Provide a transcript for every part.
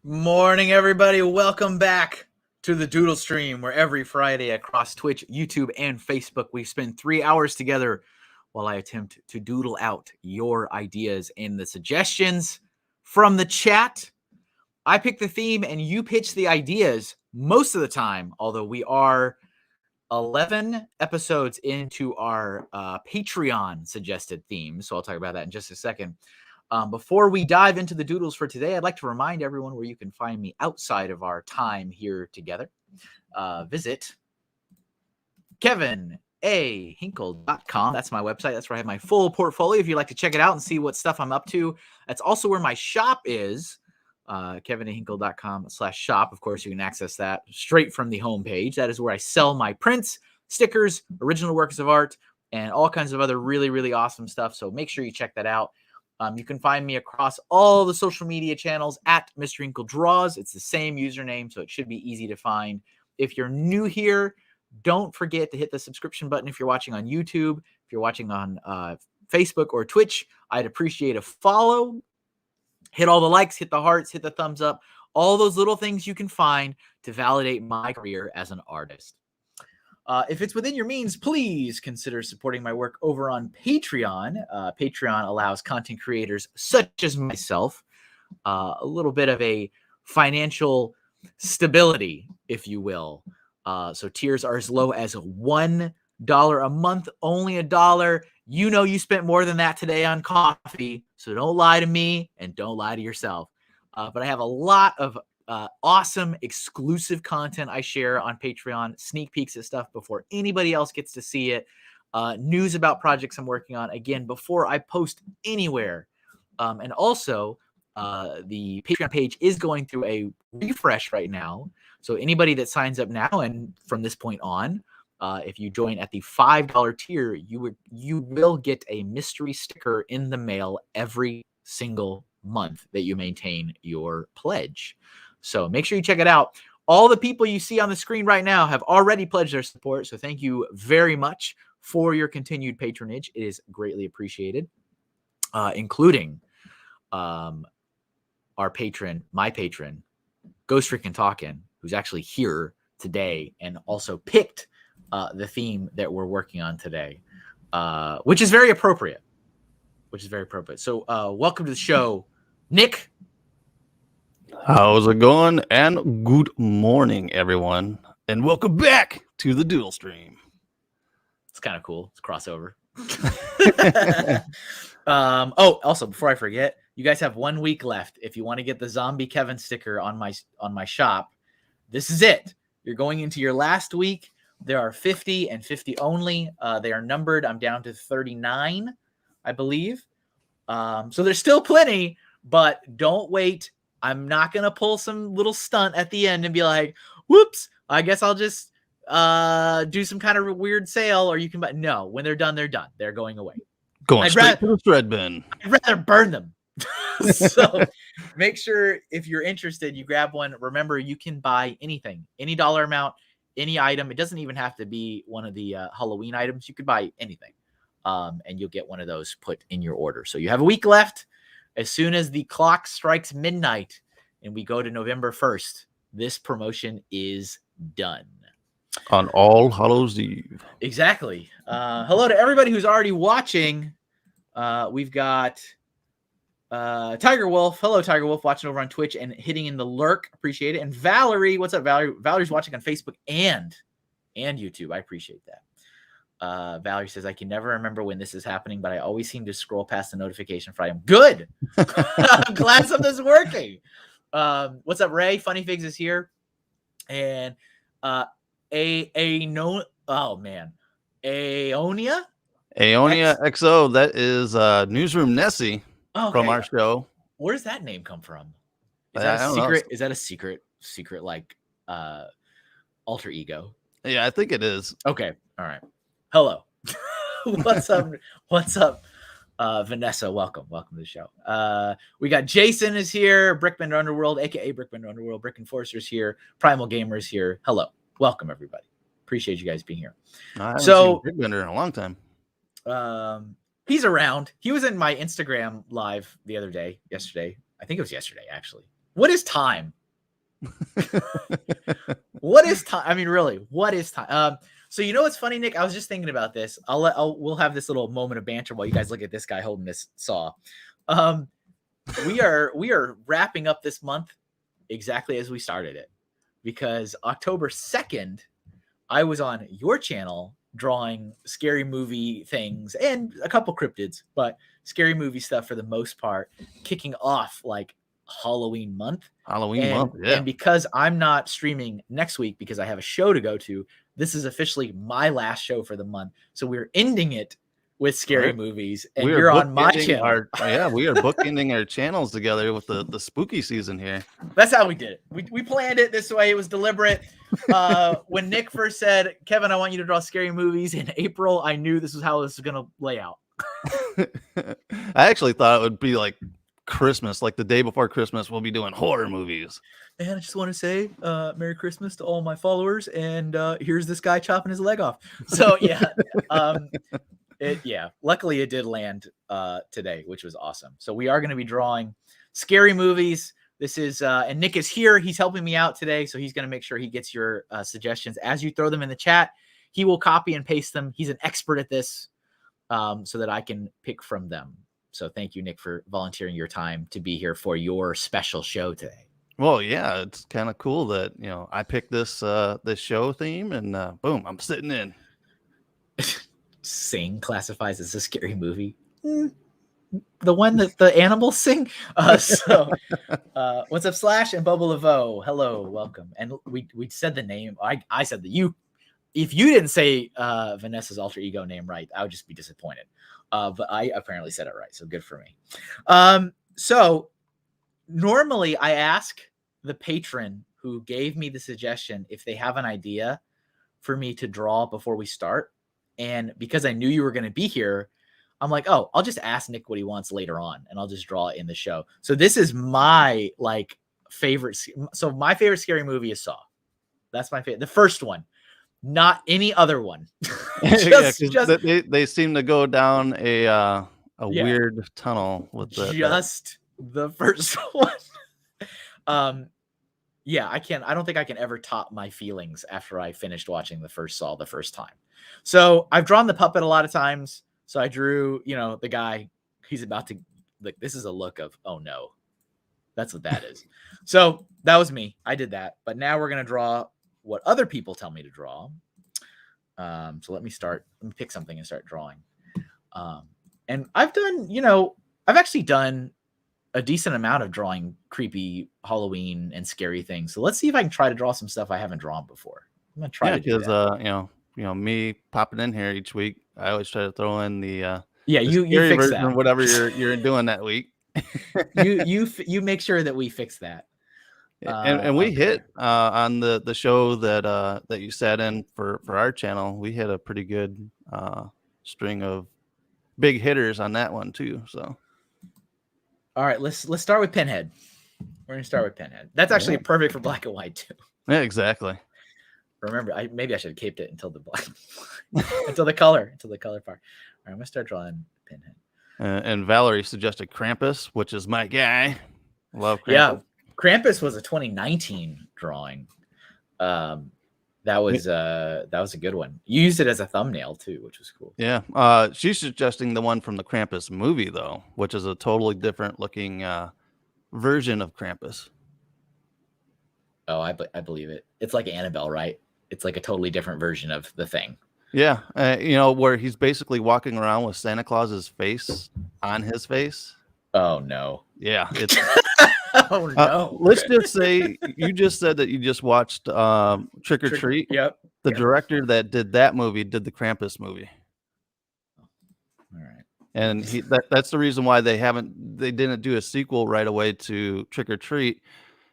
Morning, everybody. Welcome back to the Doodle Stream, where every Friday across Twitch, YouTube, and Facebook, we spend 3 hours together while I attempt to doodle out your ideas and the suggestions from the chat. I pick the theme and you pitch the ideas most of the time, although we are 11 episodes into our Patreon suggested theme. So I'll talk about that in just a second. Before we dive into the doodles for today, I'd like to remind everyone where you can find me outside of our time here together. Visit KevinAHinkle.com. That's my website. That's where I have my full portfolio. If you'd like to check it out and see what stuff I'm up to, that's also where my shop is. KevinAHinkle.com/shop. Of course, you can access that straight from the homepage. That is where I sell my prints, stickers, original works of art, and all kinds of other really, really awesome stuff. So make sure you check that out. You can find me across all the social media channels at MrHinkleDraws. It's the same username, so it should be easy to find. If you're new here, don't forget to hit the subscription button if you're watching on YouTube. If you're watching on Facebook or Twitch, I'd appreciate a follow. Hit all the likes, hit the hearts, hit the thumbs up, all those little things you can find to validate my career as an artist. If it's within your means, please consider supporting my work over on Patreon. Patreon allows content creators such as myself a little bit of a financial stability, if you will. So tiers are as low as $1 a month, only $1. You know you spent more than that today on coffee, so don't lie to me and don't lie to yourself. But I have a lot of awesome exclusive content I share on Patreon, sneak peeks at stuff before anybody else gets to see it, news about projects I'm working on, again, before I post anywhere. And also, the Patreon page is going through a refresh right now. So anybody that signs up now and from this point on, if you join at the $5 tier, you will get a mystery sticker in the mail every single month that you maintain your pledge. So make sure you check it out. All the people you see on the screen right now have already pledged their support. So thank you very much for your continued patronage. It is greatly appreciated, including our patron, my patron, Ghost Freaking Talkin', who's actually here today and also picked the theme that we're working on today, which is very appropriate. So welcome to the show, Nick. How's it going? And good morning, everyone. And welcome back to the Doodle Stream. It's kind of cool. It's a crossover. Also, before I forget, you guys have 1 week left. If you want to get the Zombie Kevin sticker on my shop, this is it. You're going into your last week. There are 50 and 50 only. They are numbered. I'm down to 39, I believe. So there's still plenty, but don't wait. I'm not going to pull some little stunt at the end and be like, whoops, I guess I'll just do some kind of weird sale, or you can buy. No, when they're done, they're done. They're going away. Going straight to the thread bin. I'd rather burn them. So make sure if you're interested, you grab one. Remember, you can buy anything, any dollar amount, any item. It doesn't even have to be one of the Halloween items. You could buy anything, and you'll get one of those put in your order. So you have a week left. As soon as the clock strikes midnight and we go to November 1st, this promotion is done. On All Hallows Eve. Exactly. Hello to everybody who's already watching. We've got Tiger Wolf. Hello, Tiger Wolf, watching over on Twitch and hitting in the lurk. Appreciate it. And Valerie, what's up, Valerie? Valerie's watching on Facebook and YouTube. I appreciate that. Valerie says, I can never remember when this is happening, but I always seem to scroll past the notification for item. Good. I'm glad something's working. What's up, Ray? Funny Figs is here. And Aonia XO, that is Newsroom Nessie from our show. Where does that name come from? Is that a secret? Is that a secret like alter ego? Yeah, I think it is. Okay. All right. Hello. What's up, Vanessa? Welcome to the show. We got Jason is here, Brickbender Underworld, aka Brickbender Underworld, Brick Enforcer's here, Primal Gamers here. Hello, welcome everybody. Appreciate you guys being here. I haven't seen Brickbender in a long time. He's around. He was in my Instagram live the other day, yesterday. I think it was yesterday, actually. What is time? What is time? I mean, really, what is time? So you know what's funny, Nick? I was just thinking about this. We'll have this little moment of banter while you guys look at this guy holding this saw. We are wrapping up this month exactly as we started it, because October 2nd, I was on your channel drawing scary movie things and a couple cryptids, but scary movie stuff for the most part, kicking off like Halloween month. And because I'm not streaming next week because I have a show to go to, this is officially my last show for the month. So we're ending it with scary movies, and you're on my channel. We are bookending our channels together with the spooky season here. That's how we did it. We planned it this way. It was deliberate. When Nick first said, Kevin, I want you to draw scary movies in April, I knew this was how this was going to lay out. I actually thought it would be like Christmas, like the day before Christmas, we'll be doing horror movies. And I just want to say Merry Christmas to all my followers. And here's this guy chopping his leg off. So, yeah. Luckily, it did land today, which was awesome. So we are going to be drawing scary movies. This is and Nick is here. He's helping me out today. So he's going to make sure he gets your suggestions. As you throw them in the chat, he will copy and paste them. He's an expert at this, so that I can pick from them. So thank you, Nick, for volunteering your time to be here for your special show today. Well, yeah, it's kind of cool that, I picked this this show theme, and boom, I'm sitting in. Sing classifies as a scary movie. The one that the animals sing. What's up, Slash and Bubble of O? Hello, welcome. And we said the name. I said that if you didn't say Vanessa's alter ego name right, I would just be disappointed. But I apparently said it right, so good for me. So normally I ask the patron who gave me the suggestion if they have an idea for me to draw before we start. And because I knew you were going to be here, I'm like, oh, I'll just ask Nick what he wants later on, and I'll just draw it in the show. So this is my favorite. So my favorite scary movie is Saw. That's my favorite. The first one, not any other one. They seem to go down a weird tunnel with the first one. I don't think I can ever top my feelings after I finished watching the first Saw the first time. So I've drawn the puppet a lot of times. So I drew, the guy, he's about to, this is a look of, oh no, that's what that is. So that was me. I did that. But now we're going to draw what other people tell me to draw. So let me pick something and start drawing. And I've actually done a decent amount of drawing creepy Halloween and scary things. So let's see if I can try to draw some stuff I haven't drawn before. I'm going to try to do that. Me popping in here each week, I always try to throw in the you fix that, whatever you're doing that week. you make sure that we fix that. And we hit on the show that you sat in for our channel. We hit a pretty good string of big hitters on that one too. So, all right, let's start with Pinhead. We're gonna start with Pinhead. That's actually perfect for black and white too. Yeah, exactly. Remember, maybe I should have caped it until the black, until the color part. All right, I'm gonna start drawing Pinhead. And Valerie suggested Krampus, which is my guy. Love Krampus. Yeah, Krampus was a 2019 drawing. That was a good one. You used it as a thumbnail too, which was cool. Yeah. She's suggesting the one from the Krampus movie though, which is a totally different looking version of Krampus. Oh, I believe it. It's like Annabelle, right? It's like a totally different version of the thing. Yeah. Where he's basically walking around with Santa Claus's face on his face. Oh no. Yeah. It's oh no. Let's just say you just said that you just watched Trick or Treat. Yep. The director that did that movie did the Krampus movie. All right. And that's the reason why they didn't do a sequel right away to Trick or Treat,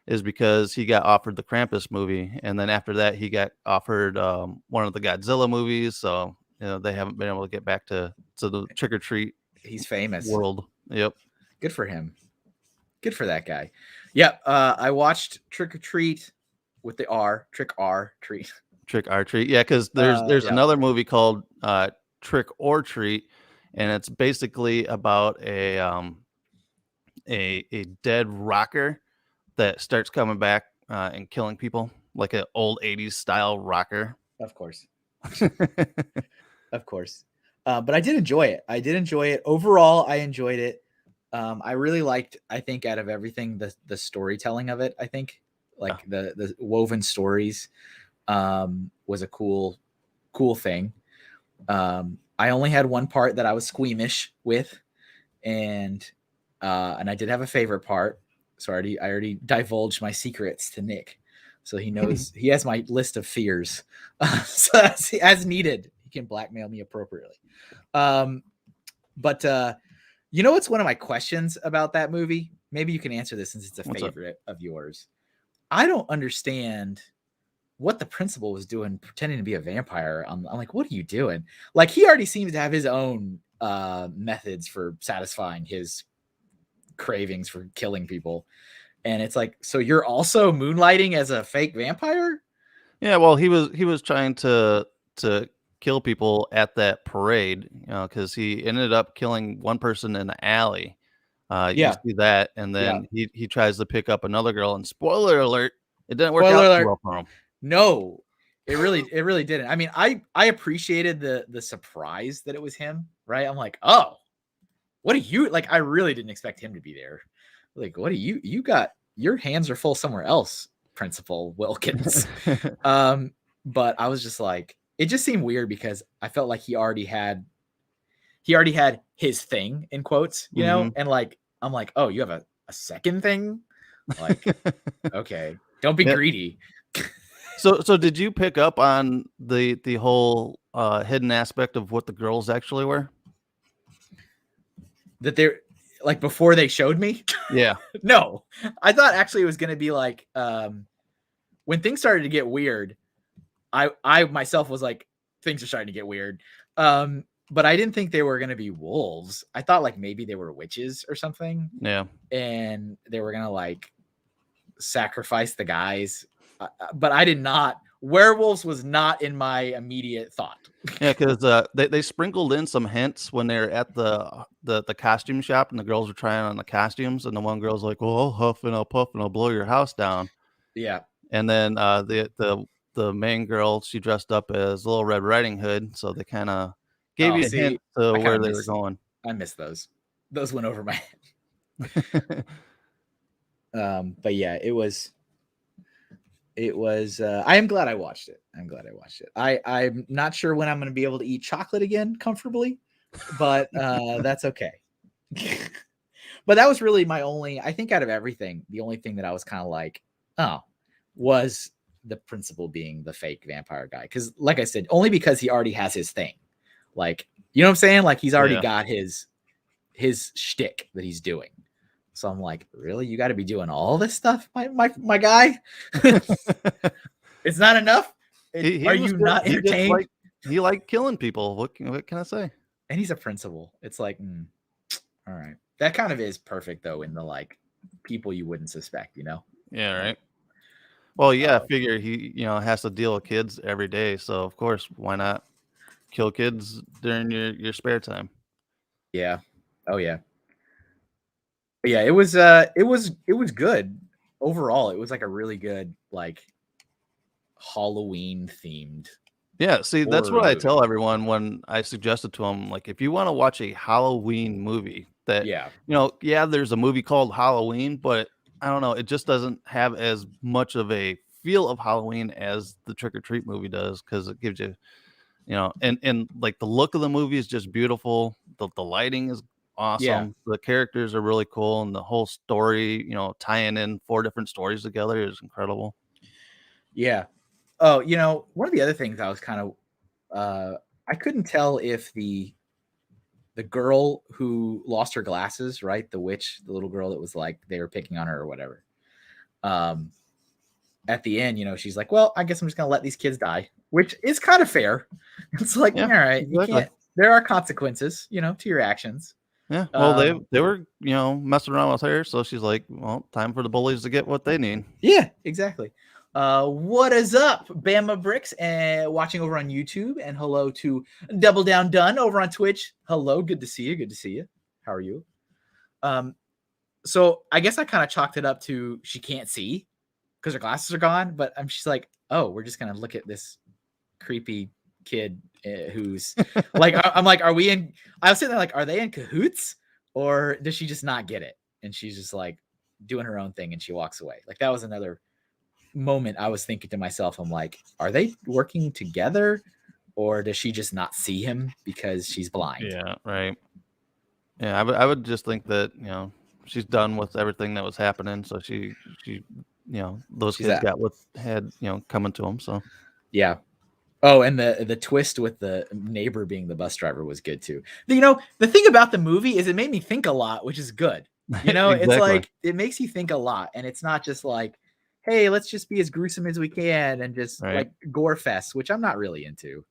is because he got offered the Krampus movie, and then after that he got offered one of the Godzilla movies. So they haven't been able to get back to the Trick or Treat. He's famous world. Yep. Good for him. Good for that guy. Yep. I watched Trick or Treat with the R. Trick R Treat. Trick or Treat. Yeah, because there's another movie called Trick or Treat, and it's basically about a dead rocker that starts coming back and killing people like an old 80s style rocker. Of course. Of course. But I did enjoy it. Overall, I enjoyed it. I really liked, I think, out of everything, the storytelling of it. I think like the woven stories was a cool thing. I only had one part that I was squeamish with, and I did have a favorite part. So I already divulged my secrets to Nick, so he knows he has my list of fears. So as needed, he can blackmail me appropriately. But what's one of my questions about that movie? Maybe you can answer this since it's a favorite of yours. I don't understand what the principal was doing pretending to be a vampire. I'm like, what are you doing? Like, he already seems to have his own methods for satisfying his cravings for killing people. And it's like, so you're also moonlighting as a fake vampire? Yeah, well, he was trying to kill people at that parade, because he ended up killing one person in the alley. You see that, and then he tries to pick up another girl, and spoiler alert, it didn't work out too well for him. No, it really didn't. I mean, I appreciated the surprise that it was him, right? I'm like, oh, what are you like? I really didn't expect him to be there. Like, what do you got? Your hands are full somewhere else, Principal Wilkins. But I was just like, it just seemed weird because I felt like he already had his thing in quotes, and like, I'm like, oh, you have a second thing? Like, okay, don't be greedy. So did you pick up on the whole hidden aspect of what the girls actually were? That they're like, before they showed me? Yeah. No, I thought actually it was going to be like, when things started to get weird, I myself was like, things are starting to get weird. But I didn't think they were going to be wolves. I thought like maybe they were witches or something. Yeah. And they were going to like sacrifice the guys. But I did not. Werewolves was not in my immediate thought. Yeah, because they sprinkled in some hints when they're at the costume shop and the girls were trying on the costumes, and the one girl's like, "Well, I'll huff and I'll puff and I'll blow your house down." Yeah. And then the main girl, she dressed up as Little Red Riding Hood, so they kind of gave you a hint to where they were going. I missed those. Those went over my head. But yeah, it was. I am glad I watched it. I'm not sure when I'm going to be able to eat chocolate again comfortably, but that's okay. But that was really my only, I think out of everything, the only thing that I was kind of like, oh, was the principal being the fake vampire guy. Because like I said, only because he already has his thing. Like, you know what I'm saying? Like, he's already got his shtick that he's doing. So I'm like, really? You got to be doing all this stuff, my guy? It's not enough? Are you not entertained? He liked killing people. What can I say? And he's a principal. It's like, all right. That kind of is perfect, though, in the, like, people you wouldn't suspect, Yeah, right. Well, yeah, I figure he, has to deal with kids every day. So, of course, why not kill kids during your spare time? Yeah. Oh, yeah. But yeah, it was good overall. It was like a really good, like, Halloween themed. Yeah, see, that's what I tell everyone when I suggest it to them. Like, if you want to watch a Halloween movie, that there's a movie called Halloween, but I don't know, it just doesn't have as much of a feel of Halloween as the Trick or Treat movie does, because it gives you, and like the look of the movie is just beautiful. The lighting is awesome. Yeah. The characters are really cool, and the whole story, tying in 4 different stories together is incredible. Yeah. Oh, one of the other things I was kind of I couldn't tell if the girl who lost her glasses, right? The witch, the little girl that was like they were picking on her or whatever. At the end, she's like, well, I guess I'm just gonna let these kids die, which is kind of fair. It's like, all right, exactly. You can't, there are consequences, to your actions. Yeah. Well, they were, messing around with her, so she's like, well, time for the bullies to get what they need. Yeah, exactly. What is up, Bama Bricks, and watching over on YouTube, and hello to Double Down Done over on Twitch. Hello, good to see you. How are you? So I guess I kind of chalked it up to she can't see because her glasses are gone. But she's like, oh, we're just gonna look at this creepy kid who's like, I'm like, are we in? I was sitting there like, are they in cahoots or does she just not get it? And she's just like doing her own thing and she walks away. Like that was another moment I was thinking to myself, I'm like, are they working together or does she just not see him because she's blind? Yeah, right. Yeah, I would just think that, she's done with everything that was happening, so she those She's kids got what had, coming to them, so. Yeah. Oh, and the twist with the neighbor being the bus driver was good too. The thing about the movie is it made me think a lot, which is good. It's Exactly. like it makes you think a lot, and it's not just like, hey, let's just be as gruesome as we can and just Right. like gore fest, which I'm not really into.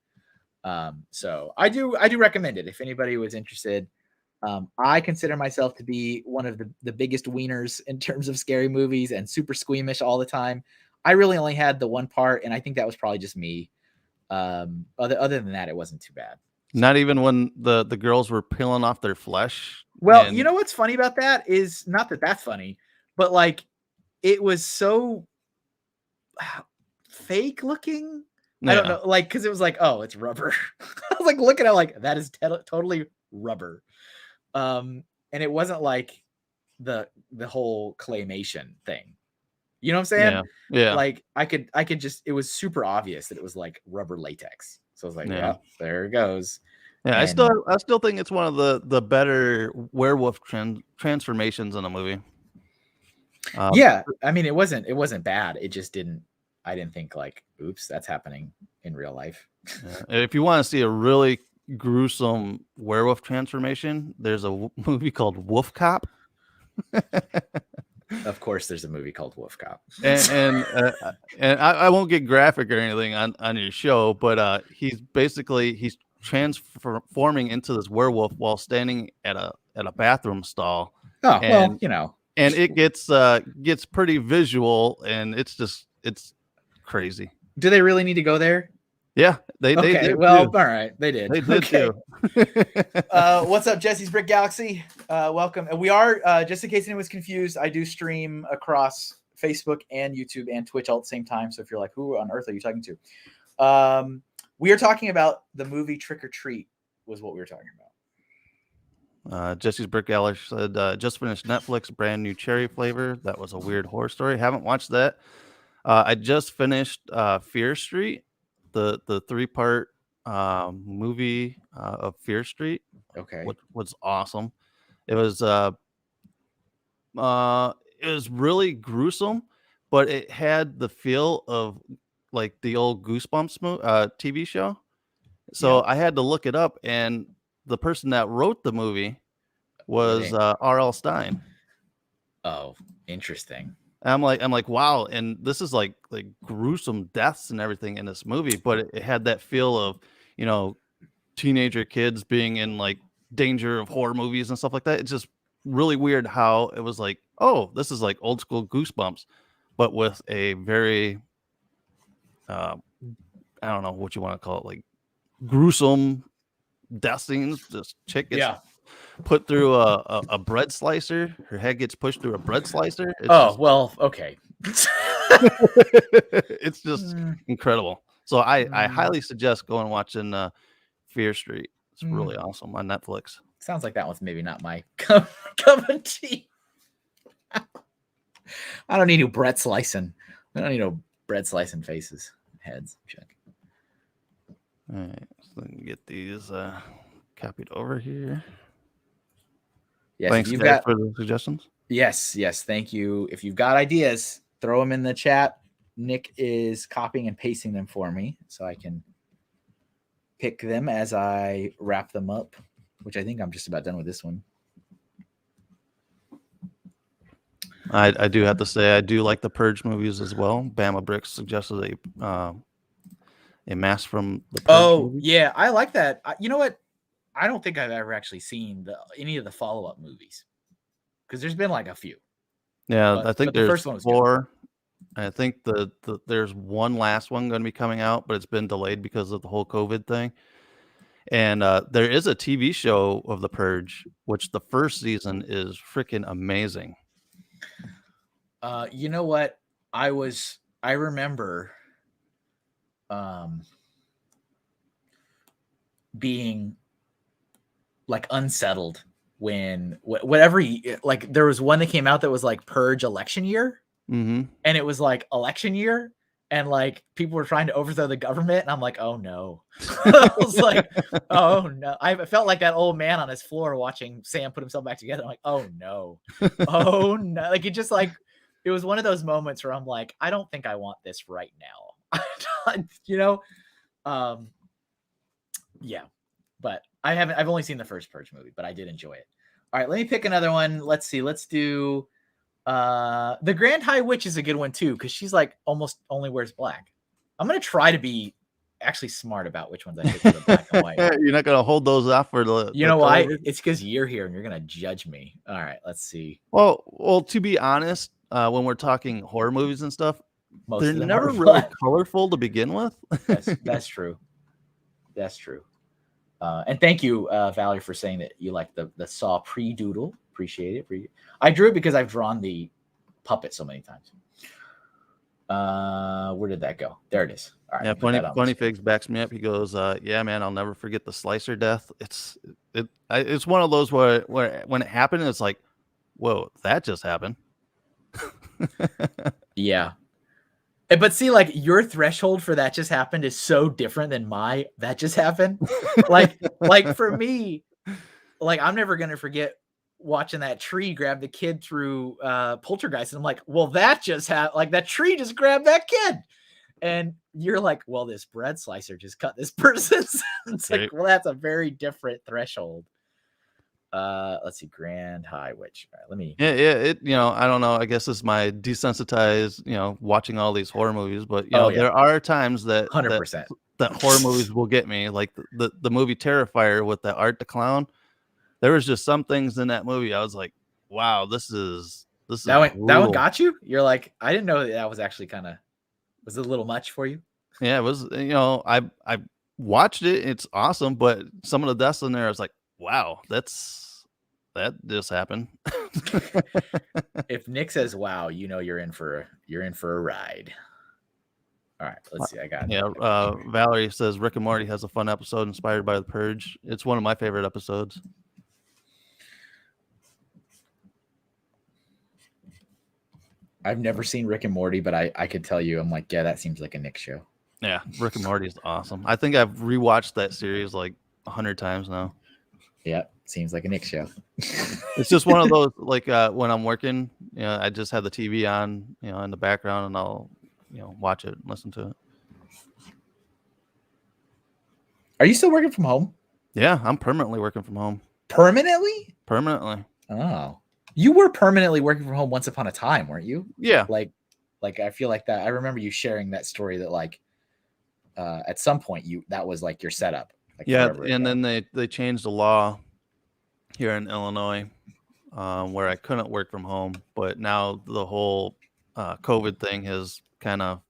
So I do recommend it if anybody was interested. I consider myself to be one of the biggest wieners in terms of scary movies and super squeamish all the time. I really only had the one part, and I think that was probably just me. Other than that, it wasn't too bad. Not even when the girls were peeling off their flesh. Well, and you know what's funny about that is not that that's funny, but like it was so fake looking. I don't know, like because it was like, oh, it's rubber. I was like looking at like that is totally rubber. And it wasn't like the whole claymation thing. You know what I'm saying? Yeah. Like I could just, it was super obvious that it was like rubber latex. So I was like, yeah, there it goes. Yeah, I still think it's one of the better werewolf transformations in a movie. Yeah, I mean it wasn't bad. It just I didn't think like, oops, that's happening in real life. If you want to see a really gruesome werewolf transformation, there's a movie called Wolf Cop. Of course, there's a movie called Wolf Cop, and I won't get graphic or anything on your show, but he's transforming into this werewolf while standing at a bathroom stall. Oh, and, well, and it gets pretty visual, and it's crazy. Do they really need to go there? Yeah, they did. Well, too. all right, they did. They did too. What's up, Jesse's Brick Galaxy? Welcome. And we are, just in case anyone was confused, I do stream across Facebook and YouTube and Twitch all at the same time. So if you're like, who on earth are you talking to? We are talking about the movie Trick or Treat was what we were talking about. Jesse's Brick Galaxy said, just finished Netflix, brand new cherry flavor. That was a weird horror story. Haven't watched that. I just finished Fear Street. The 3-part movie of Fear Street. Okay. Which was awesome. It was really gruesome, but it had the feel of like the old Goosebumps TV show. So I had to look it up, and the person that wrote the movie was R.L. Stine. Oh, interesting. I'm like, wow, and this is like gruesome deaths and everything in this movie, but it had that feel of, teenager kids being in like danger of horror movies and stuff like that. It's just really weird how it was like, oh, this is like old school Goosebumps, but with a very, I don't know what you want to call it, like gruesome death scenes. This chick gets put through a bread slicer. Her head gets pushed through a bread slicer. Okay. It's just incredible. So I highly suggest going and watching Fear Street. It's really awesome on Netflix. Sounds like that one's maybe not my cup of tea. I don't need no bread slicing. I don't need no bread slicing faces, heads. Check. All right, so let me get these copied over here. Yes, thanks guys for the suggestions. Yes, thank you. If you've got ideas, throw them in the chat. Nick is copying and pasting them for me so I can pick them as I wrap them up, which I think I'm just about done with this one. I do have to say I do like the Purge movies as well. Bama Bricks suggested a mask from the Purge movies. Yeah, I like that. You know what? I don't think I've ever actually seen any of the follow-up movies because there's been like a few. Yeah, I think there's the first one was 4. I think there's one last one going to be coming out, but it's been delayed because of the whole COVID thing. And there is a TV show of The Purge, which the first season is freaking amazing. You know what? I remember being like unsettled when whatever like there was one that came out that was like Purge election year, Mm-hmm. and it was like election year, and like people were trying to overthrow the government, and I'm like, oh no. I was like, oh no. I felt like that old man on his floor watching Sam put himself back together. I'm like, oh no. Oh no. Like it was one of those moments where I'm like, I don't think I want this right now. You know? Yeah. But I've only seen the first Purge movie, but I did enjoy it. All right, let me pick another one. Let's see. Let's do the Grand High Witch is a good one too, because she's like almost only wears black. I'm gonna try to be actually smart about which ones I pick for the black and white. You're not gonna hold those off for the. You know why? It's because you're here and you're gonna judge me. All right, let's see. Well, to be honest, when we're talking horror movies and stuff, they're never really colorful to begin with. That's true. That's true. And thank you, Valerie, for saying that you like the Saw pre-doodle. Appreciate it. I drew it because I've drawn the puppet so many times. Where did that go? There it is. All right. Yeah, Funny Figs backs me up. He goes, "Yeah, man, I'll never forget the slicer death. It's one of those where when it happened, it's like, whoa, that just happened." Yeah. But see, like your threshold for that just happened is so different than my that just happened. like for me, like I'm never gonna forget watching that tree grab the kid through Poltergeist, and I'm like, well, that just happened. Like that tree just grabbed that kid, and you're like, well, this bread slicer just cut this person's. It's right. Like, well, that's a very different threshold. Let's see, Grand High Witch. All right, let me. Yeah. I don't know. I guess it's my desensitized, watching all these horror movies, but there are times that 100% that horror movies will get me, like the movie Terrifier with that Art the Clown. There was just some things in that movie I was like, wow, this is that one got you. You're like, I didn't know that was actually was it a little much for you? Yeah, it was. I watched it. It's awesome, but some of the deaths in there, I was like, wow, that just happened. If Nick says wow, you're in for a ride. All right, let's see. I got it. Valerie says Rick and Morty has a fun episode inspired by the Purge. It's one of my favorite episodes. I've never seen Rick and Morty, but I could tell you, I'm like, yeah, that seems like a Nick show. Yeah, Rick and Morty is awesome. I think I've rewatched that series like 100 times now. Yeah, seems like a Nick show. It's just one of those, like when I'm working, I just have the TV on, in the background, and I'll, watch it and listen to it. Are you still working from home? Yeah, I'm permanently working from home. Permanently? Permanently. Oh, you were permanently working from home once upon a time, weren't you? Yeah. Like I feel like that. I remember you sharing that story that like at some point that was like your setup. Like and then they changed the law here in Illinois where I couldn't work from home, but now the whole COVID thing has kind of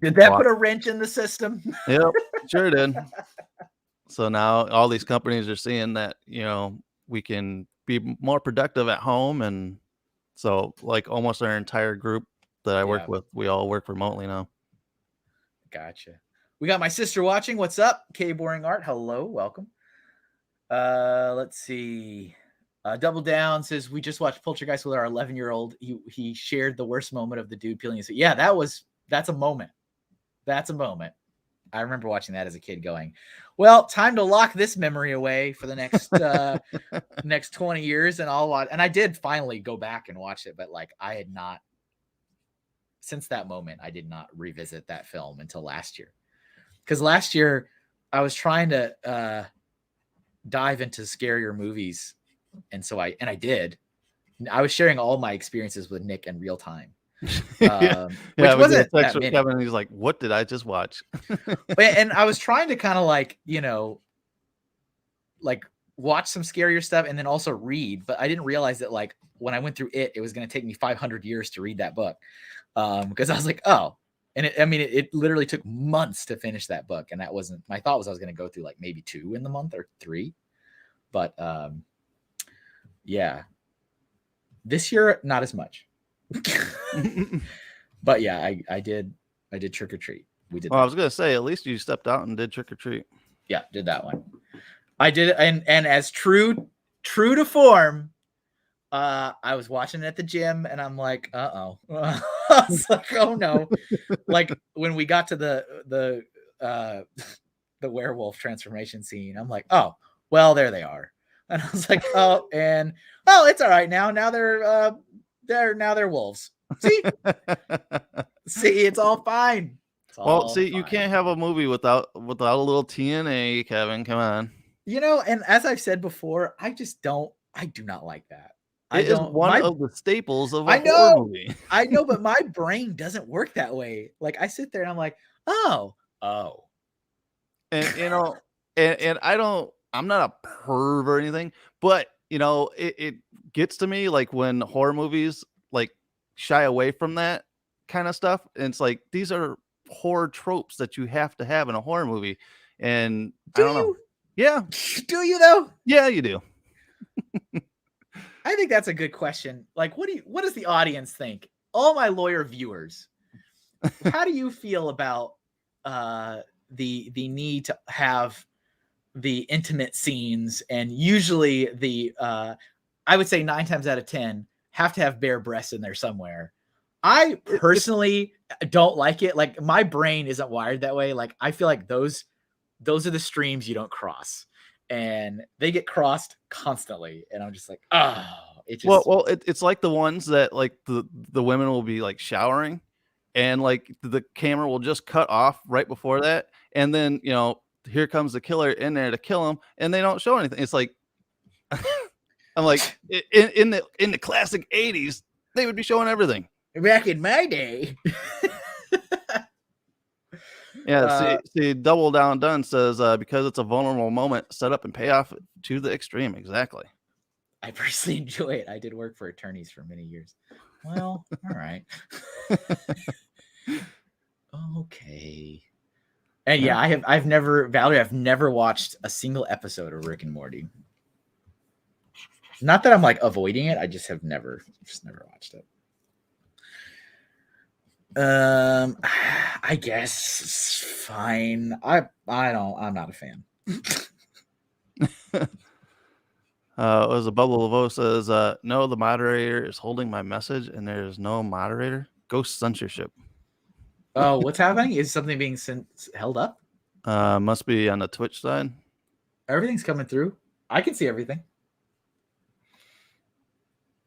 did that put a wrench in the system? Yep, sure did. So now all these companies are seeing that we can be more productive at home, and so like almost our entire group that I work with, we all work remotely now. Gotcha. We got my sister watching. What's up? K Boring Art. Hello, welcome. Let's see. Double Down says we just watched Poltergeist with our 11-year-old. He shared the worst moment of the dude peeling his. Yeah, that's a moment. That's a moment. I remember watching that as a kid going, well, time to lock this memory away for the next next 20 years, and I'll watch. And I did finally go back and watch it, but like I had not, since that moment, I did not revisit that film until last year. Because last year I was trying to dive into scarier movies. And so I did. I was sharing all my experiences with Nick in real time. Which wasn't that many. Kevin, he's like, what did I just watch? And I was trying to kind of like, like watch some scarier stuff and then also read, but I didn't realize that like when I went through it was going to take me 500 years to read that book. Because I was like, oh, and it literally took months to finish that book. And that wasn't, my thought was I was going to go through like maybe 2 in the month or 3. But yeah, this year, not as much. But yeah, I did trick or treat. We did. Well, I that. was gonna say at least you stepped out and did trick or treat. Yeah, did that one. I did it, and as true to form, I was watching it at the gym, and I'm like, I was like, oh no. Like when we got to the werewolf transformation scene, I'm like, oh well, there they are. And I was like, oh, and it's all right now. Now they're wolves. See, it's all fine. It's all Well, see, fine. you can't have a movie without a little TNA, Kevin. Come on. And as I've said before, I do not like that. It is one of the staples of a horror movie. I know, but my brain doesn't work that way. Like I sit there and I'm like, oh. And and I'm not a perv or anything, but it gets to me like when horror movies like shy away from that kind of stuff. And it's like these are horror tropes that you have to have in a horror movie. And I don't know. Yeah. Do you though? Yeah, you do. I think that's a good question. Like, what does the audience think? All my lawyer viewers, how do you feel about the need to have the intimate scenes, and usually I would say 9 times out of 10 have to have bare breasts in there somewhere. I personally don't like it. Like my brain isn't wired that way. Like I feel like those are the streams you don't cross, and they get crossed constantly. And I'm just like, it's like the ones that like the women will be like showering, and like the camera will just cut off right before that, and then here comes the killer in there to kill him, and they don't show anything. It's like I'm like in the classic 80s, they would be showing everything. Back in my day. Yeah, see, Double Down Done says because it's a vulnerable moment, set up and pay off to the extreme. Exactly. I personally enjoy it. I did work for attorneys for many years. Well, all right. Okay. And yeah, I've never watched a single episode of Rick and Morty. Not that I'm like avoiding it. I just have never watched it. I guess it's fine. I'm not a fan. Was a Bubble of O says, no, the moderator is holding my message and there is no moderator. Ghost censorship. Oh, what's happening? Is something being held up? Must be on the Twitch side. Everything's coming through. I can see everything.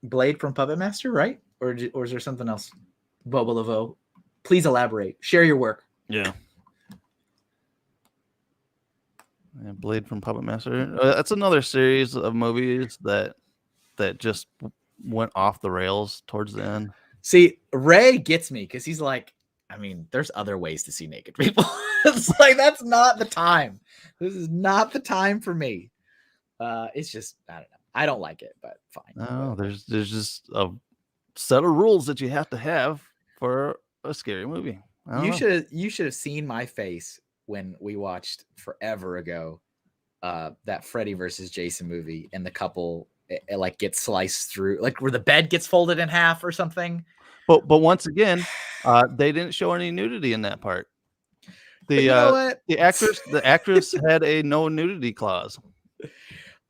Blade from Puppet Master, right? Or is there something else? Bubble of O. Please elaborate. Share your work. Yeah. Blade from Puppet Master. That's another series of movies that just went off the rails towards the end. See, Ray gets me because he's like, I mean, there's other ways to see naked people. It's like, that's not the time. This is not the time for me. It's just, I don't know. I don't like it, but fine. No, there's just a set of rules that you have to have for a scary movie. You should have seen my face when we watched forever ago that Freddy versus Jason movie, and the couple it like gets sliced through, like where the bed gets folded in half or something. But once again, they didn't show any nudity in that part. The actress had a no nudity clause.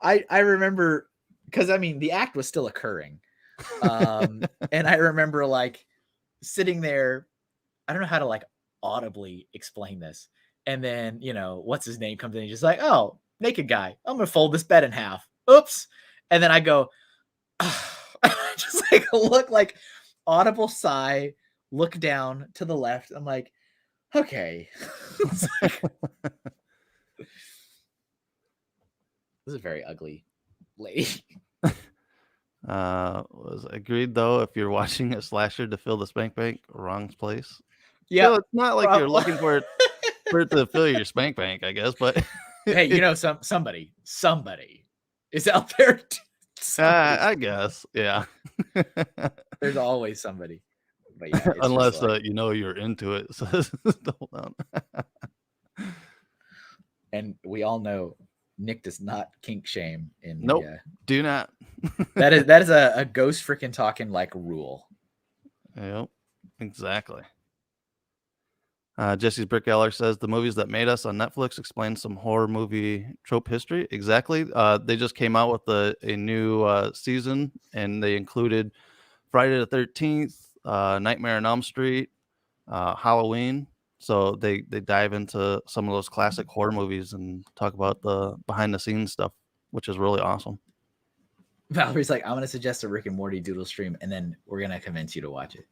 I remember, because I mean the act was still occurring, and I remember like sitting there. I don't know how to like audibly explain this, and then what's his name comes in. He's just like, oh, naked guy. I'm gonna fold this bed in half. Oops, and then I go, just like look like audible sigh. Look down to the left. I'm like, okay. This is a very ugly lady. Was agreed though. If you're watching a slasher to fill the spank bank, wrong place. Yeah, so it's not like you're looking for it to fill your spank bank, I guess. But hey, somebody is out there. I guess, yeah. There's always somebody. But yeah, unless you're into it. So hold on. And we all know Nick does not kink shame. Nope, do not. that is a ghost freaking talking like rule. Yep, exactly. Jesse's Brick Eller says the movies that made us on Netflix explain some horror movie trope history. Exactly. They just came out with a new season, and they included Friday the 13th, Nightmare on Elm Street, Halloween. So they dive into some of those classic horror movies and talk about the behind the scenes stuff, which is really awesome. Valerie's like, I'm going to suggest a Rick and Morty doodle stream, and then we're going to convince you to watch it.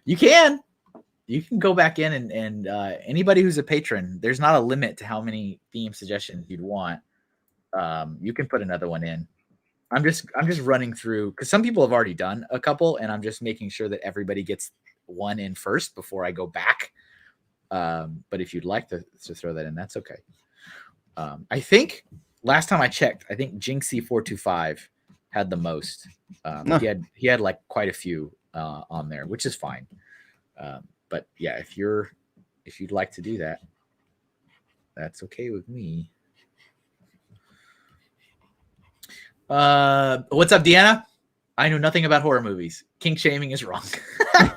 You can go back in and anybody who's a patron, there's not a limit to how many theme suggestions you'd want. You can put another one in. I'm just running through because some people have already done a couple, and I'm just making sure that everybody gets one in first before I go back. But if you'd like to throw that in, that's okay. I think last time I checked, I think Jinxie425 had the most. He had like quite a few on there, which is fine. But yeah, if you'd like to do that, that's okay with me. What's up, Deanna? I know nothing about horror movies. Kink shaming is wrong. And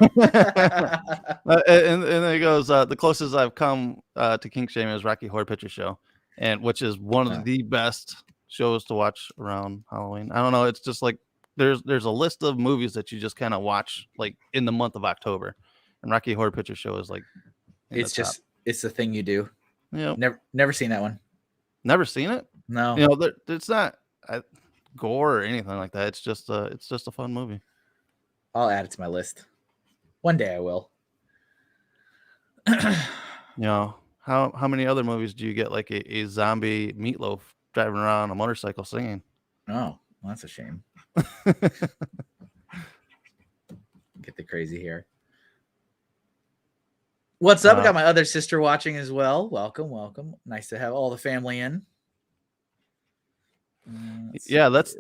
then it goes, the closest I've come to kink shaming is Rocky Horror Picture Show, and which is one of the best shows to watch around Halloween. I don't know. It's just like there's a list of movies that you just kind of watch like in the month of October. And Rocky Horror Picture Show is like it's the thing you do. Yeah. Never seen that one. Never seen it? No. You know, it's not gore or anything like that. It's just a fun movie. I'll add it to my list. One day I will. You know, how many other movies do you get like a zombie meatloaf driving around on a motorcycle singing? Oh, well, that's a shame. Get the crazy hair. What's up? I got my other sister watching as well. Welcome. Nice to have all the family in. Yeah, that's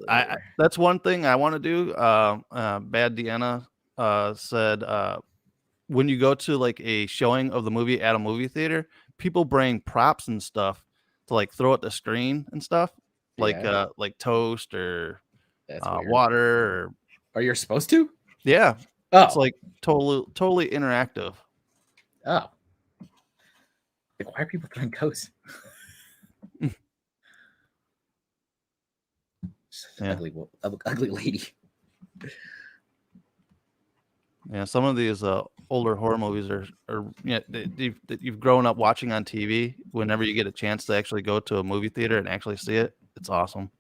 one thing I want to do. Bad Deanna said when you go to like a showing of the movie at a movie theater, people bring props and stuff to like throw at the screen and stuff, like toast or water. Or are you supposed to? Yeah. Oh. It's like totally interactive. Oh. Like, why are people throwing toast? Yeah. Ugly lady. Yeah, some of these older horror movies are that you've grown up watching on TV. Whenever you get a chance to actually go to a movie theater and actually see it, it's awesome.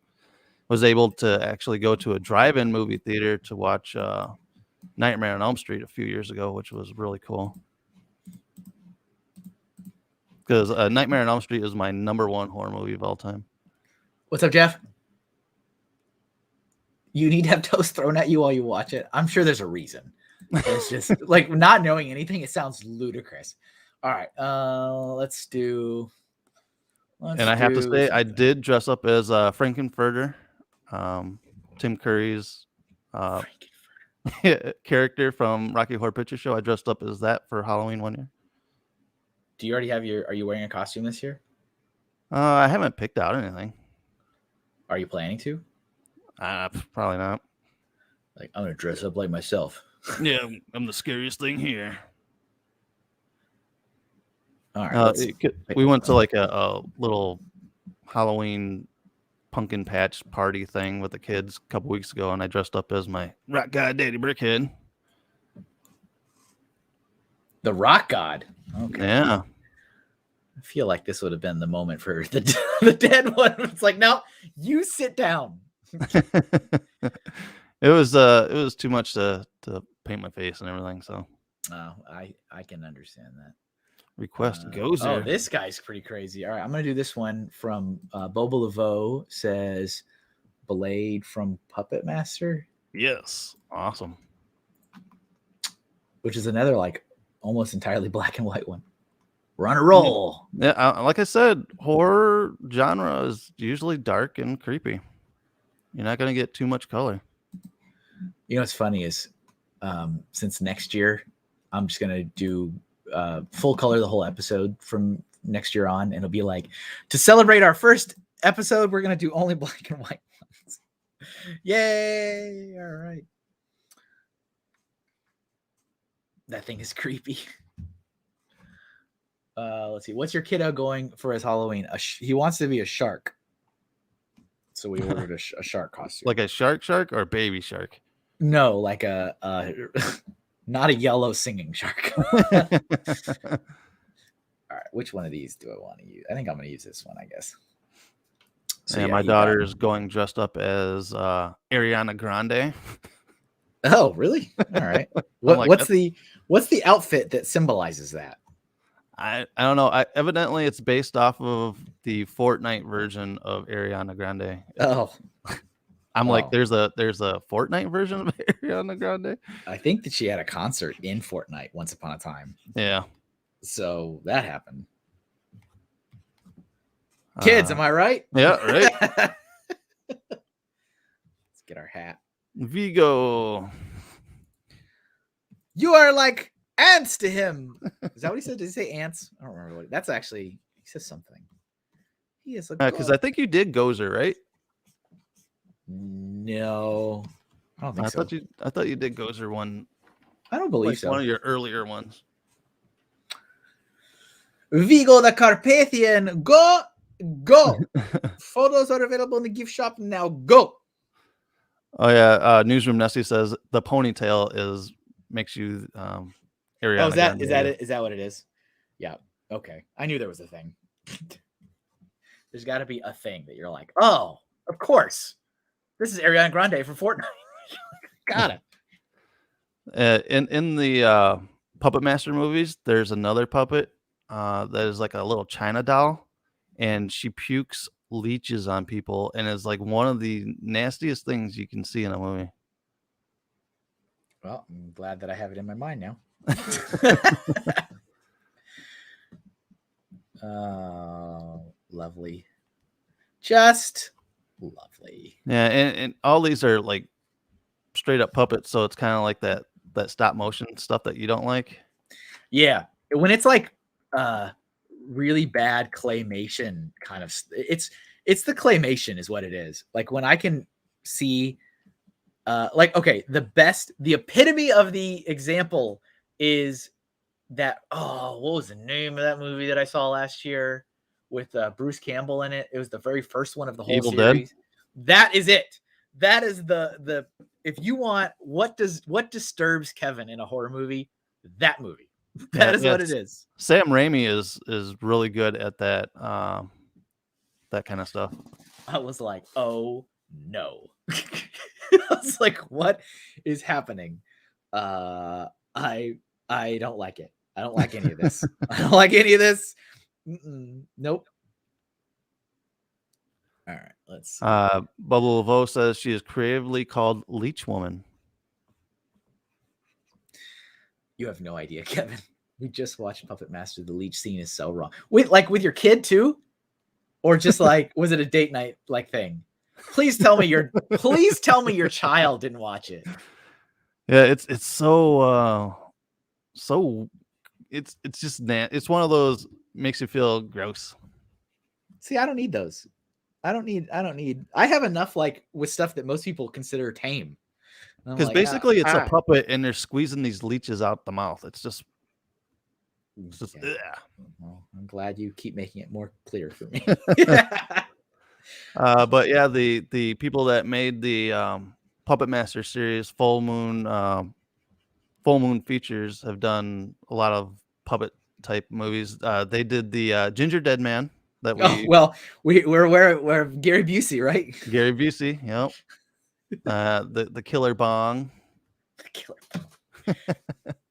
Was able to actually go to a drive-in movie theater to watch Nightmare on Elm Street a few years ago, which was really cool. Because Nightmare on Elm Street is my #1 horror movie of all time. What's up, Jeff? You need to have toast thrown at you while you watch it. I'm sure there's a reason. It's just like not knowing anything. It sounds ludicrous. All right, let's do. I have to say, I did dress up as Frankenfurter, Tim Curry's character from Rocky Horror Picture Show. I dressed up as that for Halloween one year. Do you already have are you wearing a costume this year? I haven't picked out anything. Are you planning to? Probably not. Like, I'm going to dress up like myself. Yeah, I'm the scariest thing here. All right. We went to like a little Halloween pumpkin patch party thing with the kids a couple weeks ago, and I dressed up as my rock god daddy Brickhead. The rock god? Okay. Yeah. I feel like this would have been the moment for the dead one. It's like, no, you sit down. It was too much to paint my face and everything, so I can understand that. Request goes there. Oh, this guy's pretty crazy. All right, I'm gonna do this one from Boba Laveau. Says Blade from Puppet Master. Yes, awesome. Which is another like almost entirely black and white one. We're on a roll. Yeah, like I said, horror genre is usually dark and creepy. You're not going to get too much color. You know what's funny is since next year, I'm just going to do full color the whole episode from next year on. And it'll be like, to celebrate our first episode, we're going to do only black and white ones. Yay. All right. That thing is creepy. Let's see. What's your kiddo going for his Halloween? He wants to be a shark. So we ordered a shark costume. Like a shark or baby shark? No, like a not a yellow singing shark. All right, which one of these do I want to use? I think I'm going to use this one, I guess. So yeah, my daughter is going dressed up as Ariana Grande. Oh, really? All right. What's the outfit that symbolizes that? I don't know. Evidently, it's based off of the Fortnite version of Ariana Grande. Oh, I'm like, there's a Fortnite version of Ariana Grande. I think that she had a concert in Fortnite once upon a time. Yeah. So that happened. Kids, am I right? Yeah, right. Let's get our hat. Vigo. You are like ants to him. Is that what he said? Did he say ants? I don't remember what. That's actually, he says something. He is like, because I think you did Gozer, right? No, I don't think so. I thought you did Gozer one. I don't believe so. One of your earlier ones. Vigo the Carpathian, go. Photos are available in the gift shop now. Go. Oh yeah, Newsroom Nessie says the ponytail makes you Ariana. Oh, is that it? Is that what it is? Yeah. Okay. I knew there was a thing. There's got to be a thing that you're like, oh, of course. This is Ariana Grande for Fortnite. Got it. In the Puppet Master movies, there's another puppet that is like a little China doll, and she pukes leeches on people, and is like one of the nastiest things you can see in a movie. Well, I'm glad that I have it in my mind now. Lovely. Just lovely. Yeah, and all these are like straight up puppets, so it's kind of like that stop motion stuff that you don't like. Yeah, when it's like really bad claymation kind of, it's the claymation is what it is. Like when I can see like, okay, the epitome of the example is that, what was the name of that movie that I saw last year with Bruce Campbell in it? It was the very first one of the whole Evil series. Dead? That is it. That is the if you want what disturbs Kevin in a horror movie, that movie. That is what it is. Sam Raimi is really good at that that kind of stuff. I was like, oh no. I was like, what is happening? I don't like it. I don't like any of this. I don't like any of this. Nope. All right, let's. Bubble Laveau says she is creatively called Leech Woman. You have no idea, Kevin. We just watched Puppet Master. The leech scene is so wrong. With your kid too, or just like, was it a date night like thing? Please tell me your child didn't watch it. Yeah, it's so it's just it's one of those makes you feel gross. See, I don't need those. I have enough like with stuff that most people consider tame. Because like, basically it's a puppet and they're squeezing these leeches out the mouth. It's just yeah. Well, I'm glad you keep making it more clear for me. But yeah, the people that made the Puppet Master series, Full Moon Features, have done a lot of puppet type movies. They did the Ginger Dead Man. We're aware of Gary Busey, right? Gary Busey, yep. The Killer Bong. The Killer Bong.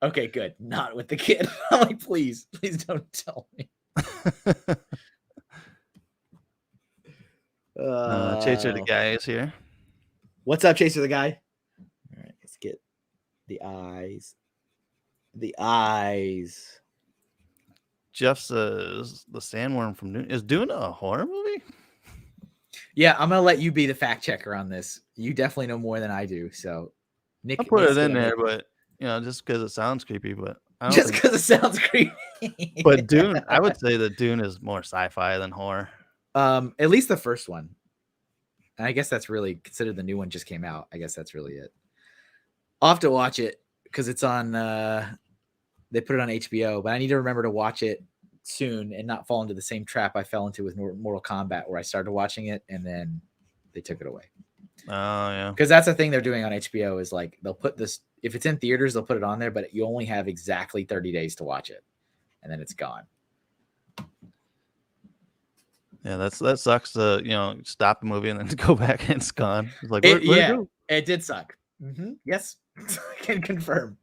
Okay, good. Not with the kid. I'm like, please don't tell me. Chaser the Guy is here. What's up, Chaser the Guy? All right, let's get the eyes. The eyes. Jeff says the Sandworm from Dune. Is Dune a horror movie? Yeah, I'm gonna let you be the fact checker on this. You definitely know more than I do. So Nick, I'll put it in there, but just because it sounds creepy, but just because it sounds creepy. But Dune, I would say that Dune is more sci-fi than horror. At least the first one. And I guess that's really considered the new one just came out. I guess that's really it. I'll have to watch it because it's on They put it on HBO, but I need to remember to watch it soon and not fall into the same trap I fell into with Mortal Kombat, where I started watching it and then they took it away. Oh yeah, because that's the thing they're doing on HBO is like they'll put this, if it's in theaters, they'll put it on there, but you only have exactly 30 days to watch it, and then it's gone. Yeah, that sucks to stop a movie and then to go back and it's gone. It's like it did suck. Yes, I can confirm.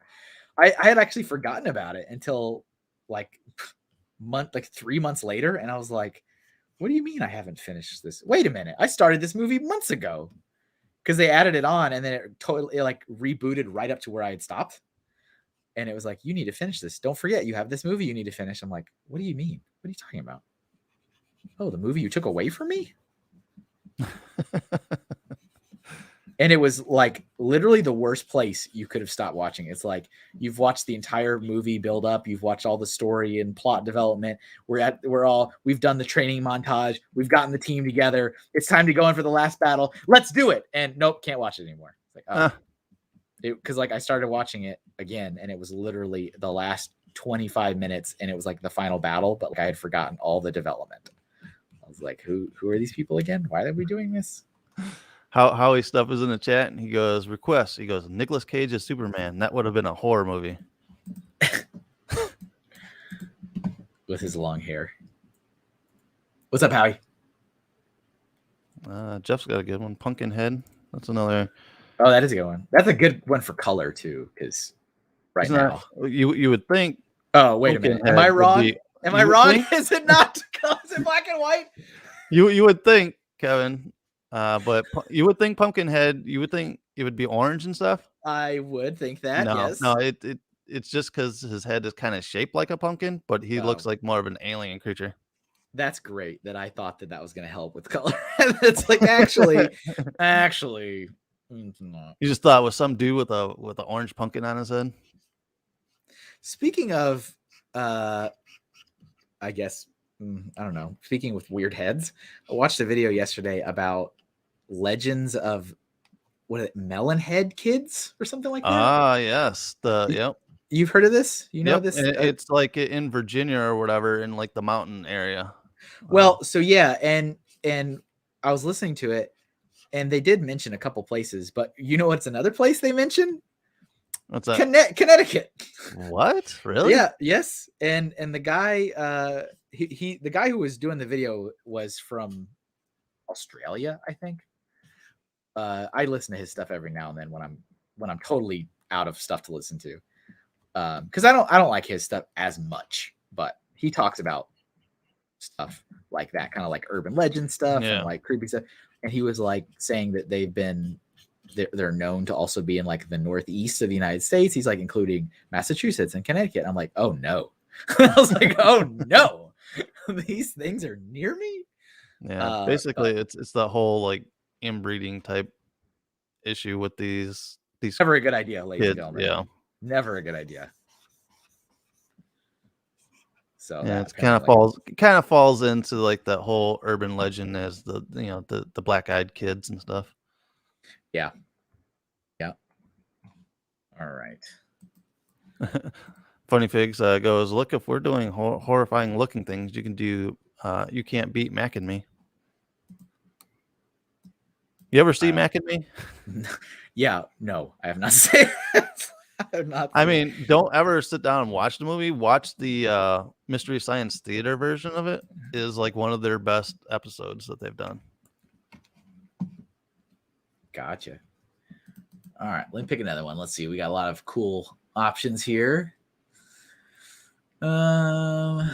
I had actually forgotten about it until like 3 months later, and I was like, "What do you mean I haven't finished this? Wait a minute, I started this movie months ago." Because they added it on, and then it like rebooted right up to where I had stopped, and it was like, "You need to finish this. Don't forget, you have this movie you need to finish." I'm like, "What do you mean? What are you talking about? Oh, the movie you took away from me?" And it was like literally the worst place you could have stopped watching. It's like you've watched the entire movie build up, you've watched all the story and plot development. We've done the training montage, we've gotten the team together. It's time to go in for the last battle. Let's do it. And nope, can't watch it anymore. It's like, because like I started watching it again, and it was literally the last 25 minutes, and it was like the final battle, but like I had forgotten all the development. I was like, who are these people again? Why are we doing this? Howie stuff is in the chat, and he goes, request. He goes, Nicolas Cage as Superman. That would have been a horror movie. With his long hair. What's up, Howie? Jeff's got a good one. Pumpkinhead. That's another. Oh, that is a good one. That's a good one for color too, because now you would think. Oh, wait a minute. Am I wrong? Am I wrong? Is it not? Is it black and white? You would think, Kevin. But you would think Pumpkinhead, you would think it would be orange and stuff. I would think that. No, yes. no, it's just because his head is kind of shaped like a pumpkin, but he looks like more of an alien creature. That's great that I thought that was going to help with color. It's like actually, no. You just thought it was some dude with an orange pumpkin on his head. Speaking of, I guess I don't know. Speaking with weird heads, I watched a video yesterday about legends of melon head kids or something like that. Ah, yes. Yep. You've heard of this? You know this? It's like in Virginia or whatever, in like the mountain area. Well, so yeah, and I was listening to it, and they did mention a couple places, but you know what's another place they mentioned? What's that? Connecticut. What? Really? Yeah. Yes. And the guy, the guy who was doing the video was from Australia, I think. I listen to his stuff every now and then when I'm totally out of stuff to listen to, because I don't like his stuff as much, but he talks about stuff like that, kind of like urban legend stuff and like creepy stuff. And he was like saying that they're known to also be in like the northeast of the United States. He's like including Massachusetts and Connecticut. I'm like, oh no. I was like, oh no, these things are near me. Yeah, basically it's the whole like inbreeding type issue with these never a good idea, ladies and gentlemen. Yeah, never a good idea. So yeah, it kind of falls into like that whole urban legend as the black-eyed kids and stuff. Yeah. All right. Funny Figs goes, look, if we're doing horrifying looking things, you can do You Can't Beat Mac and Me. You ever see Mac and Me? Yeah, no, I have not seen it. I mean, don't ever sit down and watch the movie. Watch the Mystery Science Theater version of it. It is like one of their best episodes that they've done. Gotcha. All right, let me pick another one. Let's see. We got a lot of cool options here. Oh,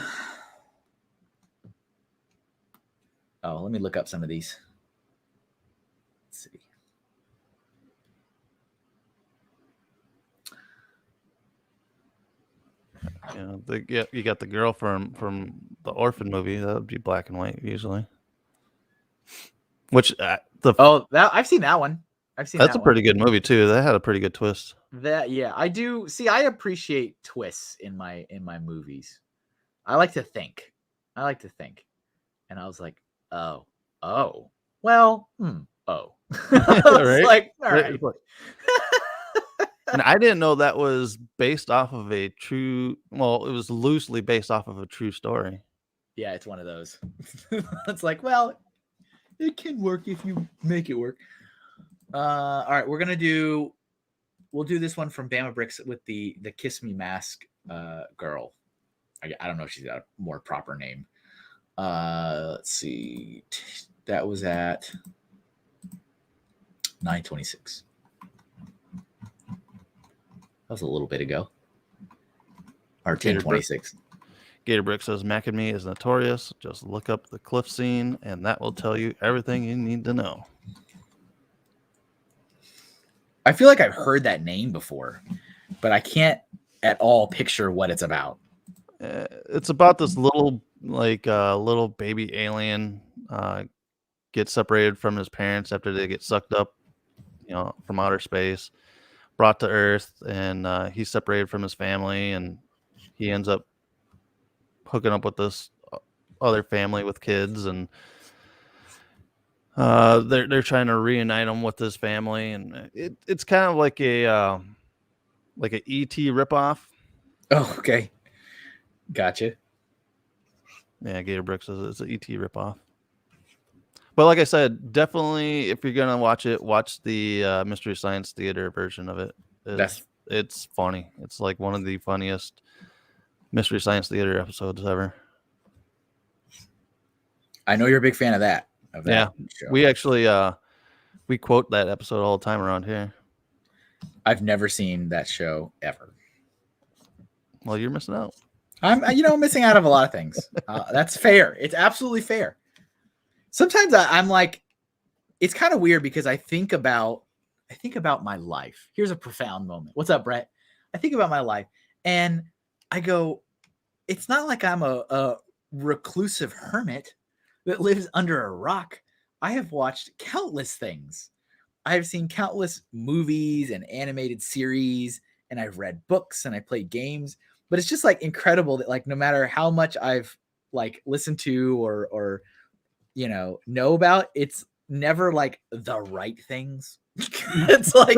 let me look up some of these. Let's see. You got the girl from the Orphan movie. That would be black and white usually. Which I've seen that one. That's a pretty good movie too. That had a pretty good twist. I do see. I appreciate twists in my movies. I like to think. And I was like, oh, well, right? Like, all right. And I didn't know that was based off of a true. Well, it was loosely based off of a true story. Yeah, it's one of those. It's like, well, it can work if you make it work. All right, we'll do this one from Bama Bricks with the Kiss Me Mask girl. I don't know if she's got a more proper name. Let's see. That was at 9:26. That was a little bit ago. Or 10:26. Gator Brick says Mac and Me is notorious. Just look up the cliff scene, and that will tell you everything you need to know. I feel like I've heard that name before, but I can't at all picture what it's about. It's about this little baby alien gets separated from his parents after they get sucked up, from outer space, brought to Earth, and he's separated from his family, and he ends up hooking up with this other family with kids, and they're trying to reunite him with his family, and it's kind of like a ET ripoff. Oh, okay, gotcha. Yeah, Gator Brick says it's an ET ripoff. But like I said, definitely if you're gonna watch it, watch the Mystery Science Theater version of it. It's funny. It's like one of the funniest Mystery Science Theater episodes ever. I know you're a big fan of that. Yeah, show. We actually we quote that episode all the time around here. I've never seen that show ever. Well, you're missing out. I'm missing out of a lot of things. That's fair. It's absolutely fair. Sometimes I'm like, it's kind of weird because I think about my life. Here's a profound moment. What's up, Brett? I think about my life and I go, it's not like I'm a reclusive hermit that lives under a rock. I have watched countless things. I have seen countless movies and animated series, and I've read books and I played games. But it's just like incredible that like no matter how much I've like listened to or know about, it's never like the right things. It's like,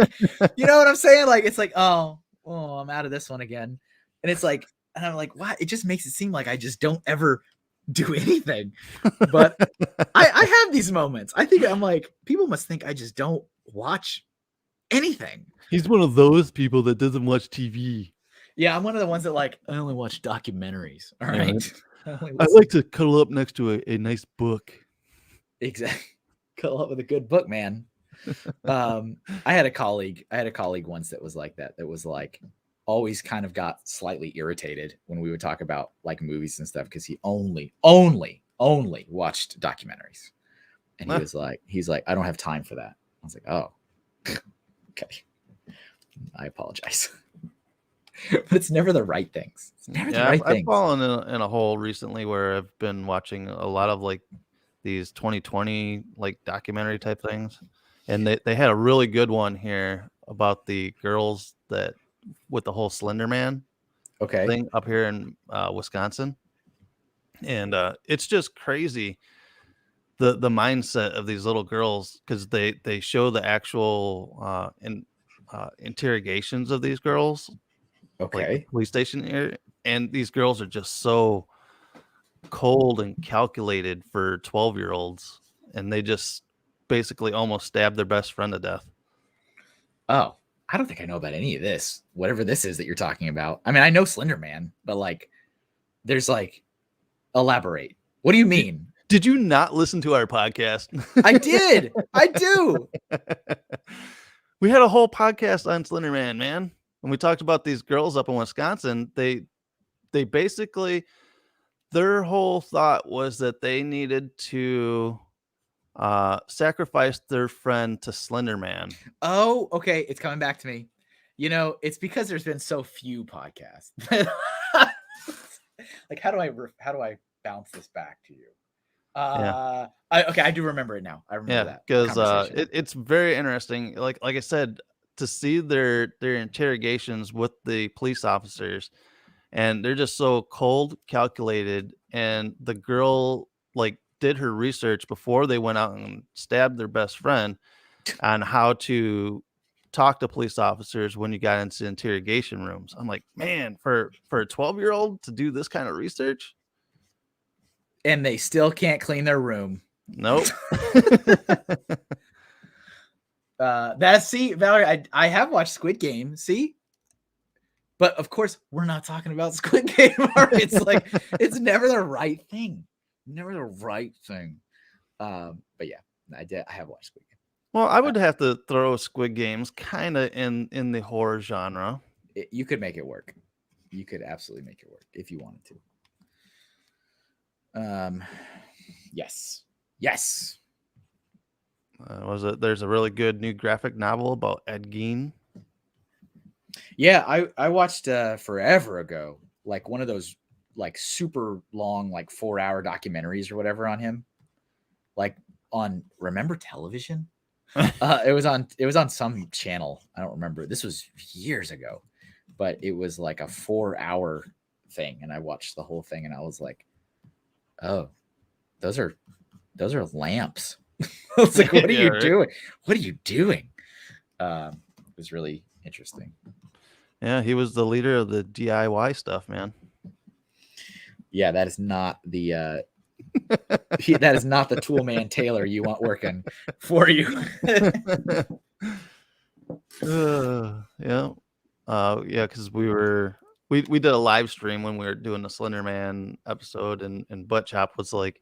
you know what I'm saying? Like it's like, oh, I'm out of this one again. And it's like, and I'm like, what? It just makes it seem like I just don't ever do anything. But I have these moments. I think I'm like, people must think I just don't watch anything. He's one of those people that doesn't watch TV. Yeah, I'm one of the ones that like, I only watch documentaries. All right. I like to cuddle up next to a nice book. Exactly. Cuddle up with a good book, man. I had a colleague once that was like that. That was like always kind of got slightly irritated when we would talk about like movies and stuff because he only watched documentaries. And he's like, I don't have time for that. I was like, oh, okay. I apologize. But it's never the right things. It's never the right things. I've fallen in a hole recently where I've been watching a lot of like these 2020 like documentary type things. And they had a really good one here about the girls that with the whole Slender Man thing up here in Wisconsin. And it's just crazy the mindset of these little girls because they show the actual interrogations of these girls. Okay. Like police station area, and these girls are just so cold and calculated for 12-year-olds, and they just basically almost stabbed their best friend to death. Oh, I don't think I know about any of this. Whatever this is that you're talking about. I mean, I know Slender Man, but like, there's like, elaborate. What do you mean? Did you not listen to our podcast? I did. I do. We had a whole podcast on Slender Man, man. When we talked about these girls up in Wisconsin, they basically, their whole thought was that they needed to sacrifice their friend to Slender Man. Oh, okay. It's coming back to me. It's because there's been so few podcasts. Like, how do I bounce this back to you? I do remember it now. I remember that because it's very interesting. Like I said, to see their interrogations with the police officers, and they're just so cold, calculated, and the girl like did her research before they went out and stabbed their best friend on how to talk to police officers when you got into interrogation rooms. I'm like, man, for a 12-year-old to do this kind of research, and they still can't clean their room. nope. See, Valerie, I have watched Squid Game. See, but of course we're not talking about Squid Game. It's like it's never the right thing. Never the right thing. But yeah, I have watched Squid Game. Well, I would have to throw Squid Games kind of in the horror genre. You could make it work. You could absolutely make it work if you wanted to. Yes. There's a really good new graphic novel about Ed Gein. Yeah, I watched forever ago, like one of those like super long, like 4-hour documentaries or whatever on him, like on Remember Television. It was on some channel. I don't remember. This was years ago, but it was like a 4-hour thing, and I watched the whole thing, and I was like, "Oh, those are lamps." I was like, "What are you doing? What are you doing?" It was really interesting. Yeah, he was the leader of the DIY stuff, man. Yeah, that is not the that is not the tool man Taylor you want working for you. Yeah, because we did a live stream when we were doing the Slender Man episode, and Butt Chop was like,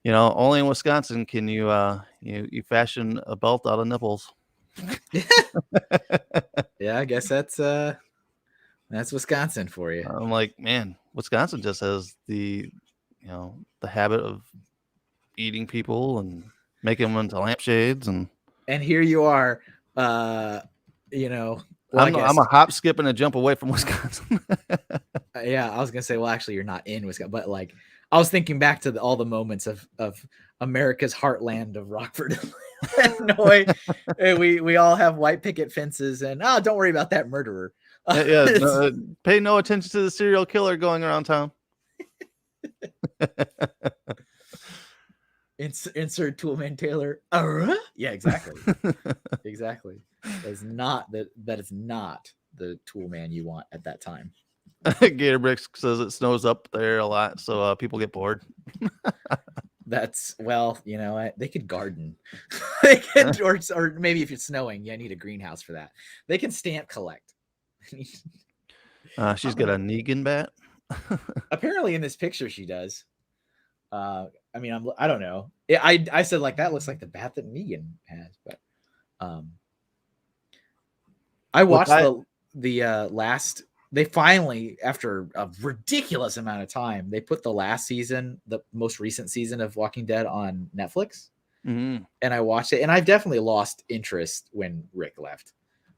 only in Wisconsin can you you fashion a belt out of nipples. Yeah, I guess that's Wisconsin for you. I'm like, man, Wisconsin just has the habit of eating people and making them into lampshades, and here you are, well, I'm a hop, skip, and a jump away from Wisconsin. Yeah, I was gonna say, well, actually, you're not in Wisconsin, but like, I was thinking back to all the moments of America's heartland of Rockford, Illinois. we all have white picket fences, and don't worry about that murderer. Pay no attention to the serial killer going around town. Insert Toolman Taylor. Yeah, exactly. Exactly. That is not the Toolman you want at that time. Gator Bricks says it snows up there a lot, so people get bored. That's, well, they could garden. They could, or maybe if it's snowing, you need a greenhouse for that. They can stamp collect. She's got a Negan bat. Apparently, in this picture, she does. I don't know. I said, like, that looks like the bat that Negan has, but I watched the last. They finally, after a ridiculous amount of time, they put the last season, the most recent season of Walking Dead, on Netflix, and I watched it. And I've definitely lost interest when Rick left,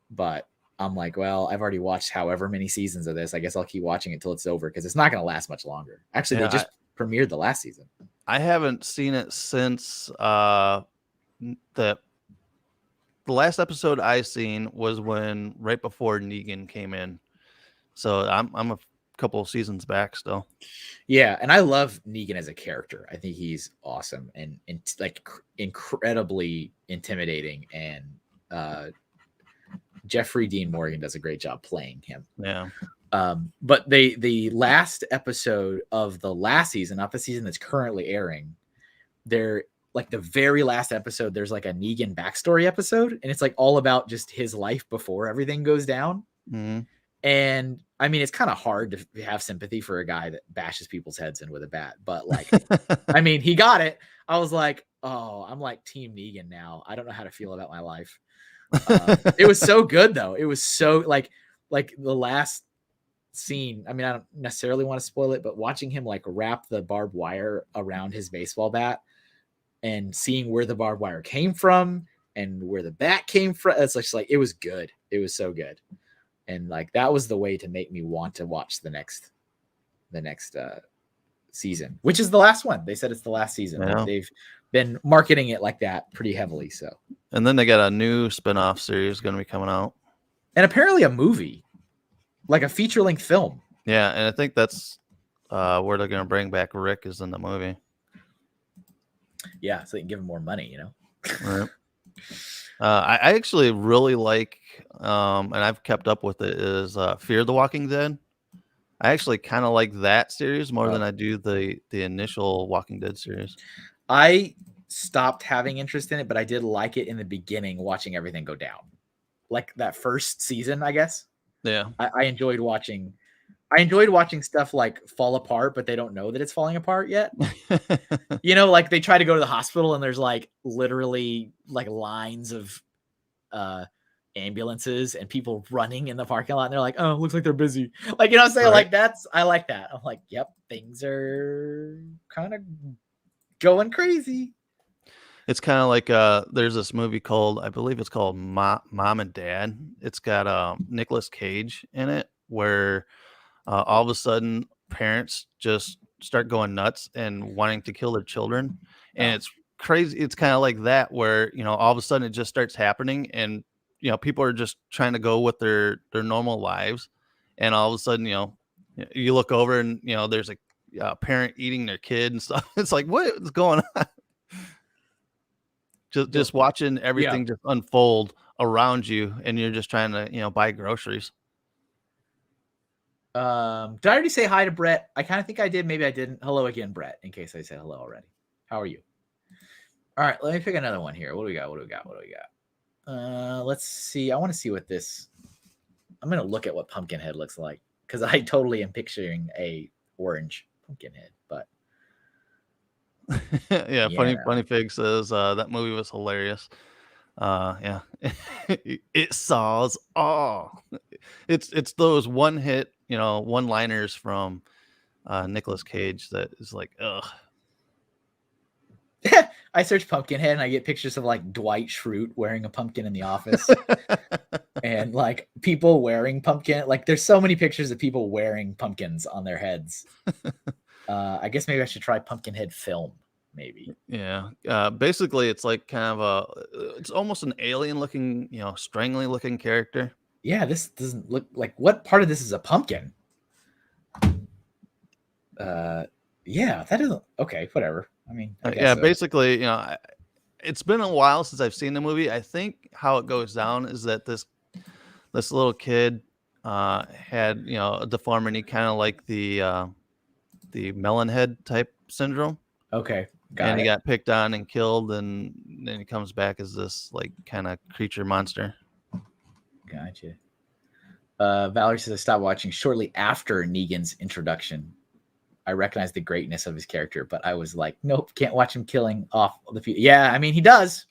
but I'm like, well, I've already watched however many seasons of this. I guess I'll keep watching it till it's over, because it's not going to last much longer. Actually, they just premiered the last season. I haven't seen it since the last episode I seen was right before Negan came in. So I'm a couple of seasons back still. Yeah, and I love Negan as a character. I think he's awesome and like incredibly intimidating, and Jeffrey Dean Morgan does a great job playing him. Yeah. But the last episode of the last season, not the season that's currently airing, they're like the very last episode, there's like a Negan backstory episode, and it's like all about just his life before everything goes down. Mm-hmm. And I mean, it's kind of hard to have sympathy for a guy that bashes people's heads in with a bat, but like, I mean, he got it. I was like, oh, I'm like Team Negan now. I don't know how to feel about my life. It was so good though. It was so like the last scene. I mean, I don't necessarily want to spoil it, but watching him like wrap the barbed wire around his baseball bat and seeing where the barbed wire came from and where the bat came from, it's just like, it was good. It was so good. And like, that was the way to make me want to watch the next season, which is the last one. They said it's the last season. Yeah. They've been marketing it like that pretty heavily. So, and then they got a new spinoff series going to be coming out, and apparently a movie, like a feature-length film. Yeah, and I think that's where they're going to bring back Rick is in the movie. Yeah, so they can give him more money, Right. I actually really like, and I've kept up with it, is Fear the Walking Dead. I actually kind of like that series more than I do the initial Walking Dead series. I stopped having interest in it, but I did like it in the beginning, watching everything go down. Like that first season, I guess. Yeah. I enjoyed watching. I enjoyed watching stuff like fall apart, but they don't know that it's falling apart yet. You know, like they try to go to the hospital and there's like literally like lines of ambulances and people running in the parking lot, and they're like, oh, looks like they're busy. Like, you know what I'm saying? Right. Like I like that. I'm like, yep, things are kind of going crazy. It's kind of like there's this movie called, I believe it's called Mom and Dad. It's got Nicolas Cage in it, where all of a sudden parents just start going nuts and wanting to kill their children, and it's crazy. It's kind of like that, where all of a sudden it just starts happening, and people are just trying to go with their normal lives, and all of a sudden you look over and there's a parent eating their kid and stuff. It's like, what is going on? Just watching everything just unfold around you, and you're just trying to buy groceries. Did I already say hi to Brett? I kind of think I did. Maybe I didn't. Hello again, Brett, in case I said hello already. How are you? All right, let me pick another one here. What do we got? Let's see. I want to see what this. I'm going to look at what Pumpkinhead looks like, because I totally am picturing a orange Pumpkinhead, but yeah, funny Fig says that movie was hilarious. Yeah. It saws all. It's those one-liners from Nicolas Cage that is like, ugh. I search Pumpkinhead and I get pictures of like Dwight Schrute wearing a pumpkin in the office. And like people wearing pumpkin. Like there's so many pictures of people wearing pumpkins on their heads. I guess maybe I should try Pumpkinhead film. Maybe. Yeah. Basically it's like kind of it's almost an alien looking, strangly looking character. Yeah, this doesn't look like, what part of this is a pumpkin? Yeah, that isn't okay, whatever. I mean, I guess so. Basically, it's been a while since I've seen the movie. I think how it goes down is that this little kid had a deformity, kind of like the melon head type syndrome. Okay, he got picked on and killed, and then he comes back as this like kind of creature monster. Gotcha. Valerie says I stopped watching shortly after Negan's introduction. I recognized the greatness of his character, but I was like, nope, can't watch him killing off the people. Yeah, I mean, he does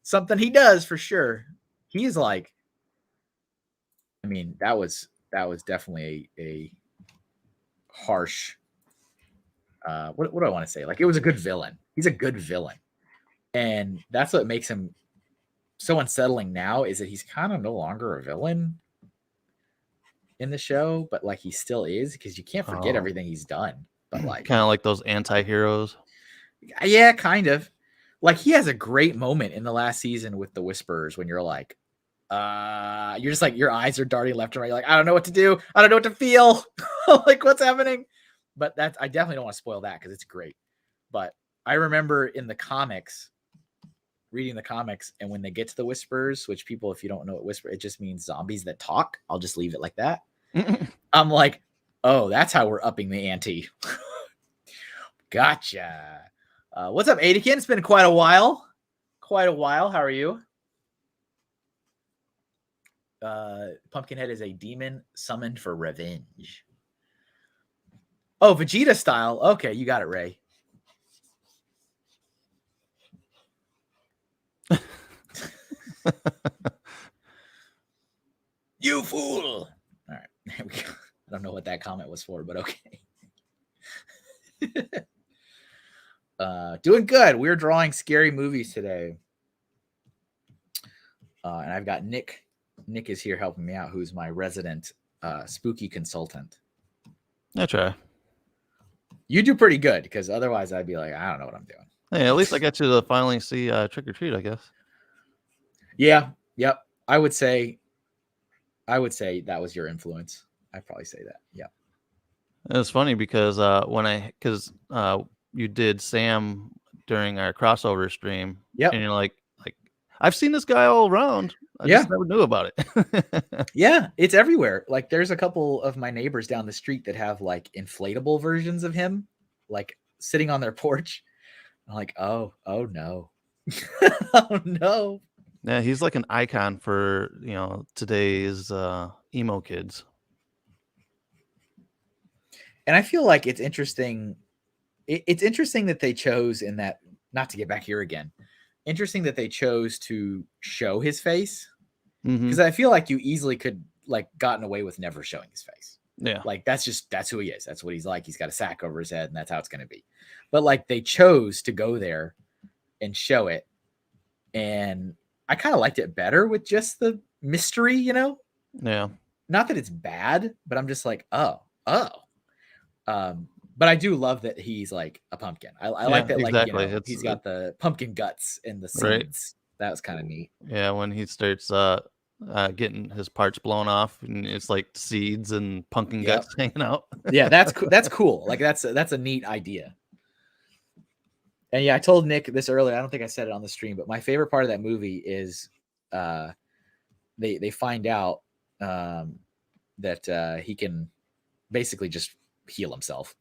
something. He does for sure. He's like, I mean, that was definitely a harsh. What do I want to say? Like, it was a good villain. He's a good villain, and that's what makes him so unsettling now. Is that he's kind of no longer a villain in the show, but like he still is, because you can't forget everything he's done. But like kind of like those anti-heroes. Yeah, kind of. Like he has a great moment in the last season with the Whisperers when you're like, you're just like, your eyes are darting left and right. You're like, I don't know what to do. I don't know what to feel. Like, what's happening? But that's, I definitely don't want to spoil that because it's great. But I remember in the comics, reading the comics, and when they get to the Whisperers, which people, if you don't know what Whisper, it just means zombies that talk. I'll just leave it like that. I'm like, oh, that's how we're upping the ante. Gotcha. What's up, Adekin? It's been quite a while. How are you? Pumpkinhead is a demon summoned for revenge. Oh, Vegeta style. Okay, you got it, Ray. You fool. All right, there we go. I don't know what that comment was for, but okay. Doing good. We're drawing scary movies today. And I've got Nick. Nick is here helping me out, who's my resident spooky consultant. I try. You do pretty good, because otherwise I'd be like, I don't know what I'm doing. Hey, at least I got you to finally see Trick or Treat, I guess. Yeah. Yep. I would say that was your influence. I'd probably say that. Yeah. It's funny because you did Sam during our crossover stream. Yep. And you're like I've seen this guy all around. I Yeah. just never knew about it. Yeah, it's everywhere. Like there's a couple of my neighbors down the street that have like inflatable versions of him, like sitting on their porch. I'm like, oh no. Oh no. Yeah, he's like an icon for, today's emo kids. And I feel like it's interesting. It's interesting that they chose in that, not to get back here again. Interesting that they chose to show his face, because I feel like you easily could like gotten away with never showing his face. Yeah. Like that's who he is. That's what he's like. He's got a sack over his head, and that's how it's going to be. But like they chose to go there and show it, and I kind of liked it better with just the mystery, Yeah. Not that it's bad, but I'm just like, oh. But I do love that he's like a pumpkin. I like that, exactly. like, he's got the pumpkin guts and the seeds. Right. That was kind of neat. Yeah, when he starts getting his parts blown off, and it's like seeds and pumpkin guts hanging out. Yeah, that's cool. Like that's a neat idea. And yeah, I told Nick this earlier. I don't think I said it on the stream, but my favorite part of that movie is they find out that he can basically just heal himself.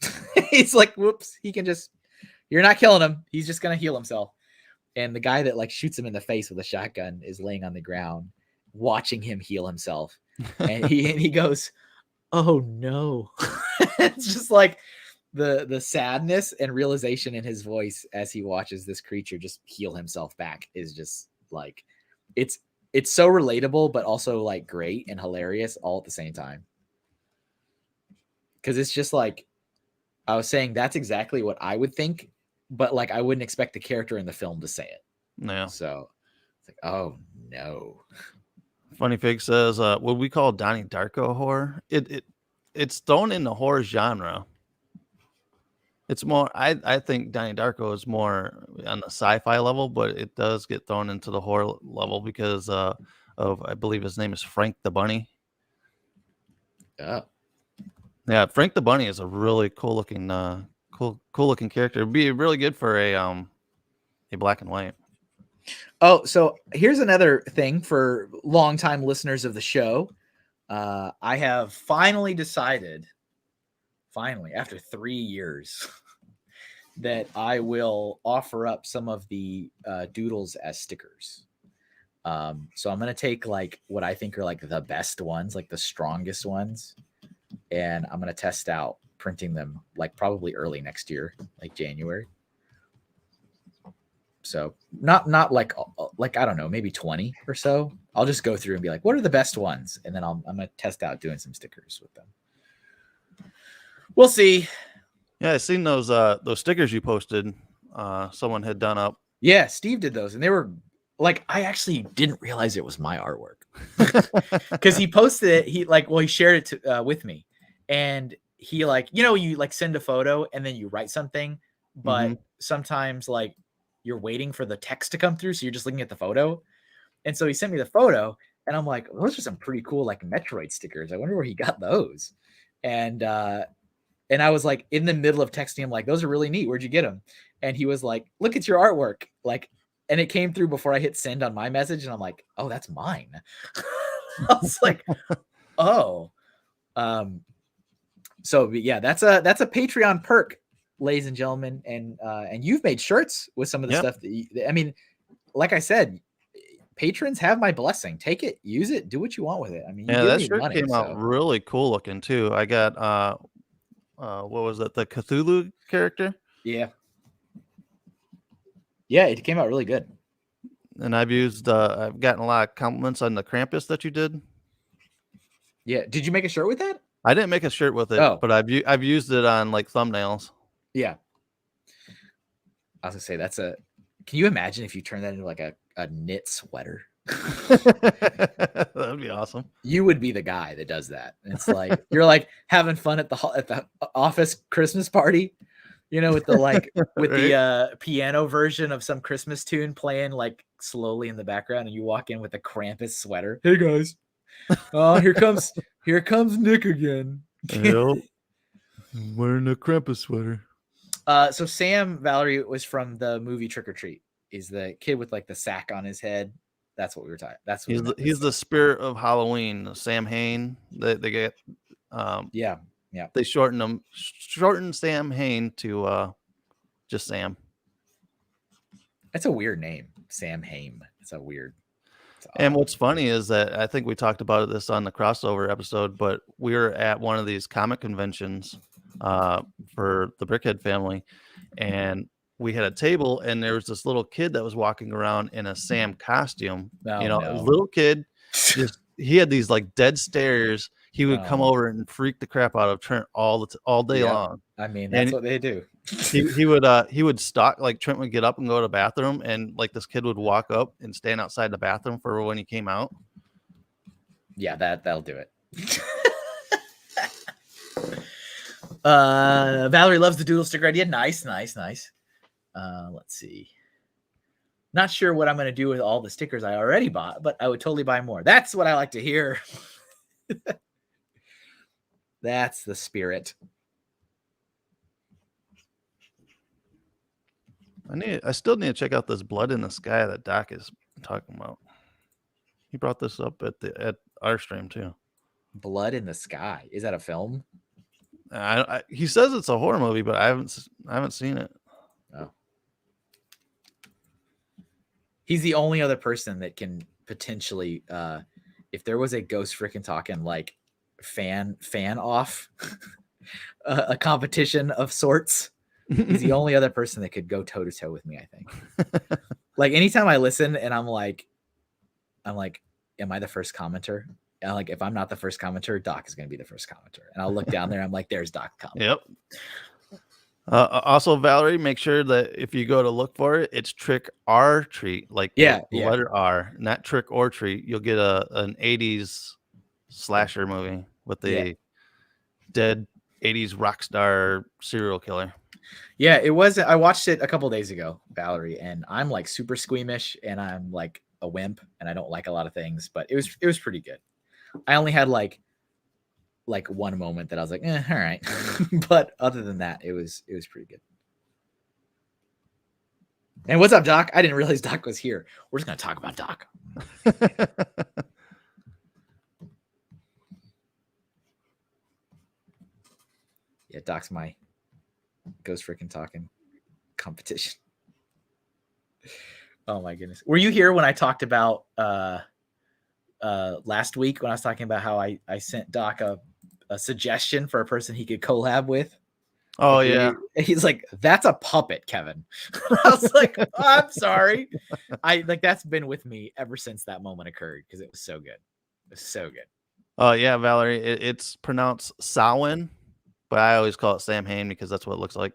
It's like, whoops, you're not killing him. He's just gonna heal himself. And the guy that like shoots him in the face with a shotgun is laying on the ground watching him heal himself. And he goes, oh no. It's just like the sadness and realization in his voice as he watches this creature just heal himself back is just like, it's so relatable, but also like great and hilarious all at the same time. Because it's just like, I was saying, that's exactly what I would think, but like I wouldn't expect the character in the film to say it. Yeah. So it's like, oh no. Funny Fig says, would we call Donnie Darko horror? It's thrown in the horror genre. It's more, I think Donnie Darko is more on the sci-fi level, but it does get thrown into the horror level because of, I believe his name is Frank the Bunny. Oh. Yeah, Frank the Bunny is a really cool looking character. It'd be really good for a black and white. Oh, so here's another thing for longtime listeners of the show. I have finally decided, after 3 years, that I will offer up some of the doodles as stickers. So I'm going to take like what I think are like the best ones, like the strongest ones, and I'm going to test out printing them like probably early next year, like January. So not like I don't know, maybe 20 or so. I'll just go through and be like, what are the best ones? And then I'm going to test out doing some stickers with them. We'll see. Yeah, I seen those stickers you posted. Someone had done up. Yeah, Steve did those, and they were like, I actually didn't realize it was my artwork because he posted it. He shared it with me, and he like, you like send a photo and then you write something, but sometimes like you're waiting for the text to come through, so you're just looking at the photo. And so he sent me the photo, and I'm like, those are some pretty cool like Metroid stickers. I wonder where he got those. And I was like in the middle of texting him like, those are really neat. Where'd you get them? And he was like, look at your artwork. Like, and it came through before I hit send on my message. And I'm like, oh, that's mine. I was like, oh. So yeah, that's a Patreon perk, ladies and gentlemen. And you've made shirts with some of the stuff that I mean, like I said, patrons have my blessing. Take it, use it, do what you want with it. I mean, you that shirt came out really cool looking too. I got what was that? The Cthulhu character? Yeah. Yeah, it came out really good. And I've gotten a lot of compliments on the Krampus that you did. Yeah. Did you make a shirt with that? I didn't make a shirt with it, but I've used it on like thumbnails. Yeah. I was gonna say can you imagine if you turn that into like a knit sweater? That'd be awesome. You would be the guy that does that. It's like you're like having fun at the office Christmas party, with the the piano version of some Christmas tune playing like slowly in the background, and you walk in with a Krampus sweater. Hey guys, here comes Nick again. Yep. I'm wearing a Krampus sweater. So Sam Valerie was from the movie Trick or Treat. Is the kid with like the sack on his head. That's what we were talking. That's what He's we meant. he's the spirit of Halloween. Sam Hain. They get Yeah. they shortened Sam Hain to just Sam. That's a weird name, Sam Hain. It's a weird. And what's funny is that I think we talked about this on the crossover episode, but we were at one of these comic conventions for the Brickhead family, and we had a table, and there was this little kid that was walking around in a Sam costume. Oh, A no. little kid, he had these like dead stares. He would come Oh. over and freak the crap out of Trent all day long. I mean, that's And what they do. he would stalk, like Trent would get up and go to the bathroom, and like this kid would walk up and stand outside the bathroom for when he came out. Yeah, that'll do it. Valerie loves the doodle sticker idea. Nice. Let's see. Not sure what I'm going to do with all the stickers I already bought, but I would totally buy more. That's what I like to hear. That's the spirit. I still need to check out this Blood in the Sky that Doc is talking about. He brought this up at our stream too. Blood in the Sky. Is that a film? He says it's a horror movie, but I haven't seen it. Oh. He's the only other person that can potentially, if there was a Ghost Frickin' Talking like fan off, a competition of sorts. He's the only other person that could go toe to toe with me, I think. Like anytime I listen and I'm like, am I the first commenter? And like, if I'm not the first commenter, Doc is going to be the first commenter. And I'll look down there. I'm like, there's Doc comment. Yep. Also, Valerie, make sure that if you go to look for it, it's Trick or Treat, like the letter R, not Trick or Treat. You'll get an 80s slasher movie with the dead 80s rock star serial killer. Yeah, it was. I watched it a couple days ago, Valerie, and I'm like super squeamish, and I'm like a wimp, and I don't like a lot of things, but it was pretty good. I only had like one moment that I was like, all right. But other than that, it was pretty good. And what's up, Doc? I didn't realize Doc was here. We're just gonna talk about Doc. Yeah, Doc's my Ghost Frickin' Talking competition. Oh my goodness. Were you here when I talked about last week when I was talking about how I sent Doc a suggestion for a person he could collab with? Oh, yeah. He's like, that's a puppet, Kevin. I was like, oh, I'm sorry. That's been with me ever since that moment occurred because it was so good. It was so good. Oh, yeah, Valerie. It's pronounced Samhain, but I always call it Sam Hain because that's what it looks like.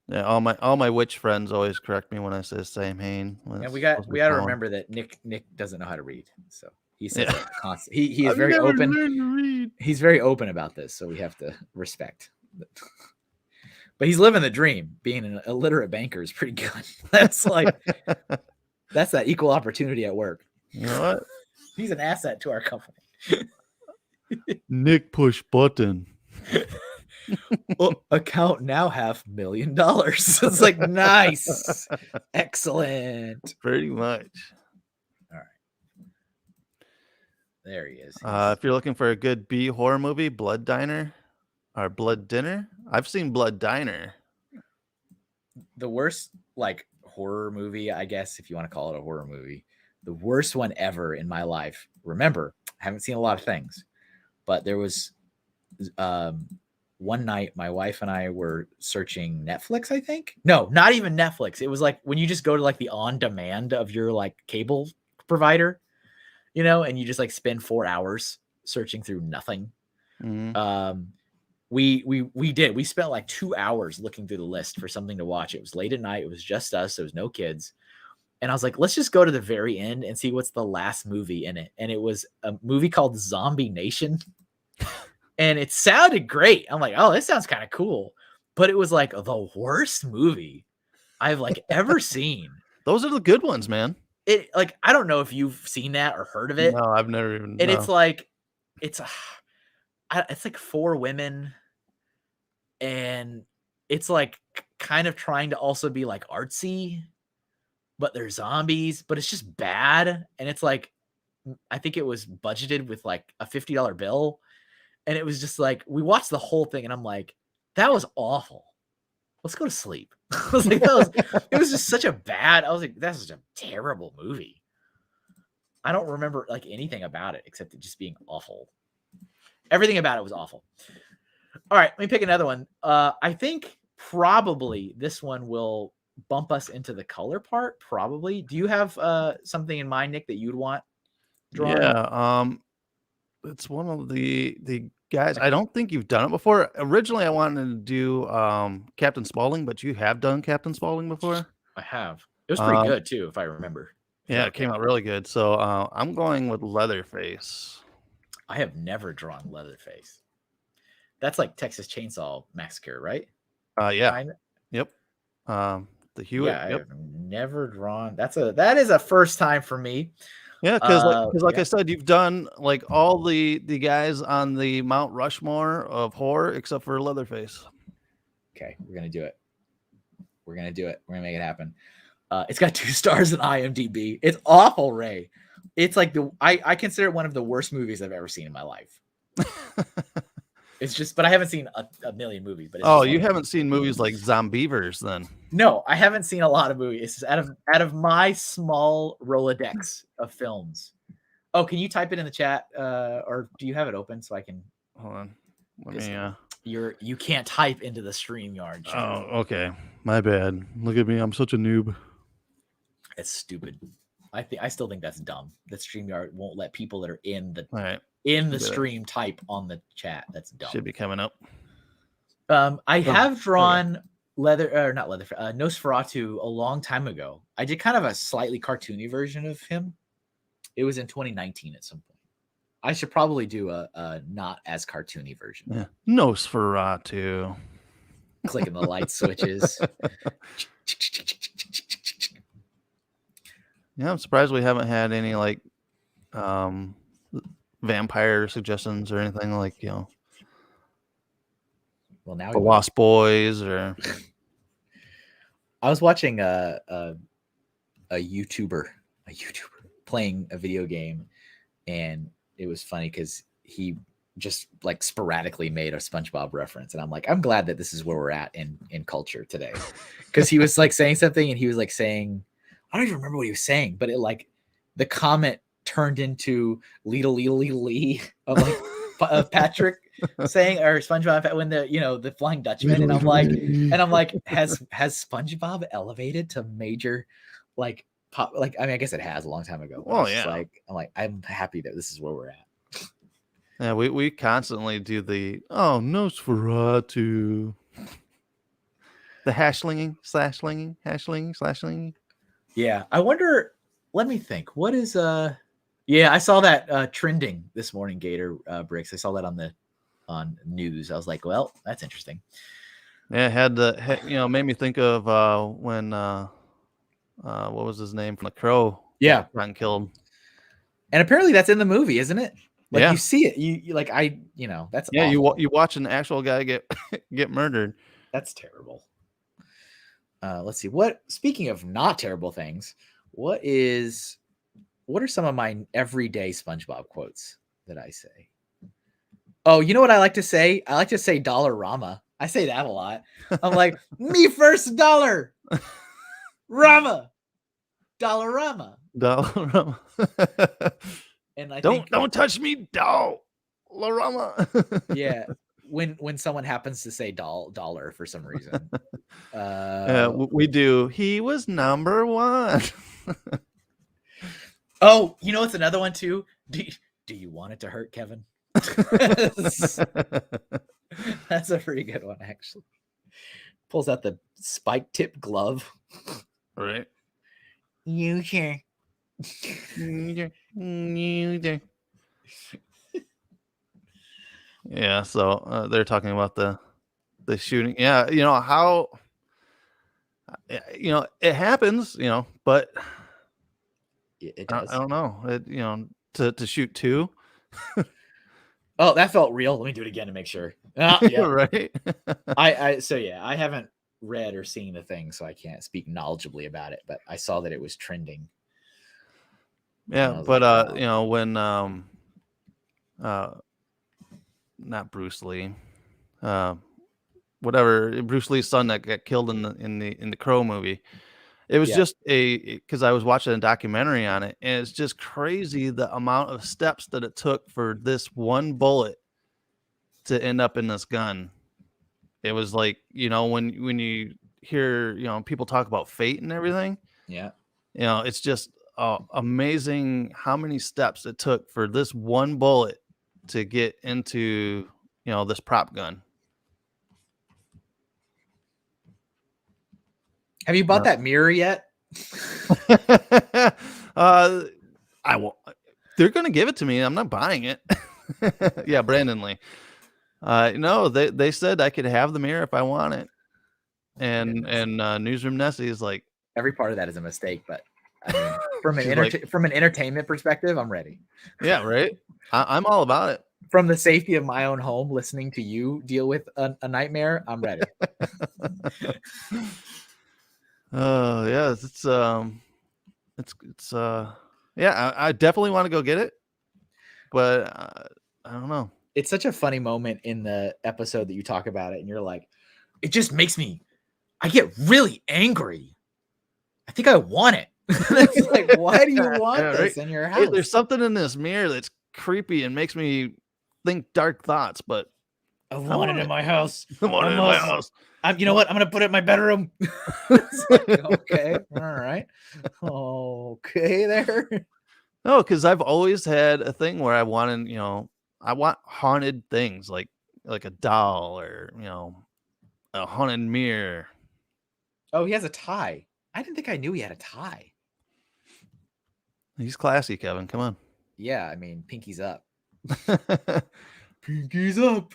Yeah, all my witch friends always correct me when I say Sam Hain. And we got to remember that Nick doesn't know how to read, so he says it constantly. He is very open. He's very open about this, so we have to respect. But he's living the dream. Being an illiterate banker is pretty good. That's that equal opportunity at work. You know what? He's an asset to our company. Nick push button. Account now $500,000. It's like nice, excellent. Pretty much. All right, there he is. If you're looking for a good B horror movie, Blood Diner or Blood Dinner. I've seen Blood Diner. The worst horror movie, I guess, if you want to call it a horror movie, the worst one ever in my life. Remember, I haven't seen a lot of things, but there was one night my wife and I were searching Netflix, I think. No, not even Netflix. It was like when you just go to the on demand of your cable provider, and you just spend 4 hours searching through nothing. Mm-hmm. We spent 2 hours looking through the list for something to watch. It was late at night. It was just us. There was no kids. And I was like, let's just go to the very end and see what's the last movie in it. And it was a movie called Zombie Nation. And it sounded great. I'm like, oh, this sounds kind of cool. But it was the worst movie I've ever seen. Those are the good ones, man. It I don't know if you've seen that or heard of it. No, I've never even. And it's 4 women, and it's kind of trying to also be artsy, but they're zombies, but it's just bad. And it's like, I think it was budgeted with like a $50 bill. And it was just like, we watched the whole thing and I'm like, that was awful. Let's go to sleep. I was like, it was just such a bad, I was like, that's such a terrible movie. I don't remember like anything about it except it just being awful. Everything about it was awful. All right, let me pick another one. I think probably this one will bump us into the color part. Probably. Do you have something in mind, Nick, that you'd want drawn? Yeah. It's one of the guys. I don't think you've done it before. Originally, I wanted to do Captain Spaulding, but you have done Captain Spaulding before. I have. It was pretty good too, if I remember. Yeah, it came out really good. So I'm going with Leatherface. I have never drawn Leatherface. That's like Texas Chainsaw Massacre, right? Yeah. Kinda? Yep. The Hewitt. Yeah, Yep. I've never drawn. That is a first time for me. Yeah, because like I said, you've done like all the guys on the Mount Rushmore of horror except for Leatherface. Okay, we're gonna do it. We're gonna do it. We're gonna make it happen. It's got 2 stars in IMDb. It's awful, Ray. It's like I consider it one of the worst movies I've ever seen in my life. It's just, but I haven't seen a million movies. But it's you haven't seen movies like Zombievers then? No, I haven't seen a lot of movies. It's just out of my small Rolodex of films. Oh, can you type it in the chat, or do you have it open so I can? Hold on. Let me. You can't type into the StreamYard. Oh, okay. My bad. Look at me. I'm such a noob. It's stupid. I still think that's dumb. That StreamYard won't let people that are in the stream type on the chat. That's dumb. Should be coming up. I have drawn Nosferatu a long time ago. I did kind of a slightly cartoony version of him. It was in 2019 at some point. I should probably do a not as cartoony version. Yeah. Nosferatu. Clicking the light switches. Yeah, I'm surprised we haven't had any like vampire suggestions or anything like, well, now the Lost Boys or. I was watching a YouTuber playing a video game, and it was funny because he just like sporadically made a SpongeBob reference, and I'm like, I'm glad that this is where we're at in culture today, because he was like saying something, and he was like saying, I don't even remember what he was saying, but it like the comment turned into Lee of like of Patrick saying, or SpongeBob when the Flying Dutchman, and I'm like, has SpongeBob elevated to major like pop? Like, I mean, I guess it has a long time ago. Well, yeah. I'm happy that this is where we're at. Yeah, we constantly do the Nosferatu, the hashling. Yeah, I wonder. Let me think. What is Yeah, I saw that trending this morning, Gator Bricks. I saw that on news. I was like, well, that's interesting. Yeah, made me think of when what was his name from The Crow? Yeah, got killed. And apparently that's in the movie, isn't it? Like, yeah, you see it. You like that's awful. You watch an actual guy get murdered. That's terrible. Let's see. Speaking of not terrible things, what are some of my everyday SpongeBob quotes that I say? Oh, you know what I like to say? I like to say Dollar-Rama. I say that a lot. I'm like, me first dollar. Rama. Dollar-Rama. Dollar-Rama. And I don't touch me, Dollar-Rama. Yeah. When someone happens to say dollar for some reason. We do. He was number one. Oh, you know what's another one too? Do you want it to hurt, Kevin? That's a pretty good one, actually. Pulls out the spike tip glove. Right. You sure? Yeah, so they're talking about the shooting. Yeah, how it happens, but it does. I don't know. To shoot 2. Oh, that felt real. Let me do it again to make sure. Yeah. Right. I haven't read or seen the thing, so I can't speak knowledgeably about it. But I saw that it was trending. Yeah, but like, wow. you know, when not Bruce Lee, whatever, Bruce Lee's son that got killed in the Crow movie. It was Yeah. just because I was watching a documentary on it, and it's just crazy the amount of steps that it took for this one bullet to end up in this gun. It was like, you know, when you hear, you know, people talk about fate and everything, Yeah. you know, it's just amazing how many steps it took for this one bullet to get into, you know, this prop gun. Have you bought that mirror yet? I will. They're gonna give it to me. I'm not buying it. Yeah, Brandon Lee. No, they said I could have the mirror if I want it. And Newsroom Nessie is like, every part of that is a mistake, but I mean, from an like, from an entertainment perspective, I'm ready. Yeah, right. I'm all about it. From the safety of my own home, listening to you deal with a nightmare, I'm ready. Oh yeah, it's yeah. I definitely want to go get it, but I don't know. It's such a funny moment in the episode that you talk about it, and you're like, it just makes me. I get really angry. I think I want it. It's like, why do you want this in your house? There's something in this mirror that's creepy and makes me think dark thoughts, but I want it in my house. I want it in my house. You know what? I'm gonna put it in my bedroom. It's like, okay, all right, okay, there. No, because I've always had a thing where I wanted, you know, I want haunted things like a doll or, you know, a haunted mirror. Oh, he has a tie. I didn't think I knew he had a tie. He's classy, Kevin. Come on. Yeah, I mean, pinky's up. Pinky's up.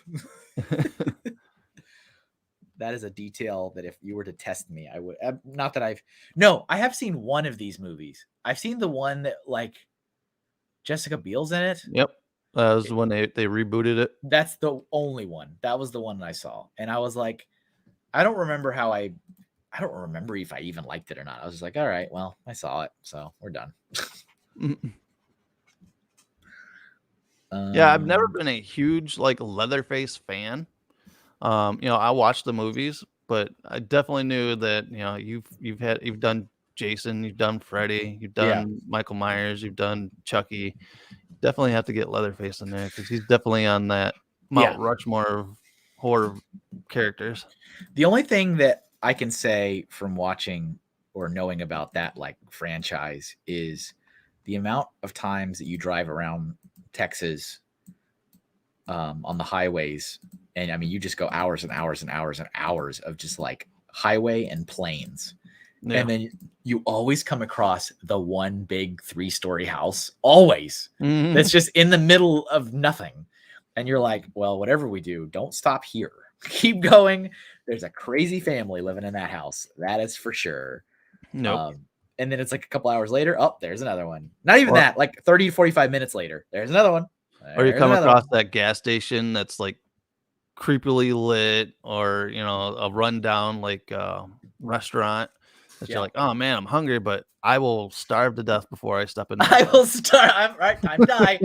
That is a detail that if you were to test me, I would. Not that I have seen one of these movies. I've seen the one that like Jessica Biel's in it. Yep. That was when they rebooted it. That's the only one. That was the one I saw. And I was like, I don't remember if I even liked it or not. I was just like, all right, well, I saw it, so we're done. Yeah, I've never been a huge like Leatherface fan. You know, I watched the movies, but I definitely knew that, you know, you've done Jason, you've done Freddy, you've done Michael Myers, you've done Chucky. Definitely have to get Leatherface in there because he's definitely on that Mount Rushmore of horror characters. The only thing that I can say from watching or knowing about that like franchise is the amount of times that you drive around Texas on the highways. And I mean, you just go hours and hours and hours and hours of just like highway and plains. Yeah. And then you always come across the one big 3-story house, always. Mm-hmm. That's just in the middle of nothing. And you're like, well, whatever we do, don't stop here. Keep going. There's a crazy family living in that house. That is for sure. Nope. And then it's like a couple hours later. Oh, there's another one. Not even that. Like 30 to 45 minutes later, there's another one. Or you come across that gas station that's like creepily lit, or, you know, a rundown like restaurant that you're like, oh man, I'm hungry, but I will starve to death before I step in. I will starve. I'm right. Time to die.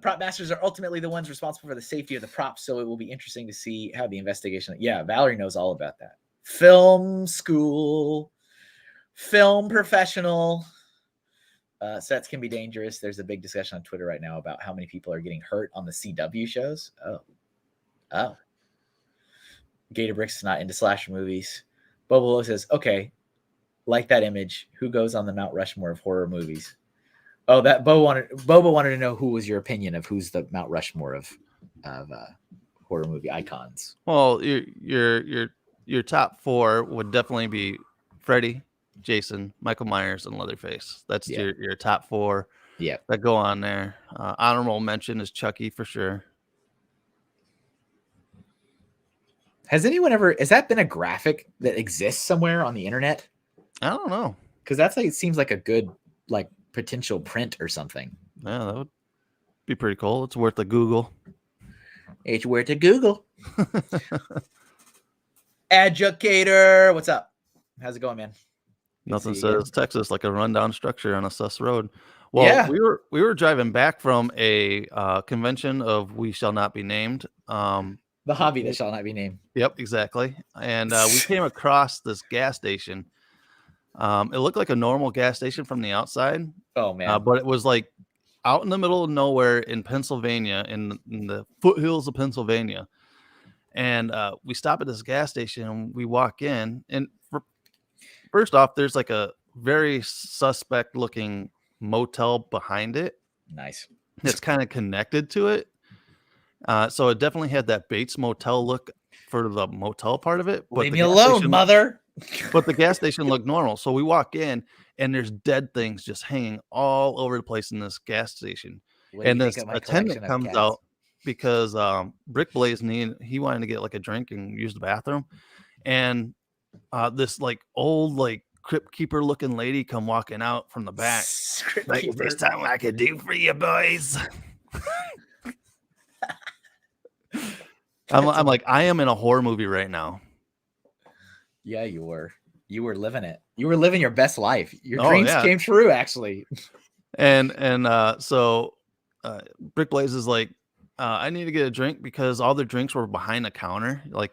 Prop masters are ultimately the ones responsible for the safety of the props, so it will be interesting to see how the investigation. Yeah, Valerie knows all about that. Film school, film professional. Sets can be dangerous. There's a big discussion on Twitter right now about how many people are getting hurt on the CW shows. Oh. Gator Bricks is not into slasher movies. Bobo says, okay, like that image. Who goes on the Mount Rushmore of horror movies? Oh, that Bobo wanted to know who was your opinion of who's the Mount Rushmore of horror movie icons. Well, your top 4 would definitely be Freddy, Jason, Michael Myers, and Leatherface. That's your top 4 that go on there. Honorable mention is Chucky for sure. Has that been a graphic that exists somewhere on the internet? I don't know. Because that's like, it seems like a good like potential print or something. Yeah, that would be pretty cool. It's worth a Google. It's worth a Google. Educator, what's up? How's it going, man? Good to Nothing see you again. says Texas like a rundown structure on a sus road. Well, Yeah, we were driving back from a convention of We Shall Not Be Named. the hobby that shall not be named. Yep, exactly. And we came across this gas station. It looked like a normal gas station from the outside, Oh man, but it was like out in the middle of nowhere in Pennsylvania, in the foothills of Pennsylvania. And we stop at this gas station and we walk in. And first off, there's like a very suspect looking motel behind it. nice. It's kind of connected to it. So it definitely had that Bates Motel look for the motel part of it. But Leave the me gas alone, station, mother. but the gas station looked normal. So we walk in and there's dead things just hanging all over the place in this gas station. What do And you this think of my attendant collection of comes cats? out because Brick Blaze he wanted to get like a drink and use the bathroom. And this like old like crypt keeper looking lady come walking out from the back. Like, is there something I could do for you boys? I'm like, I am in a horror movie right now. Yeah, you were. You were living it. You were living your best life. Your Oh, dreams yeah. came true, actually. And so Brick Blaze is like, I need to get a drink because all the drinks were behind the counter. Like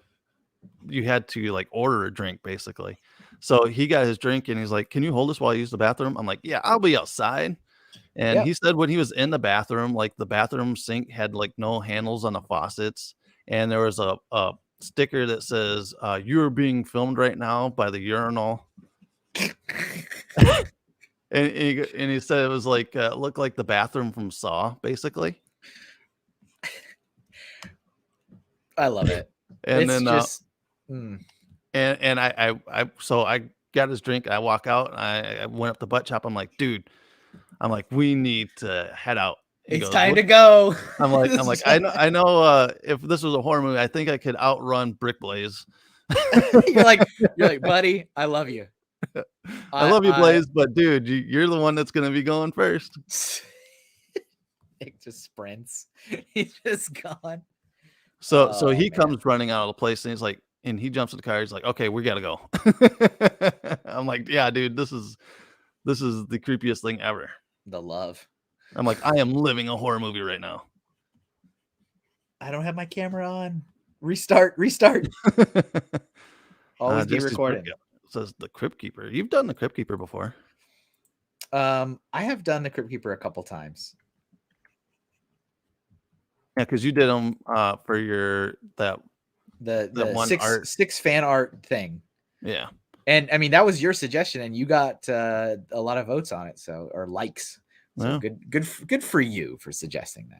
you had to like order a drink basically. So he got his drink and he's like, can you hold this while I use the bathroom? I'm like, yeah, I'll be outside. And Yep. he said when he was in the bathroom, like the bathroom sink had like no handles on the faucets. And there was a sticker that says, you're being filmed right now by the urinal. And he said it was like looked like the bathroom from Saw, basically. I love it. And It's then just and I so I got his drink. I walk out. I went up the butt shop. I'm like, dude. I'm like, we need to head out. He it's goes, time "What?" to go. I'm like, I know. If this was a horror movie, I think I could outrun Brick Blaze. you're like, buddy, I love you. I love you, Blaze, but dude, you're the one that's gonna be going first. It just sprints. He's just gone. So he man. comes running out of the place and he's like, and he jumps in the car. He's like, okay, we gotta go. I'm like, yeah, dude, this is the creepiest thing ever. The love. I'm like, I am living a horror movie right now. I don't have my camera on. Restart. Always be recording. Says the Crypt Keeper. You've done the Crypt Keeper before. I have done the Crypt Keeper a couple times. Yeah, because you did them for your the one six fan art thing. Yeah, and I mean that was your suggestion, and you got a lot of votes on it, or likes. So yeah. good for you for suggesting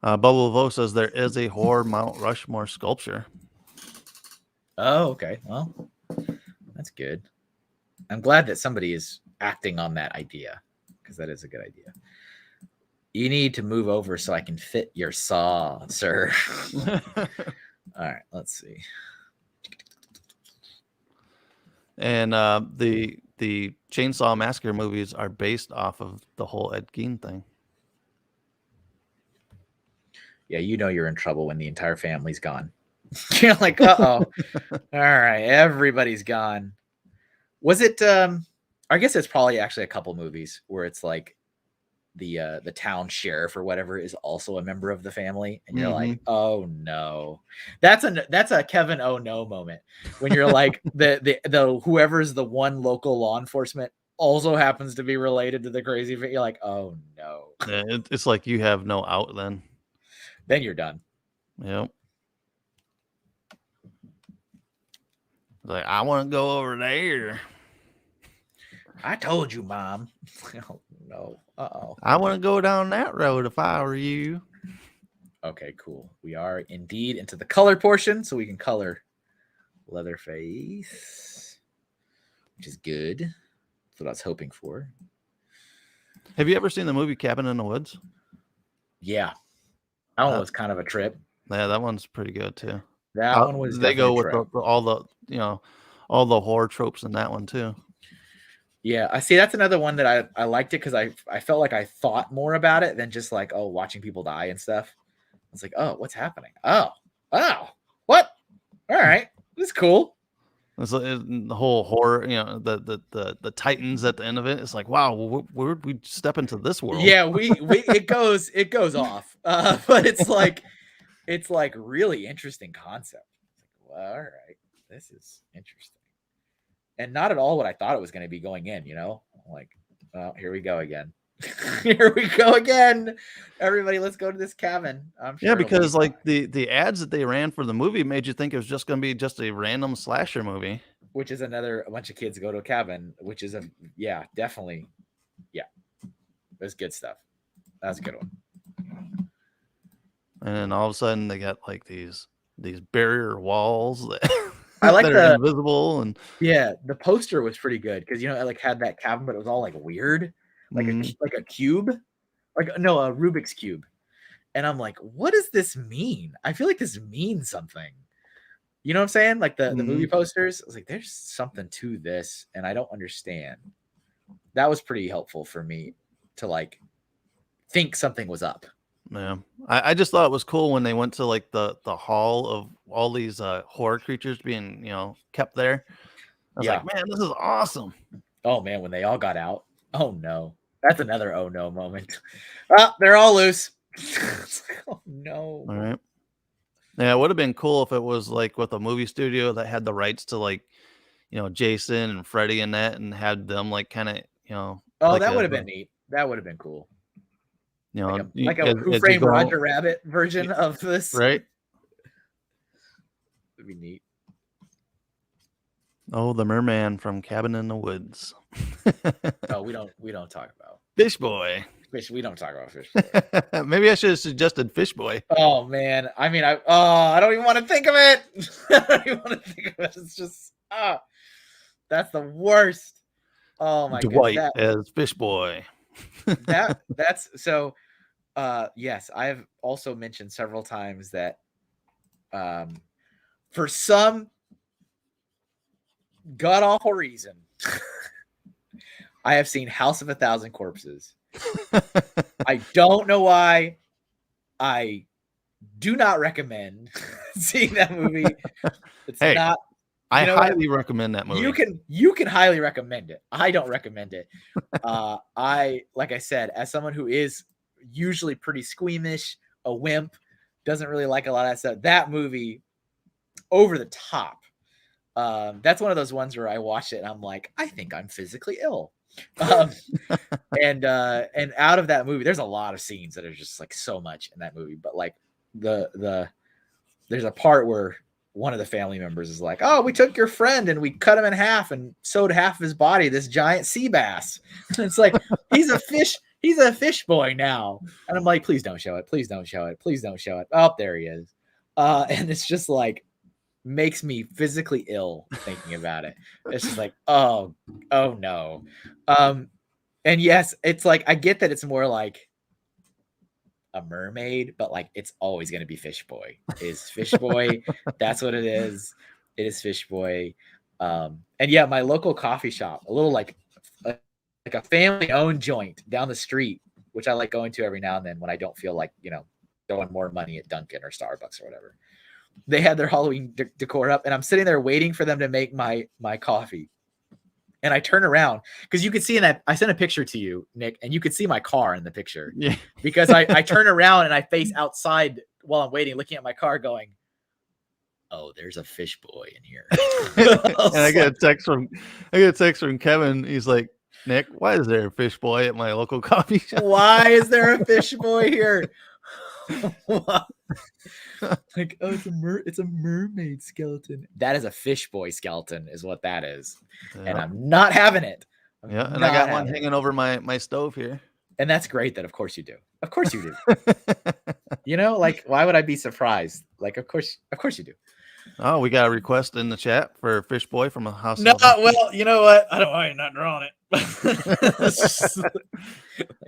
that. Bubble Vo says there is a horror Mount Rushmore sculpture. Oh, okay. Well, that's good. I'm glad that somebody is acting on that idea because that is a good idea. You need to move over so I can fit your saw, sir. All right, let's see. And the Chainsaw Massacre movies are based off of the whole Ed Gein thing. Yeah, you know you're in trouble when the entire family's gone. You're like, uh-oh. All right, everybody's gone. Was it I guess it's probably actually a couple movies where it's like the town sheriff or whatever is also a member of the family, and you're like, oh no. That's a Kevin oh no moment when you're like the whoever's the one local law enforcement also happens to be related to the crazy. You're like, oh no. Yeah, it's like you have no out then. Then you're done. Yep. Like, I want to go over there. I told you, Mom. Oh no. Uh-oh. I want to go down that road if I were you. Okay, cool. We are indeed into the color portion, so we can color Leatherface, which is good. That's what I was hoping for. Have you ever seen the movie Cabin in the Woods? Yeah. That one was kind of a trip. Yeah, that one's pretty good too. That one was. They go with all the horror tropes in that one too. Yeah, I see. That's another one that I liked it because I felt like I thought more about it than just like, oh, watching people die and stuff. I was like, oh, what's happening? Oh, what? All right, that's cool. It's the whole horror, the titans at the end of it. It's like, wow, where'd we step into this world? Yeah, it goes off, but it's like really interesting concept. Well, all right, this is interesting, and not at all what I thought it was going to be going in. Like, well, here we go again. Here we go again. Everybody, let's go to this cabin. I'm sure. Yeah, because like the ads that they ran for the movie made you think it was just going to be just a random slasher movie. Which is a bunch of kids go to a cabin, which is definitely. Yeah. That's good stuff. That's a good one. And then all of a sudden they got like these barrier walls that I like that are invisible, and the poster was pretty good because it like had that cabin, but it was all like weird, like a cube, a Rubik's cube, and I'm like, what does this mean? I feel like this means something. You know what I'm saying? Like the movie posters, I was like, there's something to this, and I don't understand. That was pretty helpful for me to like think something was up. Yeah, I just thought it was cool when they went to like the hall of all these horror creatures being kept there. I was like, man, this is awesome. Oh man, when they all got out. Oh no, that's another oh no moment. They're all loose. Oh no. All right. Yeah, it would have been cool if it was like with a movie studio that had the rights to like, Jason and Freddy and that, and had them like kind of, Oh, like that would have been neat. That would have been cool. Like a as Who Framed Roger Rabbit version of this. Right. It'd be neat. Oh, the merman from Cabin in the Woods. Oh, we don't talk about Fish Boy. We don't talk about Fish Boy. Maybe I should have suggested Fish Boy. Oh man, I mean, I don't even want to think of it. I don't even want to think of it. It's just that's the worst. Oh my god, Dwight as Fish Boy. that's so. Yes, I've also mentioned several times that for some god awful reason, I have seen House of a Thousand Corpses. I don't know why. I do not recommend seeing that movie. It's not. I highly recommend that movie. You can highly recommend it. I don't recommend it. Like I said, as someone who is usually pretty squeamish, a wimp, doesn't really like a lot of that stuff. That movie, over the top. That's one of those ones where I watch it and I'm like, I think I'm physically ill. And out of that movie, there's a lot of scenes that are just like so much in that movie. But like there's a part where one of the family members is like, oh, we took your friend and we cut him in half and sewed half of his body, this giant sea bass. And it's like, he's a fish boy now. And I'm like, please don't show it. Please don't show it. Please don't show it. Oh, there he is. And it's just like, makes me physically ill thinking about it. It's just like, oh no. And yes, it's like, I get that it's more like a mermaid, but like it's always going to be Fish Boy. Is Fish Boy. That's what it is. It is Fish Boy. And yeah, my local coffee shop, a little like a family owned joint down the street, which I like going to every now and then when I don't feel like, throwing more money at Dunkin' or Starbucks or whatever. They had their Halloween decor up and I'm sitting there waiting for them to make my coffee. And I turn around because you could see in that, I sent a picture to you, Nick, and you could see my car in the picture. Yeah. Because I turn around and I face outside while I'm waiting, looking at my car going, oh, there's a Fish Boy in here. And I get a text from Kevin. He's like, Nick, why is there a Fish Boy at my local coffee shop? Why is there a Fish Boy here? Like, oh, it's a mermaid skeleton. That is a Fish Boy skeleton is what that is. Yeah. And I'm not having it. I got one hanging over my stove here. And that's great that of course you do. Of course you do. Like, why would I be surprised? Like, of course you do. Oh, we got a request in the chat for Fish Boy from a house. No, well, you know what? I'm not drawing it.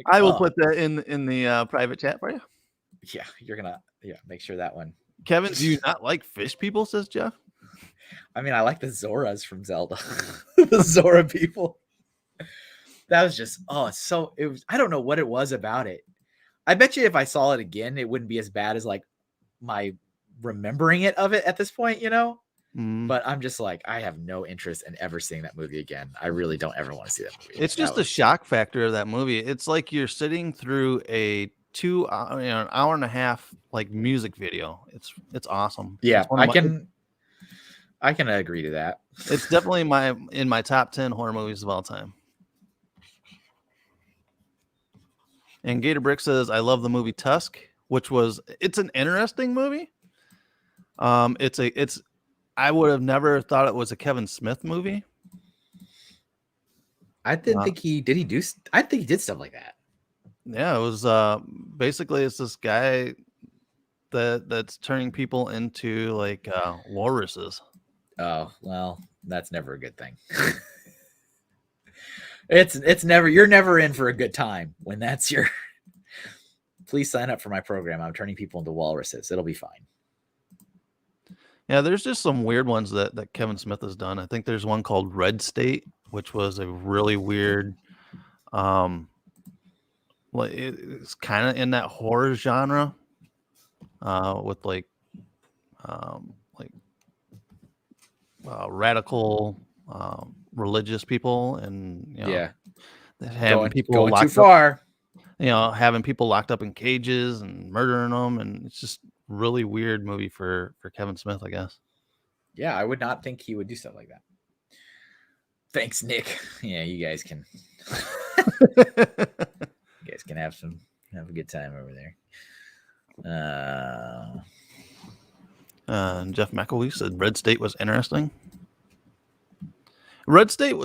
I will put that in the private chat for you. Yeah, you're gonna make sure that one. Kevin, do you not like fish people? Says Jeff. I mean, I like the Zoras from Zelda. The Zora people. That was just I don't know what it was about it. I bet you if I saw it again, it wouldn't be as bad as like my remembering it of it at this point, Mm. But I'm just like, I have no interest in ever seeing that movie again. I really don't ever want to see that movie. It's That just the was, shock factor of that movie. It's like you're sitting through a an hour and a half like music video. It's awesome. yeah, It's one of I can agree to that. it's definitely in my top 10 horror movies of all time. And Gator Brick says, I love the movie Tusk, it's an interesting movie. I would have never thought it was a Kevin Smith movie. I didn't think I think he did stuff like that. Yeah, it was basically it's this guy that's turning people into like walruses. Oh, well, that's never a good thing. It's never, you're never in for a good time when that's your please sign up for my program. I'm turning people into walruses. It'll be fine. Yeah, there's just some weird ones that Kevin Smith has done. I think there's one called Red State, which was a really weird well, it's kind of in that horror genre with like radical religious people, and Yeah, having people going too locked up, far. having people locked up in cages and murdering them, and it's just really weird movie for Kevin Smith, I guess. Yeah, I would not think he would do stuff like that. Thanks, Nick. Yeah, you guys can have a good time over there. Jeff McElwee said Red State was interesting. Red State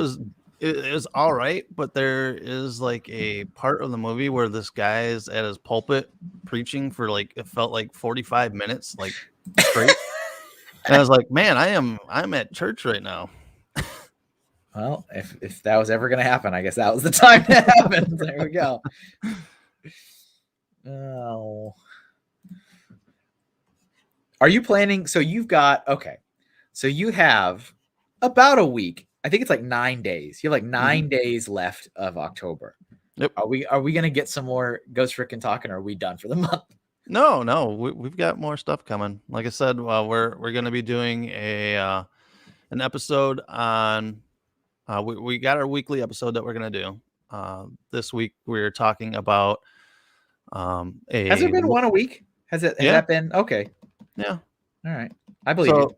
is all right, but there is like a part of the movie where this guy is at his pulpit preaching for like, it felt like 45 minutes, like straight. And I was like, man, I'm at church right now. Well, if that was ever going to happen, I guess that was the time that happened. There we go. Oh. Are you planning? So you have about a week. I think it's like 9 days. You have like 9 days left of October. Yep. Are we going to get some more Ghost Frickin' Talking, or are we done for the month? No, we've got more stuff coming. Like I said, we're going to be doing an episode on. We got our weekly episode that we're going to do. This week we're talking about Has there been one a week? Has that been okay? Yeah. All right. I believe you.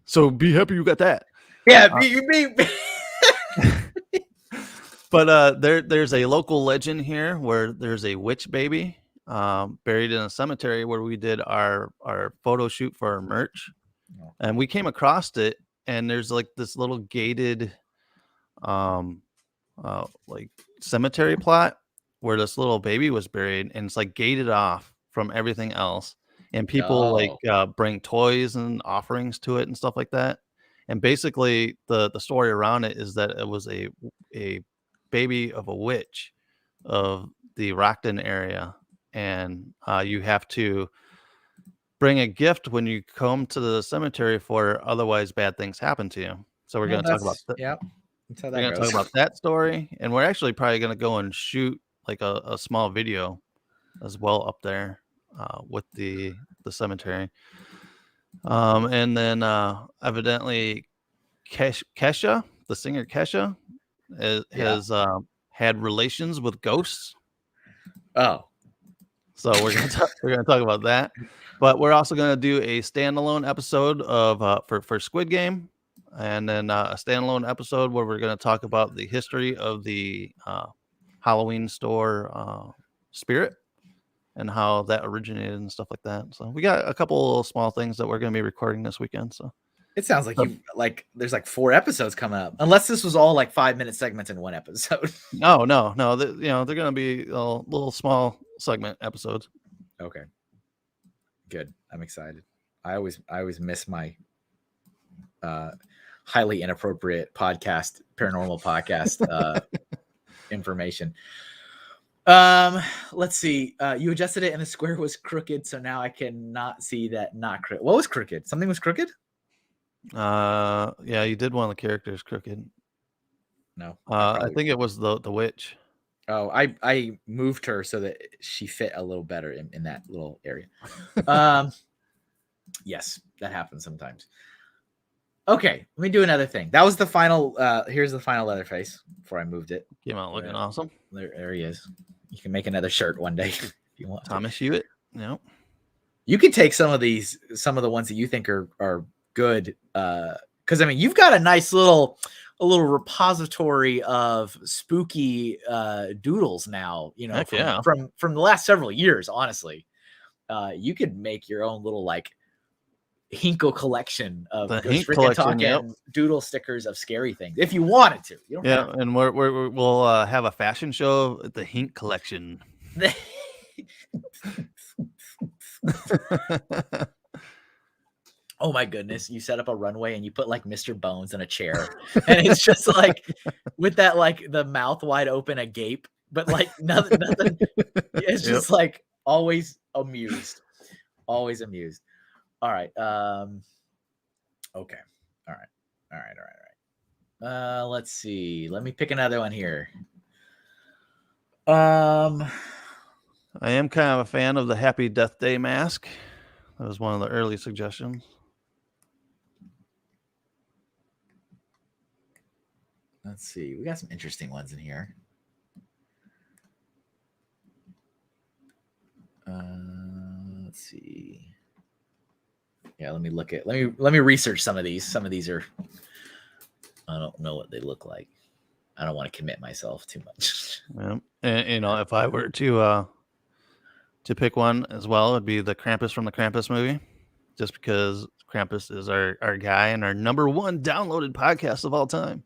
So be happy you got that. Yeah. But there's a local legend here where there's a witch baby buried in a cemetery where we did our photo shoot for our merch. And we came across it, and there's like this little gated like cemetery plot where this little baby was buried, and it's like gated off from everything else. And people bring toys and offerings to it and stuff like that. And basically the story around it is that it was a baby of a witch of the Rockton area. And you have to bring a gift when you come to the cemetery, for otherwise bad things happen to you. So we're going to talk about that. Yeah. We're going to talk about that story. And we're actually probably going to go and shoot like a small video as well up there with the cemetery. And then evidently Kesha, the singer Kesha, has had relations with ghosts. Oh. So we're gonna talk about that. But we're also gonna do a standalone episode of for Squid Game, and then a standalone episode where we're gonna talk about the history of the Halloween store Spirit, and how that originated and stuff like that. So we got a couple of small things that we're going to be recording this weekend. So it sounds like there's like 4 episodes coming up, unless this was all like 5-minute segments in one episode. No. They're going to be little small segment episodes. Okay, good. I'm excited. I always miss my highly inappropriate paranormal podcast information. Let's see. You adjusted it and the square was crooked, so now I cannot see that not crooked. What was crooked? Something was crooked? Yeah, you did one of the characters crooked. No. I think it was the witch. Oh, I moved her so that she fit a little better in that little area. Yes, that happens sometimes. Okay, let me do another thing. That was the final. Here's the final Leatherface before I moved it. Came out looking awesome. There he is. You can make another shirt one day if you want. Thomas Hewitt. Yep. You could take some of the ones that you think are good. Because I mean, you've got a nice little repository of spooky doodles now. You know, from the last several years. Honestly, you could make your own little like Hinkle collection of doodle stickers of scary things if you wanted to. You don't and we'll have a fashion show at the Hink collection. Oh my goodness, you set up a runway and you put like Mr. Bones in a chair and it's just like with that like the mouth wide open agape, but like nothing it's just like always amused. All right. Okay. All right. Let's see. Let me pick another one here. I am kind of a fan of the Happy Death Day mask. That was one of the early suggestions. Let's see. We got some interesting ones in here. Let's see. Yeah, let me research some of these. Some of these are, I don't know what they look like. I don't want to commit myself too much. Yeah. And you know, if I were to pick one as well, it would be the Krampus from the Krampus movie, just because Krampus is our guy and our #1 downloaded podcast of all time.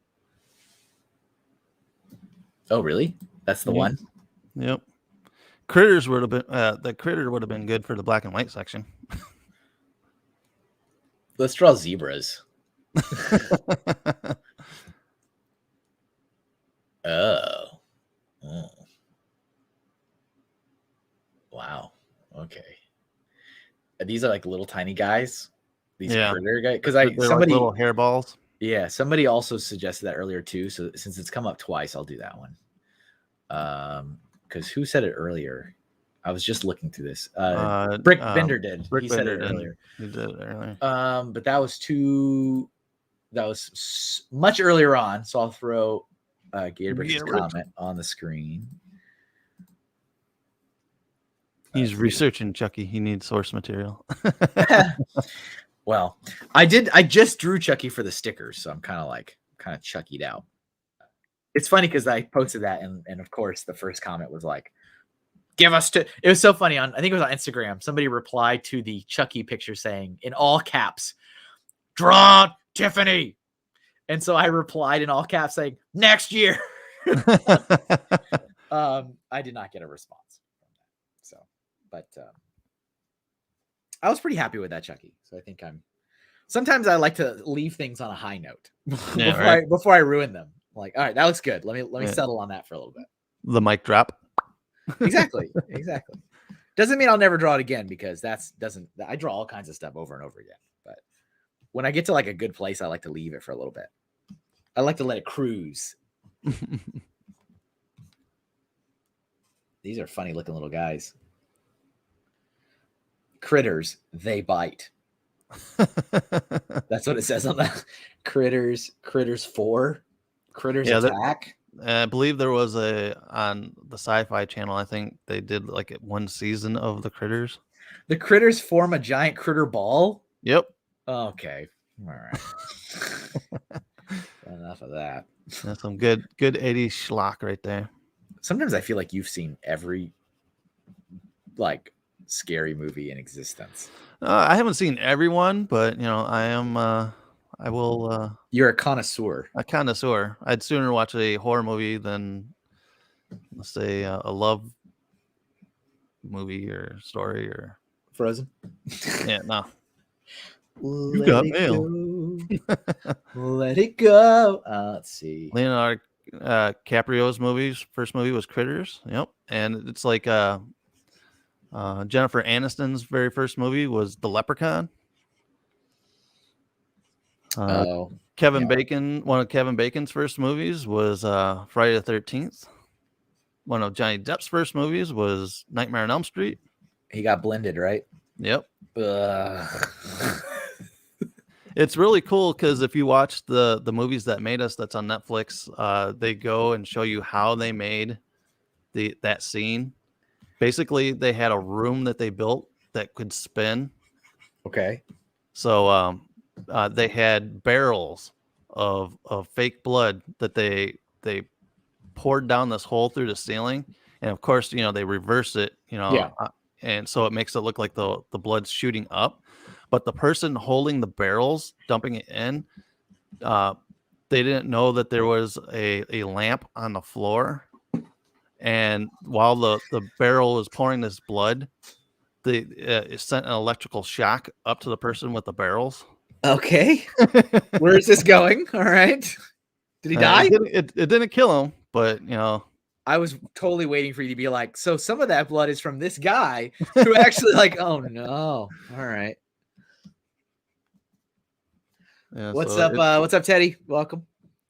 Oh, really? That's the one? Yep. Critters would have been the critter would have been good for the black and white section. Let's draw zebras. Oh. Wow. Okay. These are like little tiny guys. These critter guys. Because somebody like little hairballs. Yeah, somebody also suggested that earlier too. So since it's come up twice, I'll do that one. Because who said it earlier? I was just looking through this. Brick Bender did. He said it earlier. He did it earlier. But that was much earlier on. So I'll throw Gatorbrick's comment on the screen. He's researching Chucky. He needs source material. Well, I just drew Chucky for the stickers, so I'm kind of Chuckied out. It's funny because I posted that, and of course the first comment was like, "Give us to." It was so funny I think it was on Instagram. Somebody replied to the Chucky picture saying in all caps, "Draw Tiffany," and so I replied in all caps saying, "Next year." I did not get a response from that, so but. I was pretty happy with that Chucky. So I think sometimes I like to leave things on a high note before I ruin them. Like, all right, that looks good. Let me settle on that for a little bit. The mic drop. Exactly. Doesn't mean I'll never draw it again because I draw all kinds of stuff over and over again. But when I get to like a good place, I like to leave it for a little bit. I like to let it cruise. These are funny looking little guys. Critters, they bite. That's what it says on the Critters 4. Critters attack. I believe there was on the Sci-Fi Channel. I think they did like one season of the Critters. The Critters form a giant critter ball. Yep. Okay. All right. Enough of that. That's some good 80s schlock right there. Sometimes I feel like you've seen every like scary movie in existence. I haven't seen everyone, but you know, I will. You're a connoisseur. I'd sooner watch a horror movie than, let's say, a love movie or story or Frozen. Yeah, no. You got mail. Let it go. Let's see. Leonardo DiCaprio's first movie was Critters. Yep, and it's like Jennifer Aniston's very first movie was The Leprechaun. Kevin Bacon, one of Kevin Bacon's first movies was Friday the 13th. One of Johnny Depp's first movies was Nightmare on Elm Street. He got blended, right? Yep. Ugh. It's really cool because if you watch the movies that made us, that's on Netflix, they go and show you how they made that scene. Basically, they had a room that they built that could spin. Okay. So they had barrels of fake blood that they poured down this hole through the ceiling, and of course, they reverse it, Yeah. and so it makes it look like the blood's shooting up. But the person holding the barrels, dumping it in, they didn't know that there was a lamp on the floor, and while the barrel was pouring this blood, it sent an electrical shock up to the person with the barrels. Okay. Where is this going? All right. Did he die? It didn't kill him, but I was totally waiting for you to be like, so some of that blood is from this guy who actually like, oh no. All right. yeah. What's So up? What's up, Teddy? Welcome.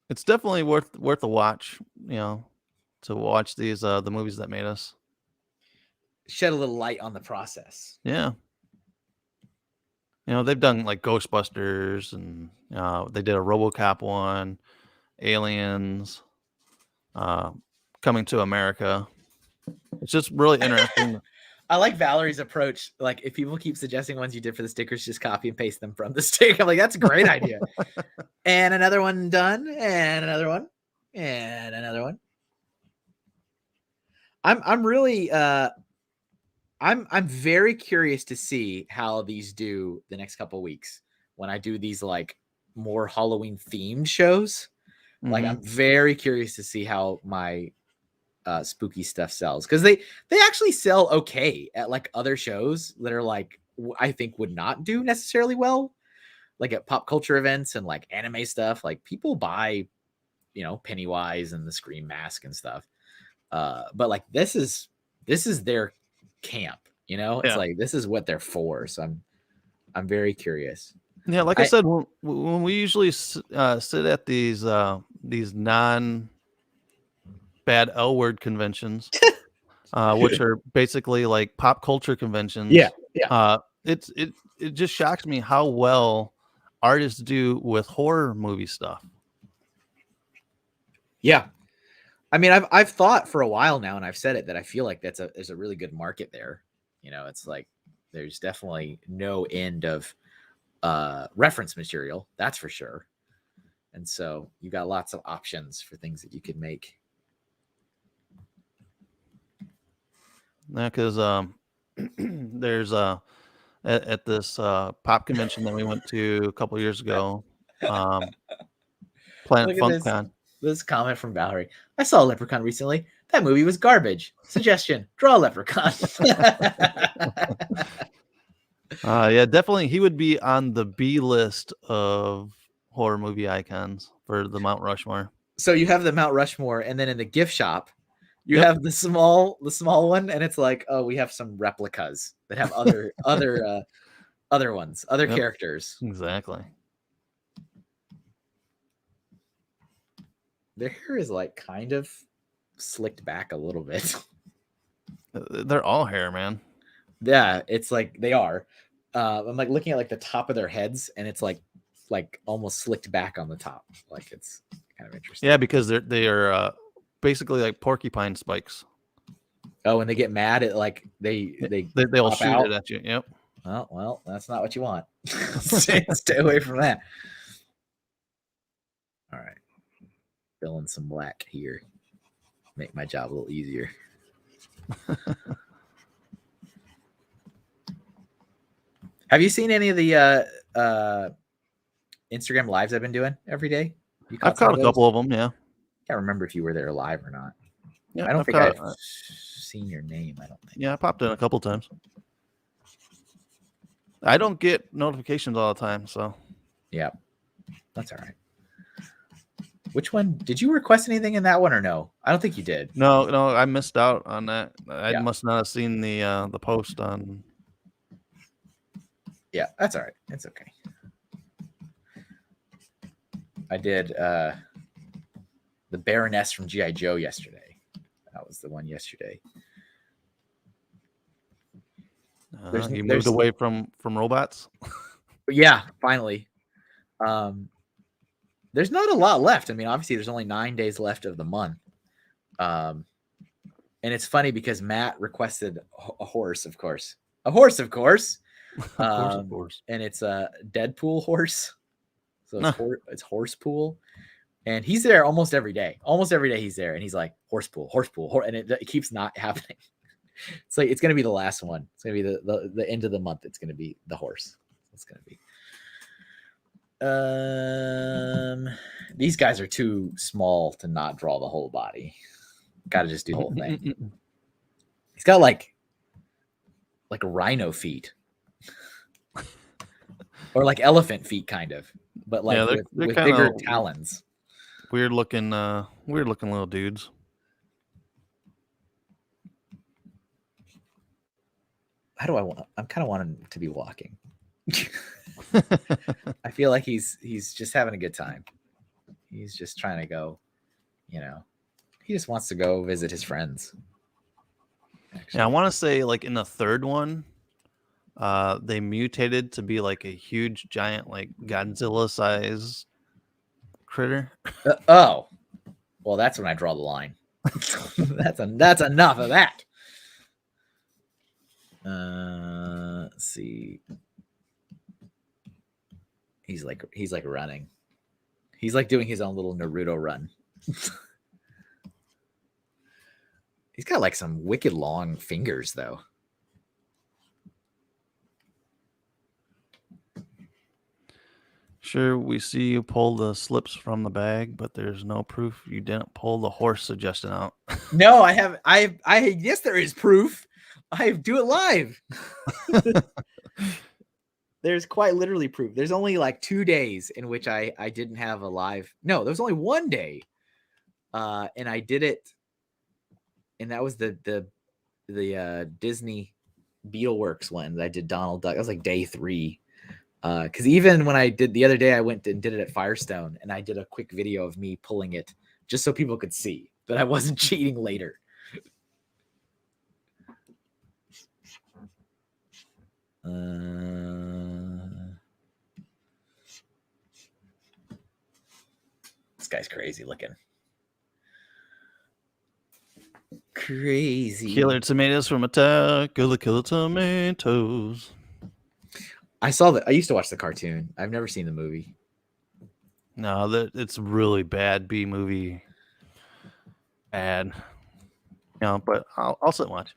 it's definitely worth a watch. To watch these the movies that made us. Shed a little light on the process. Yeah. They've done like Ghostbusters, and they did a RoboCop one, Aliens, Coming to America. It's just really interesting. I like Valerie's approach. Like, if people keep suggesting ones you did for the stickers, just copy and paste them from the stick. I'm like, that's a great idea. And another one done, and another one, and another one. I'm really I'm very curious to see how these do the next couple weeks when I do these like more Halloween themed shows. Like, I'm very curious to see how my spooky stuff sells, because they actually sell okay at like other shows that are like I think would not do necessarily well, like at pop culture events and like anime stuff. Like, people buy, Pennywise and the Scream mask and stuff. But like this is their camp, it's like this is what they're for. So I'm very curious. Yeah, like I said, when we usually sit at these non bad L word conventions, which are basically like pop culture conventions. Yeah. It just shocks me how well artists do with horror movie stuff. Yeah. I mean, I've thought for a while now, and I've said it, that I feel like there's a really good market there. It's like there's definitely no end of reference material, that's for sure. And so you got lots of options for things that you could make. Yeah, because there's at this pop convention that we went to a couple years ago, Planet FunkCon. This comment from Valerie: I saw a Leprechaun recently. That movie was garbage. Suggestion: draw a Leprechaun. Yeah, definitely. He would be on the B list of horror movie icons for the Mount Rushmore. So you have the Mount Rushmore, and then in the gift shop, you have the small one, and it's like, oh, we have some replicas that have other ones, other characters. Exactly. Their hair is like kind of slicked back a little bit. They're all hair, man. Yeah, it's like they are. I'm like looking at like the top of their heads, and it's like almost slicked back on the top. Like, it's kind of interesting. Yeah, because they are basically like porcupine spikes. Oh, when they get mad, it like they'll shoot it at you. Yep. Well, that's not what you want. Stay away from that. All right, fill in some black here. Make my job a little easier. Have you seen any of the Instagram lives I've been doing every day? I've caught a couple of them. Yeah. Can't remember if you were there live or not. Yeah, I don't think I've seen your name. I don't think. Yeah, I popped in a couple times. I don't get notifications all the time, so. Yeah, that's all right. Which one? Did you request anything in that one or no? I don't think you did. No, I missed out on that. I must not have seen the post on. Yeah, that's all right. It's okay. I did the Baroness from G.I. Joe yesterday. That was the one yesterday. You moved away from robots. Yeah, finally. There's not a lot left. I mean, obviously, there's only 9 days left of the month. And it's funny because Matt requested a horse, of course. A horse, of course. Of course. And it's a Deadpool horse. So it's horse pool. And he's there almost every day. Almost every day he's there. And he's like, horse pool. And it keeps not happening. It's like, it's going to be the last one. It's going to be the end of the month. It's going to be the horse. It's going to be. These guys are too small to not draw the whole body. Got to just do the whole thing. He's got like rhino feet, or like elephant feet, kind of, but like with bigger talons. Weird looking little dudes. How do I want? I'm kind of wanting to be walking. I feel like he's just having a good time. He's just trying to go, he just wants to go visit his friends. Actually. Yeah, I want to say like in the third one, they mutated to be like a huge giant like Godzilla size critter. Oh, well, that's when I draw the line. that's enough of that. Let's see. He's like running. He's like doing his own little Naruto run. He's got like some wicked long fingers, though. Sure, we see you pull the slips from the bag, but there's no proof you didn't pull the horse suggestion out. No, I have. Yes, there is proof. I do it live. There's quite literally proof. There's only like 2 days in which I didn't have a live. No, there was only 1 day. And I did it. And that was the Disney Beetleworks one that I did Donald Duck. That was like day 3. Because even when I did the other day, I went and did it at Firestone, and I did a quick video of me pulling it just so people could see that I wasn't cheating later. This guy's crazy looking. Crazy. Killer tomatoes from Attack. Killer tomatoes. I saw that. I used to watch the cartoon. I've never seen the movie. No, it's really bad B movie. Bad. But I'll sit and watch.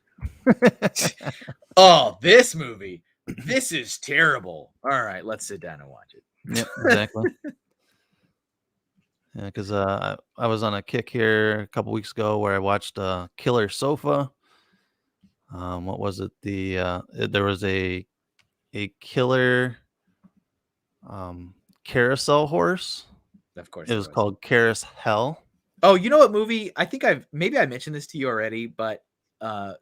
Oh, this movie. This is terrible. All right, let's sit down and watch it. Yep, exactly. Yeah, because I was on a kick here a couple weeks ago where I watched Killer Sofa. What was it? There was a killer carousel horse. Of course, it was called Carousel. Oh, you know what movie? I think I mentioned this to you already, but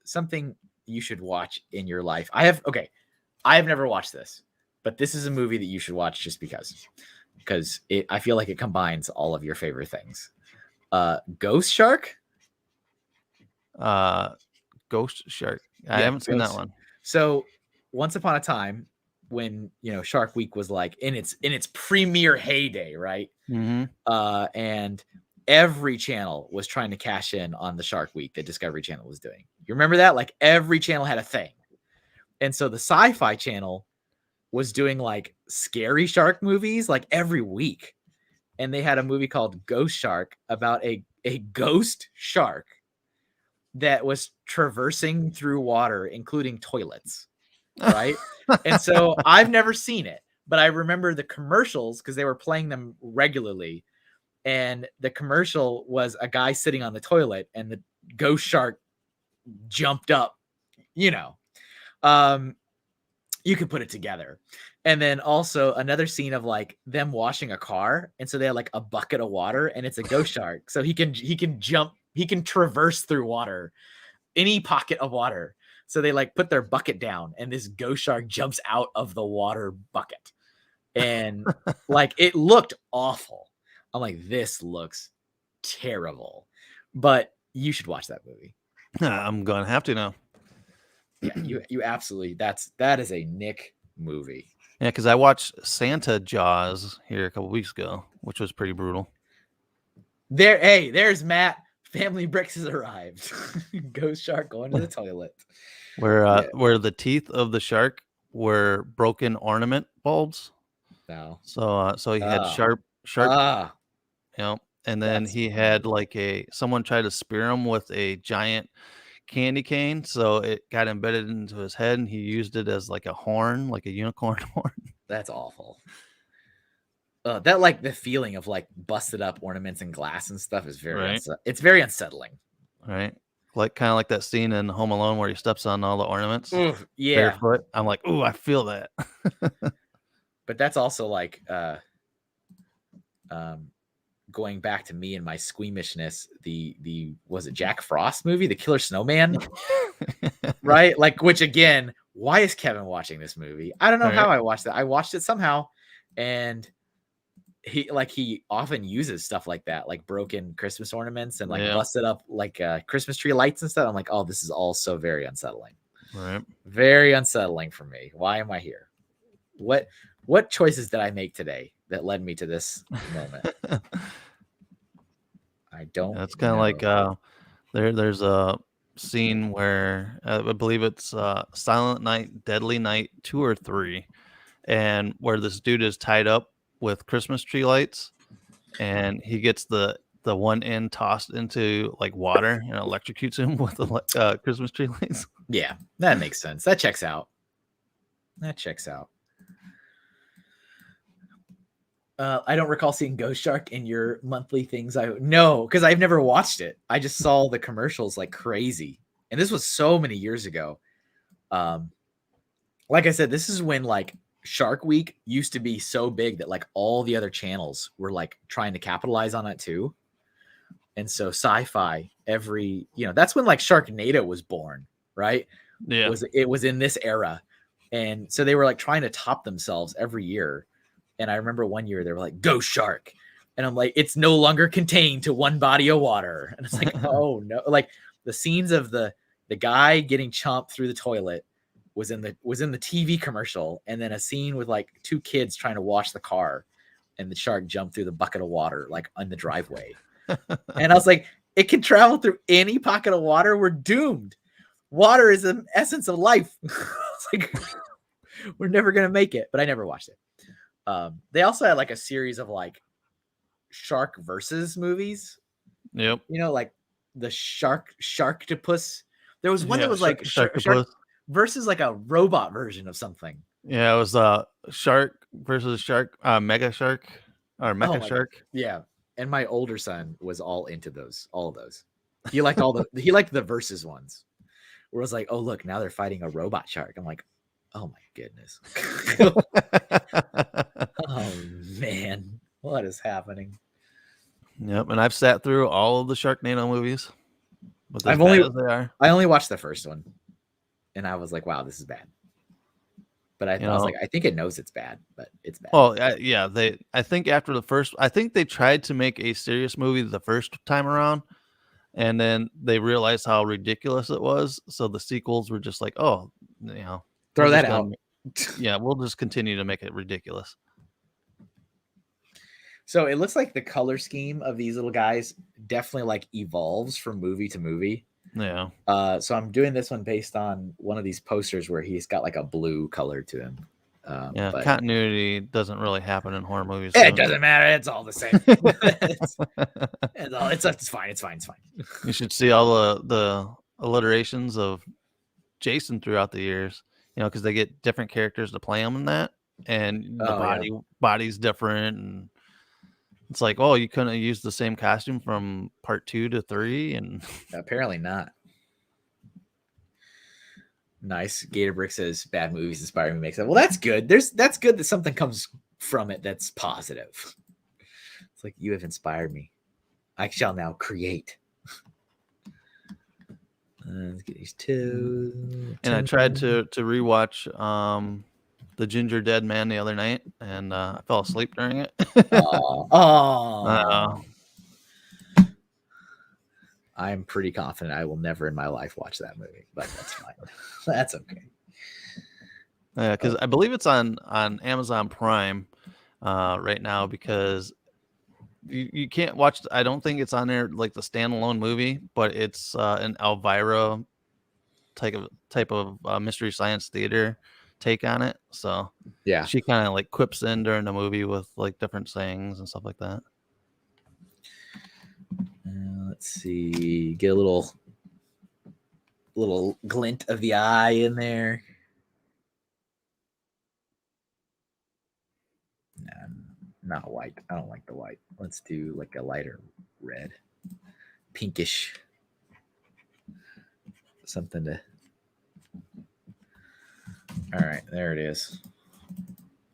something you should watch in your life. I have never watched this, but this is a movie that you should watch just because I feel like it combines all of your favorite things. Ghost Shark. Ghost Shark. I haven't seen that one. So once upon a time, when Shark Week was like in its premier heyday, right? Mm-hmm. And every channel was trying to cash in on the Shark Week that Discovery Channel was doing. You remember that? Like every channel had a thing. And so the Sci-Fi Channel was doing like scary shark movies like every week. And they had a movie called Ghost Shark about a ghost shark that was traversing through water, including toilets. Right. And so I've never seen it, but I remember the commercials because they were playing them regularly. And the commercial was a guy sitting on the toilet and the ghost shark jumped up, you could put it together. And then also another scene of like them washing a car. And so they had like a bucket of water and it's a ghost shark. So he can jump, he can traverse through water, any pocket of water. So they like put their bucket down and this ghost shark jumps out of the water bucket. And like, it looked awful. I'm like, this looks terrible, but you should watch that movie. I'm going to have to now. Yeah, you absolutely. That is a Nick movie. Yeah, because I watched Santa Jaws here a couple weeks ago, which was pretty brutal. There's Matt. Family Bricks has arrived. Ghost shark going to the toilet. Where the teeth of the shark were broken ornament bulbs. No. So he had sharp, and then he had someone tried to spear him with a giant candy cane, so it got embedded into his head, and he used it as like a horn, like a unicorn horn. That's awful. That like the feeling of like busted up ornaments and glass and stuff is very it's very unsettling. Right. Like kind of like that scene in Home Alone where he steps on all the ornaments. Yeah. Barefoot. I'm like, ooh, I feel that. But that's also like going back to me and my squeamishness, the was it Jack Frost movie, The Killer Snowman? Right? Like, which again, why is Kevin watching this movie? I don't know how I watched it. I watched it somehow, and he often uses stuff like that, like broken Christmas ornaments and like busted up like Christmas tree lights and stuff. I'm like, oh, this is all so very unsettling. Right. Very unsettling for me. Why am I here? What choices did I make today that led me to this moment? I don't. That's kind of like there's a scene where I believe it's Silent Night, Deadly Night 2 or 3, and where this dude is tied up with Christmas tree lights, and he gets the one end tossed into like water and electrocutes him with the Christmas tree lights. Yeah, that makes sense. That checks out. I don't recall seeing Ghost Shark in your monthly things. No, because I've never watched it. I just saw the commercials like crazy, and this was so many years ago. Like I said, this is when like Shark Week used to be so big that like all the other channels were like trying to capitalize on it too. And so Sci-Fi that's when like Sharknado was born, right? Yeah. It was in this era. And so they were like trying to top themselves every year. And I remember one year they were like, Ghost Shark. And I'm like, it's no longer contained to one body of water. And it's like, oh no. Like the scenes of the guy getting chomped through the toilet was in the TV commercial, and then a scene with like two kids trying to wash the car, and the shark jumped through the bucket of water like on the driveway. And I was like, it can travel through any pocket of water. We're doomed. Water is the essence of life. It's like we're never gonna make it. But I never watched it. They also had like a series of like shark versus movies. Yep. You know, like the Sharktopus. There was one that was like shark versus like a robot version of something. Yeah, it was shark versus shark, mega shark or mecha shark. God. Yeah. And my older son was all into all of those. He liked he liked the versus ones. Where it was like, oh look, now they're fighting a robot shark. I'm like, oh my goodness. Oh man, what is happening? Yep, and I've sat through all of the Sharknado movies. I only watched the first one, and I was like, wow, this is bad. But I was like, I think it knows it's bad, but it's bad. Well, yeah, I think after the first, I think they tried to make a serious movie the first time around, and then they realized how ridiculous it was. So the sequels were just like, oh, throw that out. Yeah, we'll just continue to make it ridiculous. So it looks like the color scheme of these little guys definitely like evolves from movie to movie. Yeah. So I'm doing this one based on one of these posters where he's got like a blue color to him. But continuity doesn't really happen in horror movies. So. It doesn't matter. It's all the same. It's fine. It's fine. You should see all the alliterations of Jason throughout the years. Because they get different characters to play them in that, and the body's different, and it's like, oh, you couldn't use the same costume from part 2 to 3, and apparently not. Nice. Gator Brick says bad movies inspire me makes it. Well, that's good. That's good that something comes from it that's positive. It's like, you have inspired me. I shall now create. Let's get these two. And I tried to rewatch The Ginger Dead Man the other night, and I fell asleep during it. I'm pretty confident I will never in my life watch that movie, but that's fine. That's okay. Yeah, because I believe it's on Amazon Prime right now, because you can't watch. I don't think it's on there like the standalone movie, but it's an Elvira type of mystery science theater take on it. So Yeah. she kind of like quips in during the movie with like different sayings and stuff like that. Let's see. Get a little glint of the eye in there. Nah, not white. I don't like the white. Let's do like a lighter red, pinkish, something to. All right, there it is.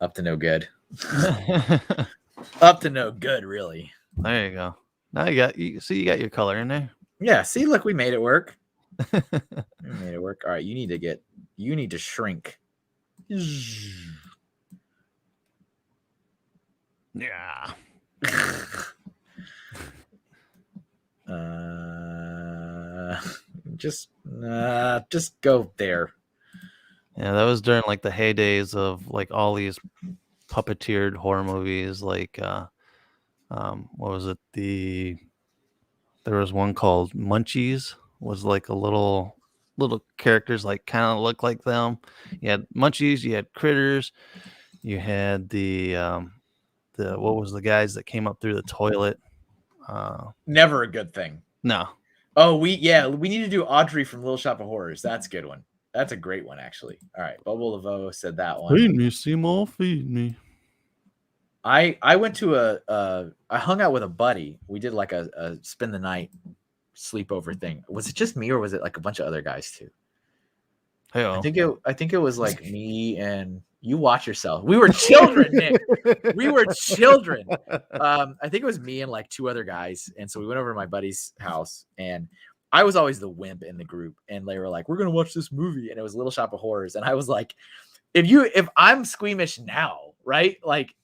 Up to no good. Up to no good, really. There you go. Now you got your color in there. Yeah. See, look, we made it work. We made it work. All right, you need to shrink. Yeah. Just go there. Yeah, that was during like the heydays of like all these puppeteered horror movies. Like, what was it? There was one called Munchies. Was like a little characters like kind of look like them. You had Munchies. You had Critters. You had the what was the guys that came up through the toilet? Never a good thing. No. Oh, we need to do Audrey from Little Shop of Horrors. That's a good one. That's a great one, actually. All right, Bubble Laveau said that one. Feed me, Seymour, feed me. I went to I hung out with a buddy. We did like a spend the night sleepover thing. Was it just me or was it like a bunch of other guys too? Hey-o. I think it was like me and you watch yourself. We were children, Nick. We were children. I think it was me and like two other guys. And so we went over to my buddy's house and I was always the wimp in the group. And they were like, we're going to watch this movie. And it was Little Shop of Horrors. And I was like, if I'm squeamish now, right? Like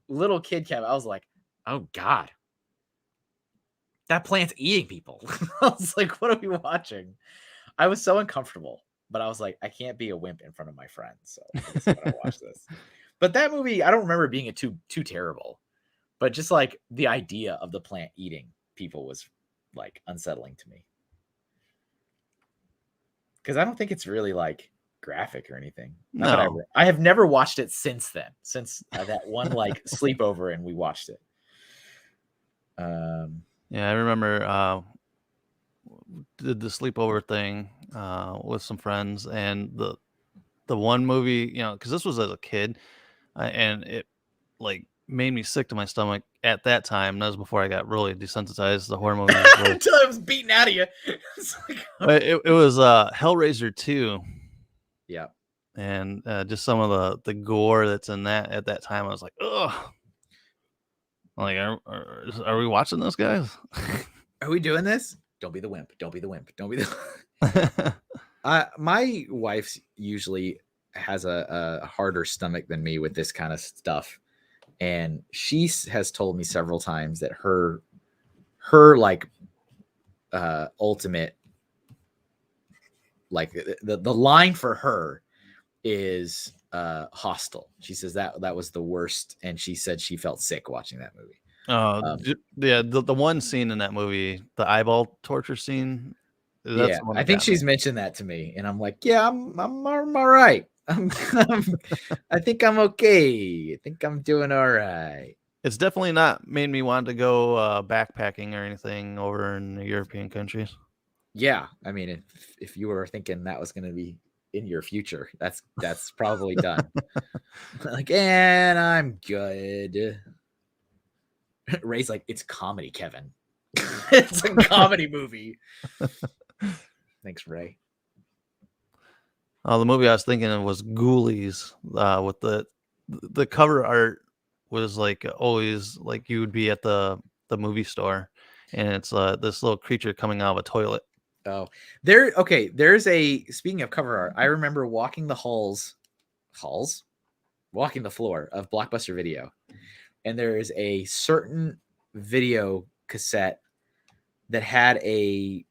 little kid Kevin, I was like, oh God, that plant's eating people. I was like, what are we watching? I was so uncomfortable. But I was like, I can't be a wimp in front of my friends. So I guess I'm gonna watch this. But that movie, I don't remember being too terrible. But just like the idea of the plant eating people was like unsettling to me. Because I don't think it's really like graphic or anything. No. I have never watched it since then. Since that one like sleepover and we watched it. Yeah, I remember did the sleepover thing with some friends, and the one movie, because this was as a kid, and it like made me sick to my stomach at that time. That was before I got really desensitized to horror movies. Until I was beaten out of you. It was Hellraiser 2. Yeah. And just some of the gore that's in that at that time, I was like, ugh. Like, are we watching this, guys? Are we doing this? Don't be the wimp. Don't be the wimp. Don't be the. My wife's usually has a harder stomach than me with this kind of stuff, and she has told me several times that her like ultimate, like the line for her is Hostel. She says that was the worst, and she said she felt sick watching that movie. Yeah, the one scene in that movie, the eyeball torture scene. Yeah, I think she's mentioned that to me, and I'm like, yeah, I'm all right. I think I'm okay. I think I'm doing all right. It's definitely not made me want to go backpacking or anything over in the European countries. Yeah, I mean, if you were thinking that was going to be in your future, that's probably done. Like, and I'm good. Ray's like, it's comedy, Kevin. It's a comedy movie. Thanks, Ray. The movie I was thinking of was Ghoulies. With the cover art was like always like you would be at the movie store, and it's this little creature coming out of a toilet. Oh, there's speaking of cover art, I remember walking the walking the floor of Blockbuster Video, and there is a certain video cassette that had a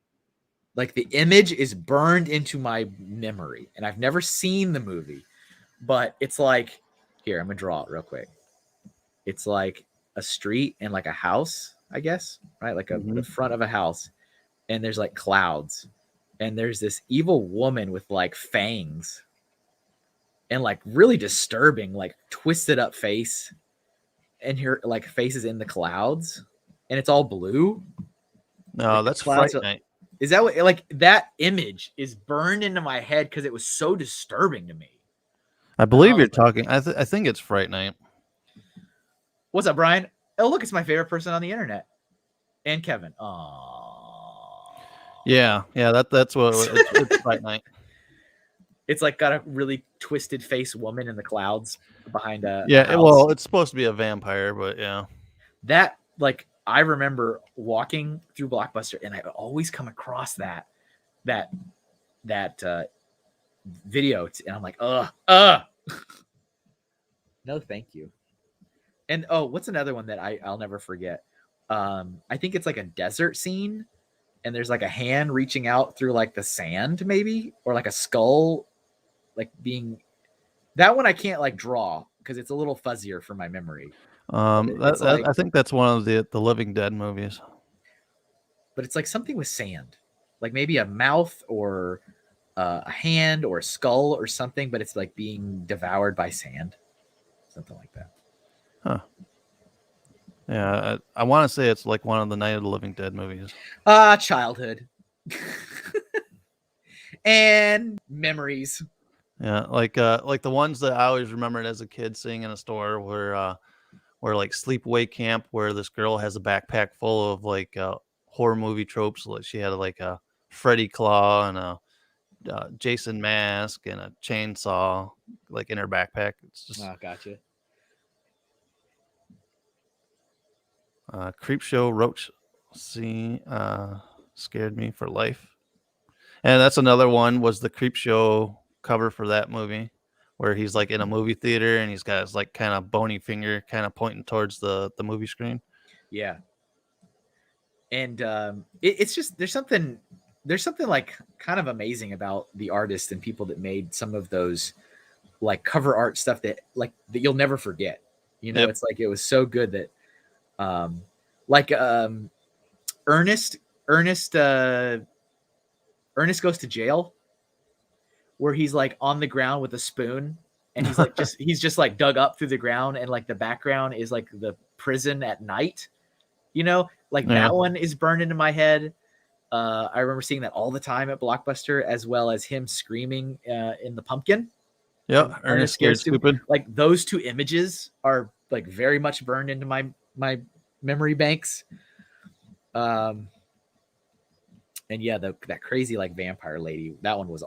Like the image is burned into my memory, and I've never seen the movie, but it's like, here, I'm gonna draw it real quick. It's like a street and like a house, I guess, right? Like the front of a house, and there's like clouds, and there's this evil woman with like fangs and like really disturbing, like twisted up face, and her like face is in the clouds, and it's all blue. No, Like that's Fright Night. Is that what, like, that image is burned into my head because it was so disturbing to me. I believe you're talking. I think it's Fright Night. What's up, Brian? Oh, look, it's my favorite person on the internet. And Kevin. Oh. Yeah, that's what it's Fright Night. It's like got a really twisted face woman in the clouds behind a house. Well, it's supposed to be a vampire, but yeah. That, like, I remember walking through Blockbuster, and I would always come across that video, and I'm like, no, thank you. And what's another one that I'll never forget? I think it's like a desert scene, and there's like a hand reaching out through like the sand, maybe, or like a skull, like being. That one I can't like draw because it's a little fuzzier for my memory. I think that's one of the Living Dead movies. But it's like something with sand, like maybe a mouth or a hand or a skull or something, but it's like being devoured by sand, something like that. Huh. Yeah, I want to say it's like one of the Night of the Living Dead movies. Childhood and memories. Yeah, like the ones that I always remembered as a kid seeing in a store were like Sleepaway Camp, where this girl has a backpack full of like horror movie tropes. Like she had like a Freddy claw and a Jason mask and a chainsaw like in her backpack. It's just gotcha. Creepshow Roach scene scared me for life. And that's another one, was the Creepshow cover for that movie, where he's like in a movie theater and he's got his like kind of bony finger kind of pointing towards the movie screen. Yeah. And it's just there's something like kind of amazing about the artists and people that made some of those like cover art stuff that you'll never forget. You know, It's like it was so good that Ernest Goes to Jail, where he's like on the ground with a spoon, and he's like he's just like dug up through the ground, and like the background is like the prison at night. You know, like that one is burned into my head. I remember seeing that all the time at Blockbuster, as well as him screaming in the pumpkin. Yeah, Ernest Scared Stupid. Like those two images are like very much burned into my memory banks. And yeah, that crazy like vampire lady, that one was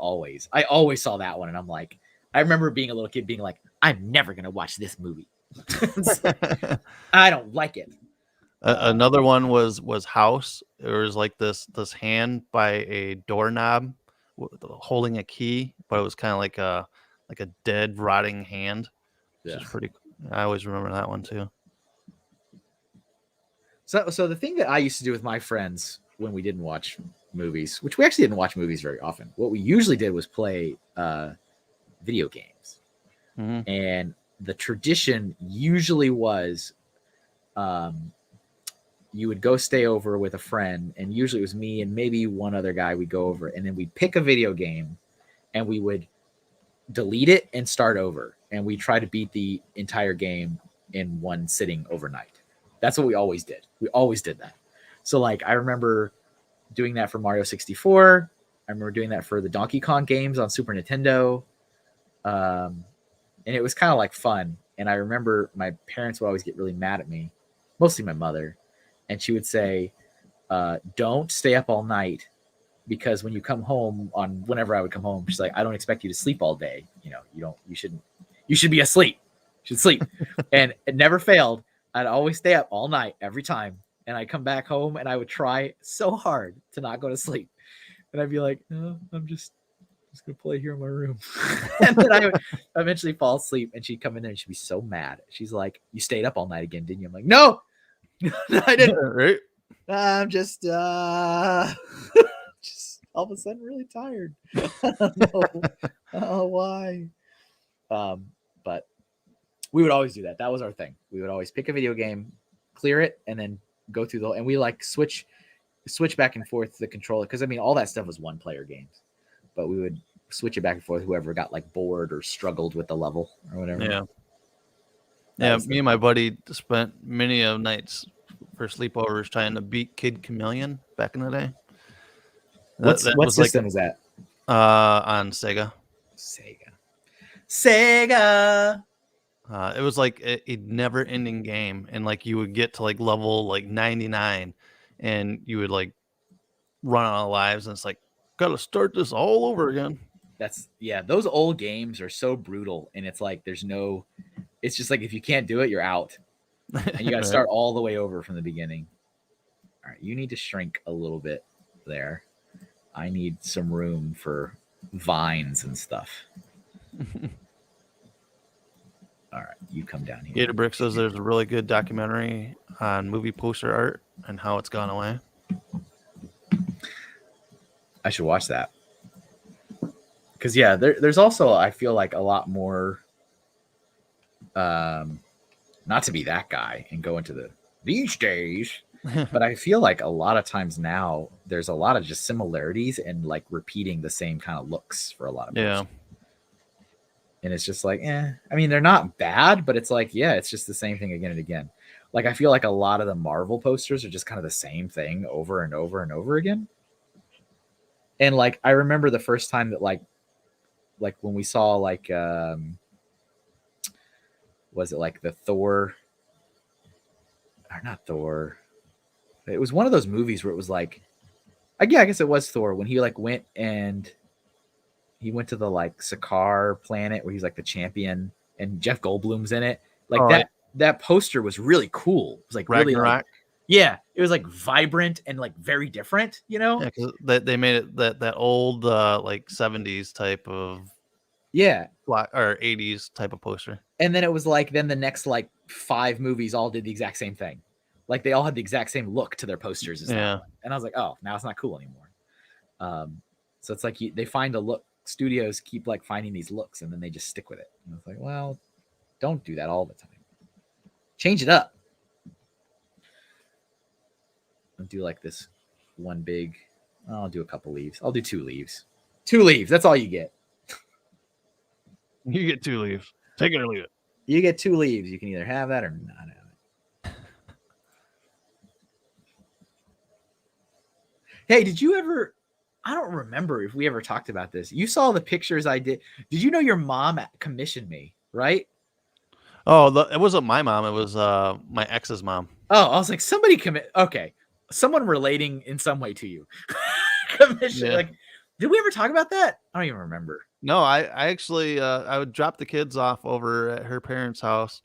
I always saw that one, and I'm like, I remember being a little kid being like, I'm never gonna watch this movie. I don't like it. Another one was House. There was like this hand by a doorknob holding a key, but it was kind of like a dead rotting hand. Which is pretty. I always remember that one too. So the thing that I used to do with my friends when we didn't watch movies, which we actually didn't watch movies very often, what we usually did was play video games. Mm-hmm. And the tradition usually was you would go stay over with a friend, and usually it was me and maybe one other guy. We'd go over, and then we'd pick a video game, and we would delete it and start over, and we try to beat the entire game in one sitting overnight. That's what we always did. We always did that. So like I remember doing that for Mario 64. I remember doing that for the Donkey Kong games on Super Nintendo. And it was kind of like fun. And I remember my parents would always get really mad at me, mostly my mother. And she would say, don't stay up all night, because when you come home whenever I would come home, she's like, I don't expect you to sleep all day. You know, you should be asleep. You should sleep. And it never failed. I'd always stay up all night every time. And I'd come back home and I would try so hard to not go to sleep. And I'd be like, no, I'm just going to play here in my room. And then I would eventually fall asleep, and she'd come in there and she'd be so mad. She's like, you stayed up all night again, didn't you? I'm like, no, I didn't. Right. I'm just all of a sudden really tired. I don't know why. But we would always do that. That was our thing. We would always pick a video game, clear it, and then go through and we like switch back and forth the controller, because I mean all that stuff was one player games, but we would switch it back and forth whoever got like bored or struggled with the level or whatever. Yeah, me and my buddy spent many of nights for sleepovers trying to beat Kid Chameleon back in the day. What system is that? On Sega. It was like a never-ending game, and like you would get to like level like 99, and you would like run out of lives, and it's like gotta start this all over again. Those old games are so brutal, and it's like it's just like if you can't do it, you're out, and you got to start all the way over from the beginning. All right, you need to shrink a little bit there. I need some room for vines and stuff. All right, you come down here. Gator Brick says there's a really good documentary on movie poster art and how it's gone away. I should watch that. Because there's also, I feel like, a lot more, not to be that guy and go into these days, but I feel like a lot of times now there's a lot of just similarities and like repeating the same kind of looks for a lot of people. Yeah. And it's just like, I mean, they're not bad, but it's like, it's just the same thing again and again. Like, I feel like a lot of the Marvel posters are just kind of the same thing over and over and over again. And like, I remember the first time that like when we saw like, was it like the Thor or not Thor? It was one of those movies where it was like, I guess it was Thor, when he like went to the like Sakaar planet where he's like the champion and Jeff Goldblum's in it. Like that poster was really cool. It was like Ragnarok. Really like, it was like vibrant and like very different, you know? Yeah, because they made it that old like 70s type of or 80s type of poster. And then it was like then the next like 5 movies all did the exact same thing. Like they all had the exact same look to their posters as that one. And I was like, oh, now it's not cool anymore. So it's like they find a look. Studios keep like finding these looks and then they just stick with it. And it's like, well, don't do that all the time. Change it up. I'll do like this one big. I'll do a couple leaves. I'll do 2 leaves. 2 leaves. That's all you get. You get 2 leaves. Take it or leave it. You get 2 leaves. You can either have that or not have it. Hey, did you ever? I don't remember if we ever talked about this. You saw the pictures I did. Did you know your mom commissioned me, right? Oh, it wasn't my mom. It was my ex's mom. Oh, I was like, somebody okay. Someone relating in some way to you. Commission. Like, did we ever talk about that? I don't even remember. No, I actually I would drop the kids off over at her parents' house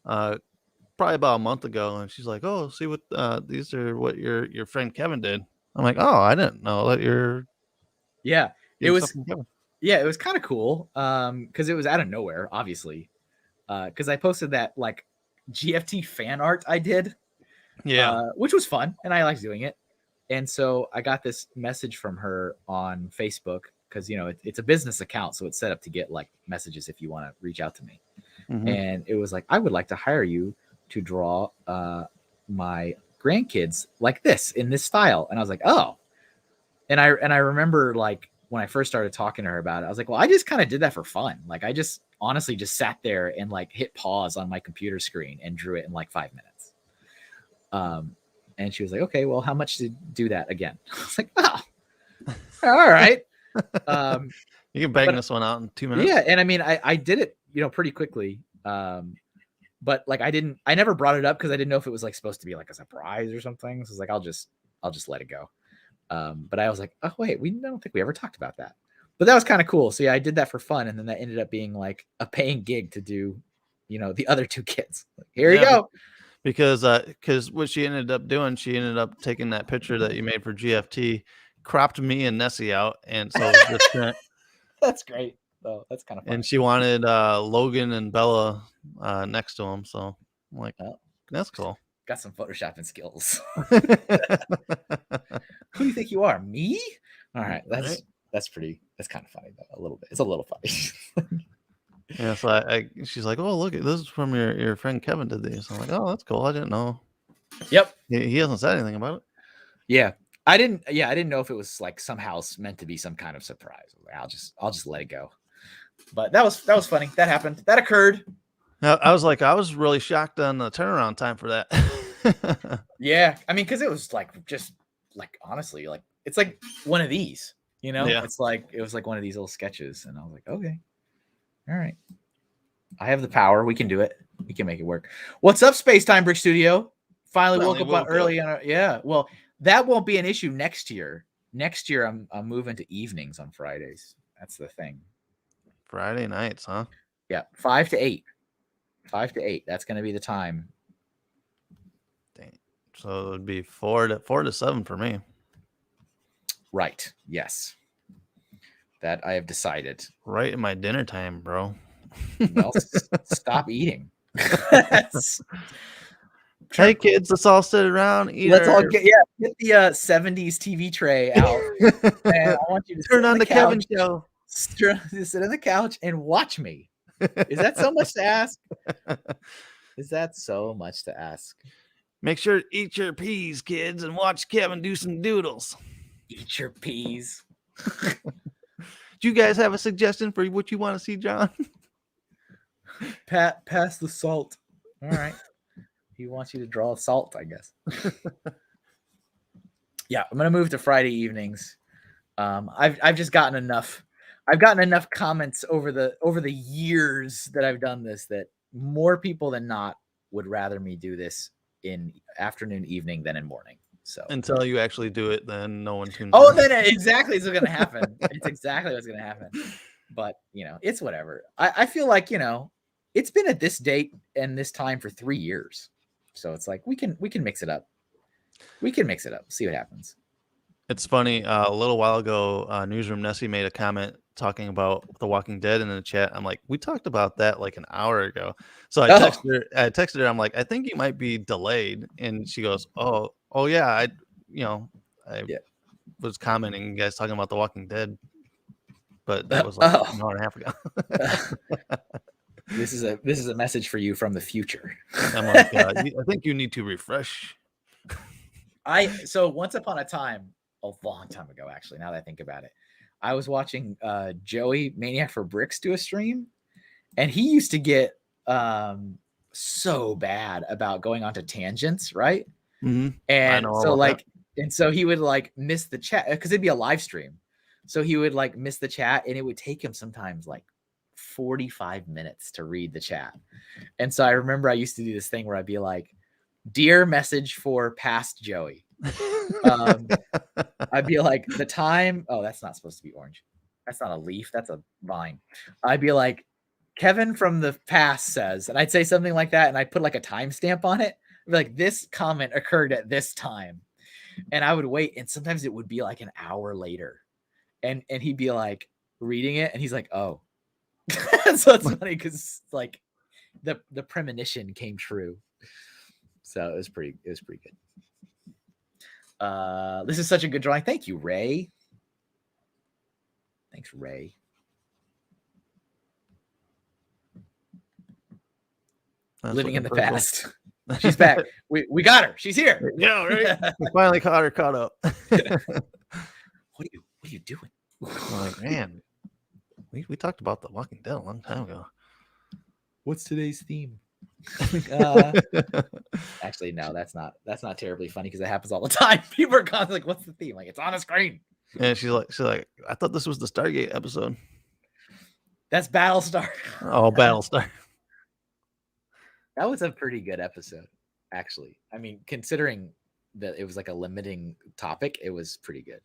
probably about a month ago, and she's like, "Oh, see what these are what your friend Kevin did." I'm like, "Oh, I didn't know that you're." Yeah, it was. Yeah, it was kind of cool because it was out of nowhere, obviously. Because I posted that like GFT fan art I did, which was fun, and I liked doing it. And so I got this message from her on Facebook because it's a business account, so it's set up to get like messages if you want to reach out to me. Mm-hmm. And it was like, I would like to hire you to draw my grandkids like this in this style. And I was like, oh. And I remember like when I first started talking to her about it, I was like, well, I just kind of did that for fun. Like I just honestly just sat there and like hit pause on my computer screen and drew it in like 5 minutes. And she was like, okay, well, how much to do that again? I was like, oh, all right. You can bang this one out in 2 minutes. Yeah. And I mean, I did it, pretty quickly. But like, I never brought it up because I didn't know if it was like supposed to be like a surprise or something. So I was like, I'll just let it go. But I was like, oh wait, I don't think we ever talked about that. But that was kind of cool. So yeah, I did that for fun. And then that ended up being like a paying gig to do, the other 2 kids. Like, here you go. Because what she ended up doing, she ended up taking that picture that you made for GFT, cropped me and Nessie out, and so it was just that's great. though. That's kind of fun. And she wanted Logan and Bella next to him. So I'm like, that's cool. Got some photoshopping skills. Who do you think you are? Me? All right. Right? That's kind of funny though. A little bit. It's a little funny. Yeah, so she's like, "Oh, look, this is from your friend Kevin did these." I'm like, "Oh, that's cool. I didn't know." Yep. He hasn't said anything about it. Yeah. I didn't know if it was like somehow meant to be some kind of surprise. I'll just let it go. But that was funny. That happened. That occurred. Now, I was really shocked on the turnaround time for that. Yeah. I mean, because it was like just like honestly, like it's like one of these, you know? Yeah. It's like it was like one of these little sketches. And I was like, okay. All right. I have the power. We can do it. We can make it work. What's up, Space Time Brick Studio? Finally woke up early. Yeah. Well, that won't be an issue next year. Next year, I'm moving to evenings on Fridays. That's the thing. Friday nights, huh? Yeah, 5 to 8. 5 to 8. That's going to be the time. Dang. So it would be 4 to 7 for me. Right. Yes. That I have decided. Right in my dinner time, bro. Well, stop eating. Hey kids, let's all sit around. Let's all get the 70s TV tray out. And I want you to turn on the Kevin show. Sit on the couch and watch me. Is that so much to ask? Is that so much to ask? Make sure to eat your peas, kids, and watch Kevin do some doodles. Eat your peas. Do you guys have a suggestion for what you want to see, John? Pass the salt. All right. He wants you to draw salt, I guess. Yeah, I'm gonna move to Friday evenings. I've just gotten enough. I've gotten enough comments over the years that I've done this that more people than not would rather me do this in afternoon, evening than in morning. So until you actually do it, then no one tunes. Oh, then exactly what's going to happen. It's exactly what's going to happen. But it's whatever. I feel like it's been at this date and this time for 3 years, so it's like we can mix it up. We can mix it up. See what happens. It's funny. A little while ago, Newsroom Nessie made a comment talking about The Walking Dead in the chat. I'm like, we talked about that like an hour ago. So I texted her. I'm like, I think you might be delayed, and she goes, Oh yeah, I was commenting, you guys talking about The Walking Dead, but that was like an hour and a half ago. This is a message for you from the future. I'm like, I think you need to refresh. So once upon a time, a long time ago, actually, now that I think about it, I was watching Joey Maniac for Bricks do a stream, and he used to get so bad about going onto tangents, right? Mm-hmm. And so he would like miss the chat because it'd be a live stream. So he would like miss the chat, and it would take him sometimes like 45 minutes to read the chat. And so I remember I used to do this thing where I'd be like, "Dear message for past Joey." I'd be like, the time. Oh, that's not supposed to be orange. That's not a leaf. That's a vine. I'd be like, Kevin from the past says, and I'd say something like that, and I'd put like a timestamp on it. I'd be like, this comment occurred at this time, and I would wait, and sometimes it would be like an hour later, and he'd be like reading it, and he's like, oh. So it's funny because like the premonition came true. So it was pretty good. This is such a good drawing. Thank you, Ray. Thanks, Ray. Living in the past. She's back. We got her. She's here. Yeah, right. We finally caught up. What are you doing? I'm like, man, we talked about The Walking Dead a long time ago. What's today's theme? Actually, no, that's not terribly funny because it happens all the time. People are constantly like, "What's the theme?" Like, it's on a screen. And she's like, I thought this was the Stargate episode. That's Battlestar. Oh, Battlestar. That was a pretty good episode, actually. I mean, considering that it was like a limiting topic, it was pretty good.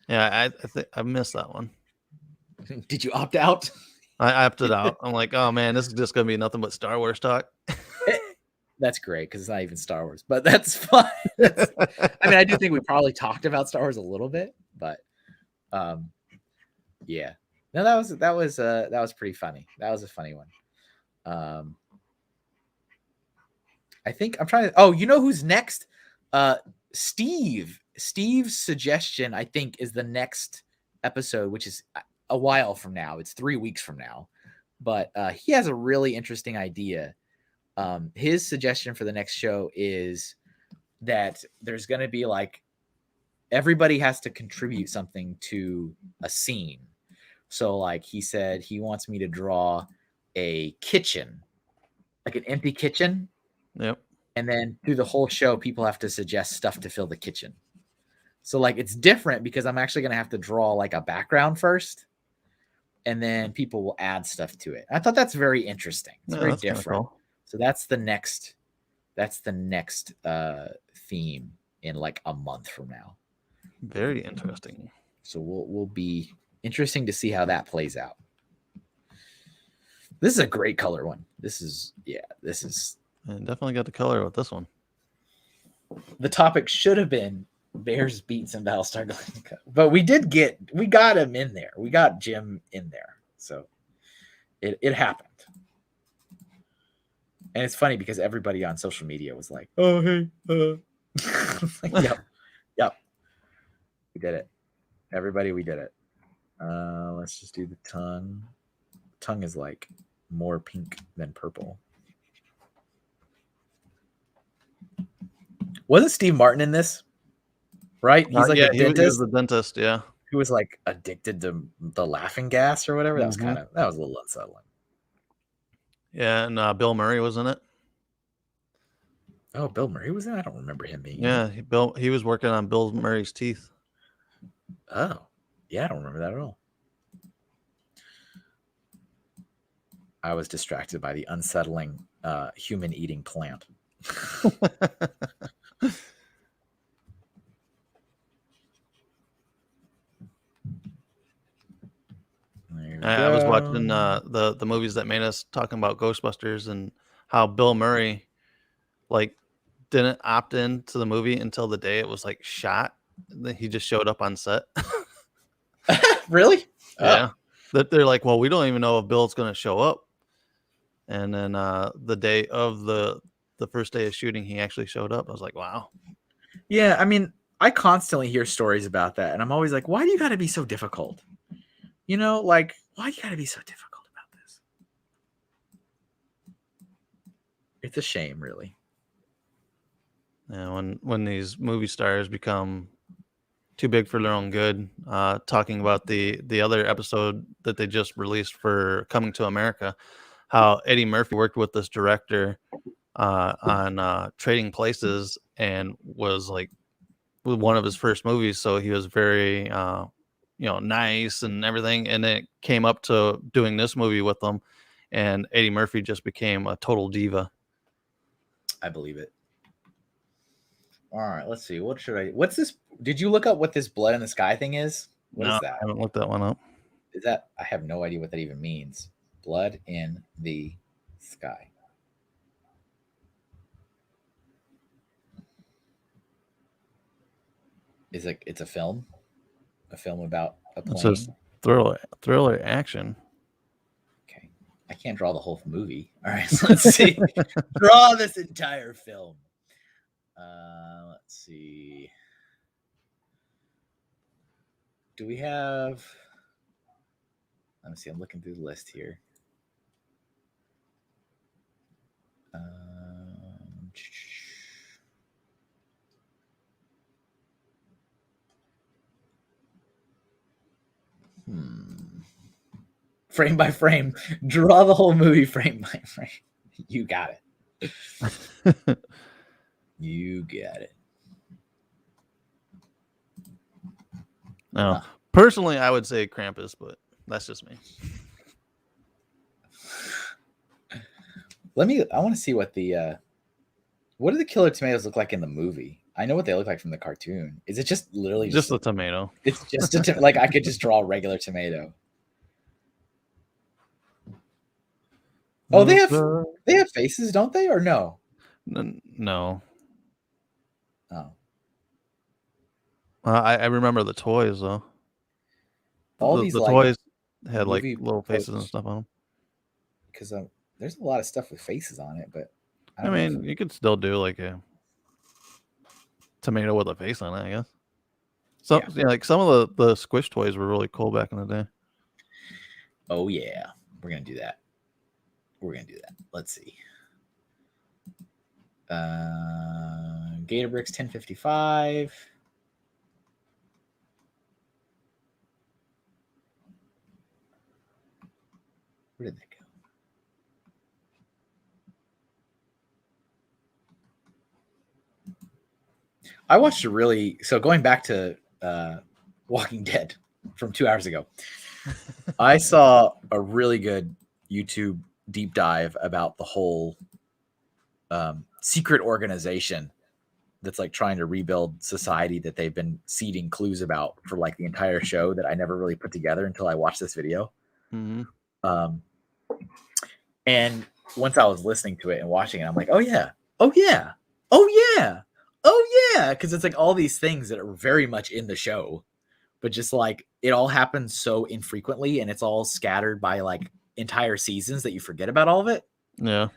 Yeah, I think I missed that one. Did you opt out? I opted out. I'm like, oh man, this is just gonna be nothing but Star Wars talk. That's great because it's not even Star Wars, but that's fine. I mean, I do think we probably talked about Star Wars a little bit, but yeah. No, that was pretty funny. That was a funny one. I think I'm trying to. Oh, you know who's next? Steve. Steve's suggestion, I think, is the next episode, which is a while from now. It's 3 weeks from now. But he has a really interesting idea. His suggestion for the next show is that there's going to be like everybody has to contribute something to a scene. So like he said, he wants me to draw a kitchen, like an empty kitchen. Yep. And then through the whole show, people have to suggest stuff to fill the kitchen. So like it's different because I'm actually going to have to draw like a background first. And then people will add stuff to it. I thought that's very interesting. It's very different. Cool. So that's the next theme in like a month from now. Very interesting. So we'll be interesting to see how that plays out. This is a great color one. This is I definitely got the color with this one. The topic should have been Bears beat some Battlestar Galactica, but we got him in there. We got Jim in there. So it happened. And it's funny because everybody on social media was like, oh, hey, like, yep. We did it. Everybody, we did it. Let's just do the tongue. Tongue is like more pink than purple. Wasn't Steve Martin in this? Right? He's like a dentist. He was the dentist, yeah. Who was like addicted to the laughing gas or whatever. That was that was a little unsettling. Yeah, and Bill Murray was in it. Oh, Bill Murray was in it? I don't remember him being in it. He was working on Bill Murray's teeth. Oh. Yeah, I don't remember that at all. I was distracted by the unsettling human eating plant. I was watching the movies that made us talking about Ghostbusters and how Bill Murray like didn't opt in to the movie until the day it was like shot. Then he just showed up on set. Really? Yeah. That they're like, well, we don't even know if Bill's going to show up. And then the day of the first day of shooting, he actually showed up. I was like, wow. Yeah, I mean, I constantly hear stories about that, and I'm always like, why do you got to be so difficult? You know, like, why do you got to be so difficult about this? It's a shame, really. Yeah, when these movie stars become too big for their own good. Talking about the other episode that they just released for Coming to America, how Eddie Murphy worked with this director on Trading Places and was like one of his first movies. So he was very, nice and everything. And it came up to doing this movie with them. And Eddie Murphy just became a total diva. I believe it. All right, let's see. What's this? Did you look up what this blood in the sky thing is? What is that? I haven't looked that one up. Is that? I have no idea what that even means. Blood in the sky. It's a film? A film about a plane? It says thriller action. Okay. I can't draw the whole movie. All right, so let's see. Draw this entire film. Let's see. Do we have... Let me see. I'm looking through the list here. Frame by frame. Draw the whole movie frame by frame. You got it. You got it. No. Personally, I would say Krampus, but that's just me. I want to see what do the killer tomatoes look like in the movie? I know what they look like from the cartoon. Is it just literally just a tomato? It's just like I could just draw a regular tomato. Oh, they have faces, don't they? Or no? No. Oh. I remember the toys though. All the these toys had like little faces and stuff on them. Because there's a lot of stuff with faces on it, but I mean, you could still do like a tomato with a face on it, I guess. So yeah, like some of the Squish toys were really cool back in the day. Oh yeah, we're gonna do that. Let's see. Gator Bricks 1055. Where did that go? I watched going back to Walking Dead from 2 hours ago. I saw a really good YouTube deep dive about the whole secret organization that's like trying to rebuild society that they've been seeding clues about for like the entire show that I never really put together until I watched this video. Mm-hmm. And once I was listening to it and watching it, I'm like, oh yeah, oh yeah, oh yeah, oh yeah, because it's like all these things that are very much in the show, but just like it all happens so infrequently and it's all scattered by like entire seasons that you forget about all of it. Yeah.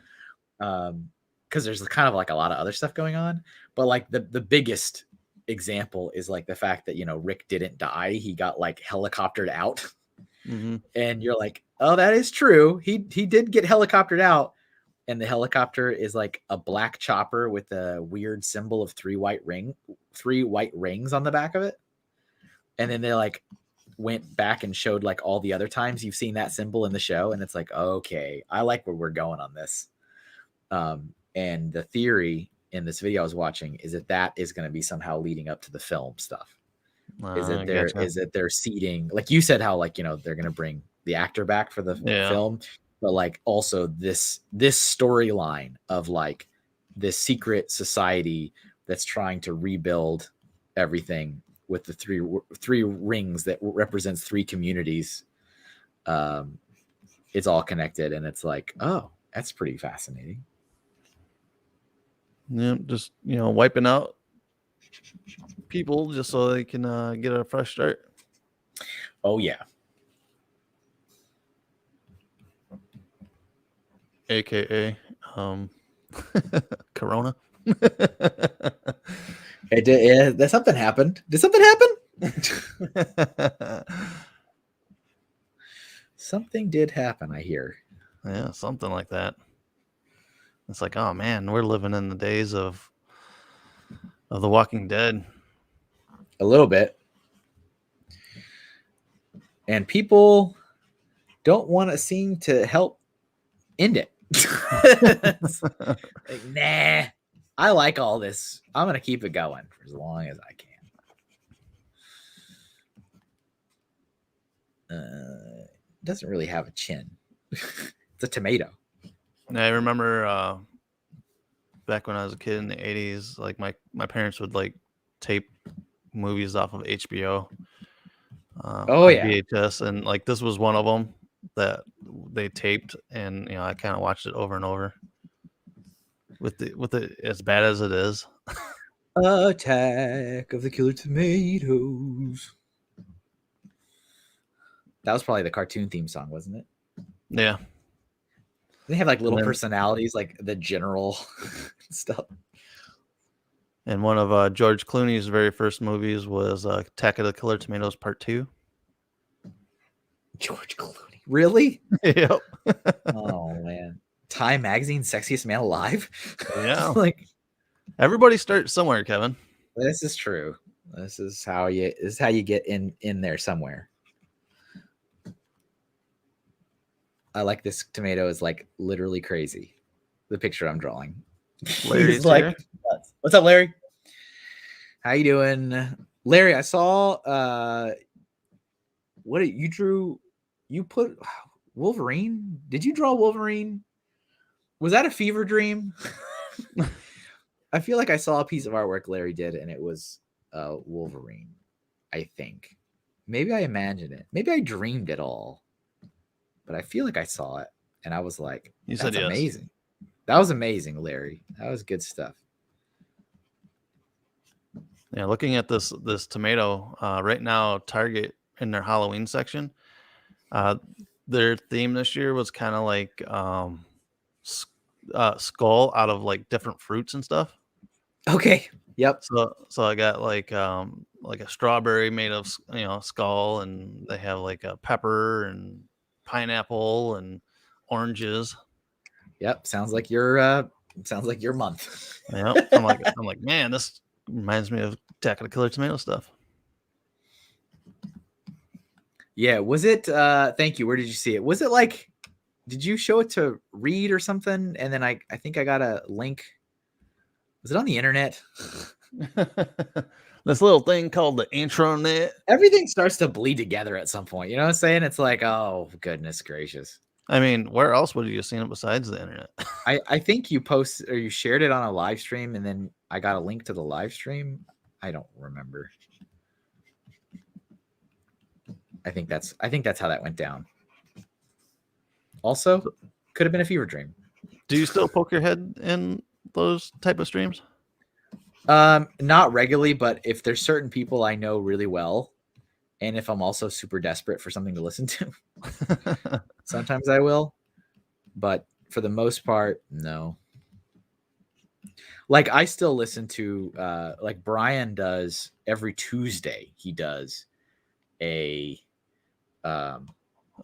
Because there's kind of like a lot of other stuff going on, but like the biggest example is like the fact that, you know, Rick didn't die. He got like helicoptered out. Mm-hmm. And you're like, oh, that is true. He did get helicoptered out. And the helicopter is like a black chopper with a weird symbol of three white rings on the back of it. And then they like went back and showed like all the other times you've seen that symbol in the show. And it's like, okay, I like where we're going on this. And the theory in this video I was watching is that is going to be somehow leading up to the film stuff. Is that they're seeding, like you said, how like, you know, they're going to bring the actor back for the film, but like also this storyline of like this secret society that's trying to rebuild everything with the three rings that represents three communities. It's all connected, and it's like, oh, that's pretty fascinating. Yeah, just, you know, wiping out people just so they can get a fresh start. Oh yeah. AKA Corona. Something happened. Did something happen? Something did happen, I hear. Yeah, something like that. It's like, oh man, we're living in the days of The Walking Dead. A little bit. And people don't want to seem to help end it. Like, nah, I like all this. I'm going to keep it going for as long as I can. Doesn't really have a chin. It's a tomato. I remember back when I was a kid in the 80s, like my parents would like tape movies off of HBO. VHS, and like this was one of them that they taped, and you know, I kind of watched it over and over. With it as bad as it is. Attack of the Killer Tomatoes. That was probably the cartoon theme song, wasn't it? Yeah. They have like little personalities, like the general stuff. And one of George Clooney's very first movies was Attack of the Killer Tomatoes Part 2. George Clooney. Really? Yep. Oh, man. Time Magazine, Sexiest Man Alive? Yeah. Like, everybody starts somewhere, Kevin. This is true. This is how you get in there somewhere. I like this tomato is like literally crazy. The picture I'm drawing. Larry's like, here. What's up, Larry? How you doing? Larry, I saw what you drew. You put Wolverine. Did you draw Wolverine? Was that a fever dream? I feel like I saw a piece of artwork Larry did, and it was Wolverine, I think. Maybe I imagined it. Maybe I dreamed it all. But I feel like I saw it, and I was like, "That's yes. Amazing. That was amazing, Larry. That was good stuff." Yeah, looking at this tomato right now, Target in their Halloween section, their theme this year was kind of like skull out of like different fruits and stuff. Okay. Yep. So I got like a strawberry made of skull, and they have like a pepper and pineapple and oranges. Yep. Sounds like your month. Yep. I'm like, man, this reminds me of Attack of the Killer Tomato stuff. Yeah. Was it? Thank you. Where did you see it? Was it like? Did you show it to Reed or something? And then I think I got a link. Was it on the internet? This little thing called the intranet. Everything starts to bleed together at some point. You know what I'm saying? It's like, oh goodness gracious. I mean, where else would you have seen it besides the internet? I think you posted or you shared it on a live stream, and then I got a link to the live stream. I don't remember. I think that's how that went down. Also, could have been a fever dream. Do you still poke your head in those type of streams? Not regularly, but if there's certain people I know really well, and if I'm also super desperate for something to listen to, sometimes I will. But for the most part, no. Like I still listen to like Brian does every Tuesday. He does a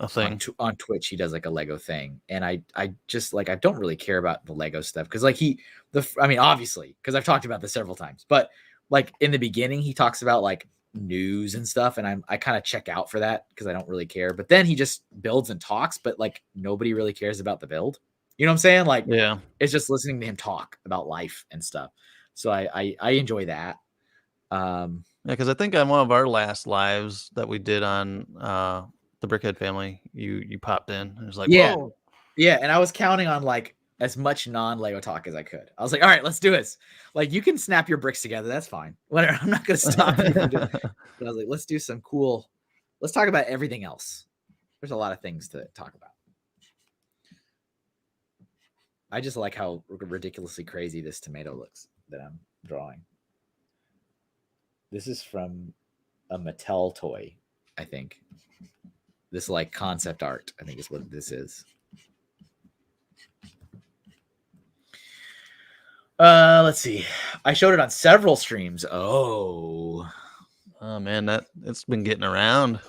thing on Twitch. He does like a Lego thing, and I just like I don't really care about the Lego stuff because like I mean obviously because I've talked about this several times, but like in the beginning he talks about like news and stuff, and I kind of check out for that because I don't really care. But then he just builds and talks, but like nobody really cares about the build. You know what I'm saying? Like, yeah, it's just listening to him talk about life and stuff. So I enjoy that. Yeah, because I think on one of our last lives that we did on the Brickhead family, you popped in. It was like, yeah, whoa. Yeah, and I was counting on like as much non-Lego talk as I could. I was like, all right, let's do this. Like, you can snap your bricks together. That's fine. Whatever. I'm not going to stop you from doing it. But I was like, let's do some cool. Let's talk about everything else. There's a lot of things to talk about. I just like how ridiculously crazy this tomato looks that I'm drawing. This is from a Mattel toy, I think. This like concept art, I think is what this is. Let's see. I showed it on several streams. Oh man, that it's been getting around.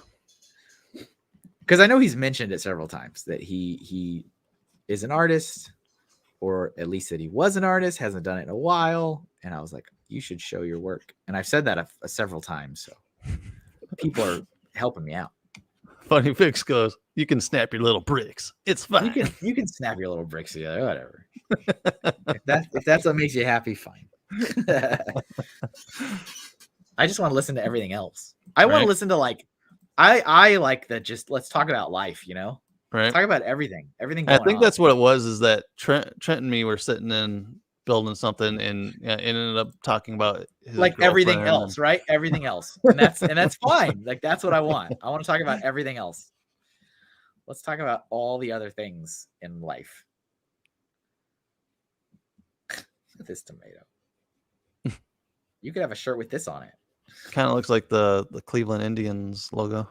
Because I know he's mentioned it several times that he is an artist, or at least that he was an artist, hasn't done it in a while. And I was like, you should show your work. And I've said that several times. So people are helping me out. Funny Fix goes, you can snap your little bricks. It's fine. You can snap your little bricks together, whatever. if that's what makes you happy, fine. I just want to listen to everything else. I want to listen to like, I like that. Just let's talk about life, you know? Right. Talk about everything. Everything. I think that's what it was. Is that Trent and me were sitting in building something, and it ended up talking about his like everything else, right? Everything else, and that's fine. Like that's what I want. I want to talk about everything else. Let's talk about all the other things in life. This tomato. You could have a shirt with this on it. Kind of looks like the Cleveland Indians logo.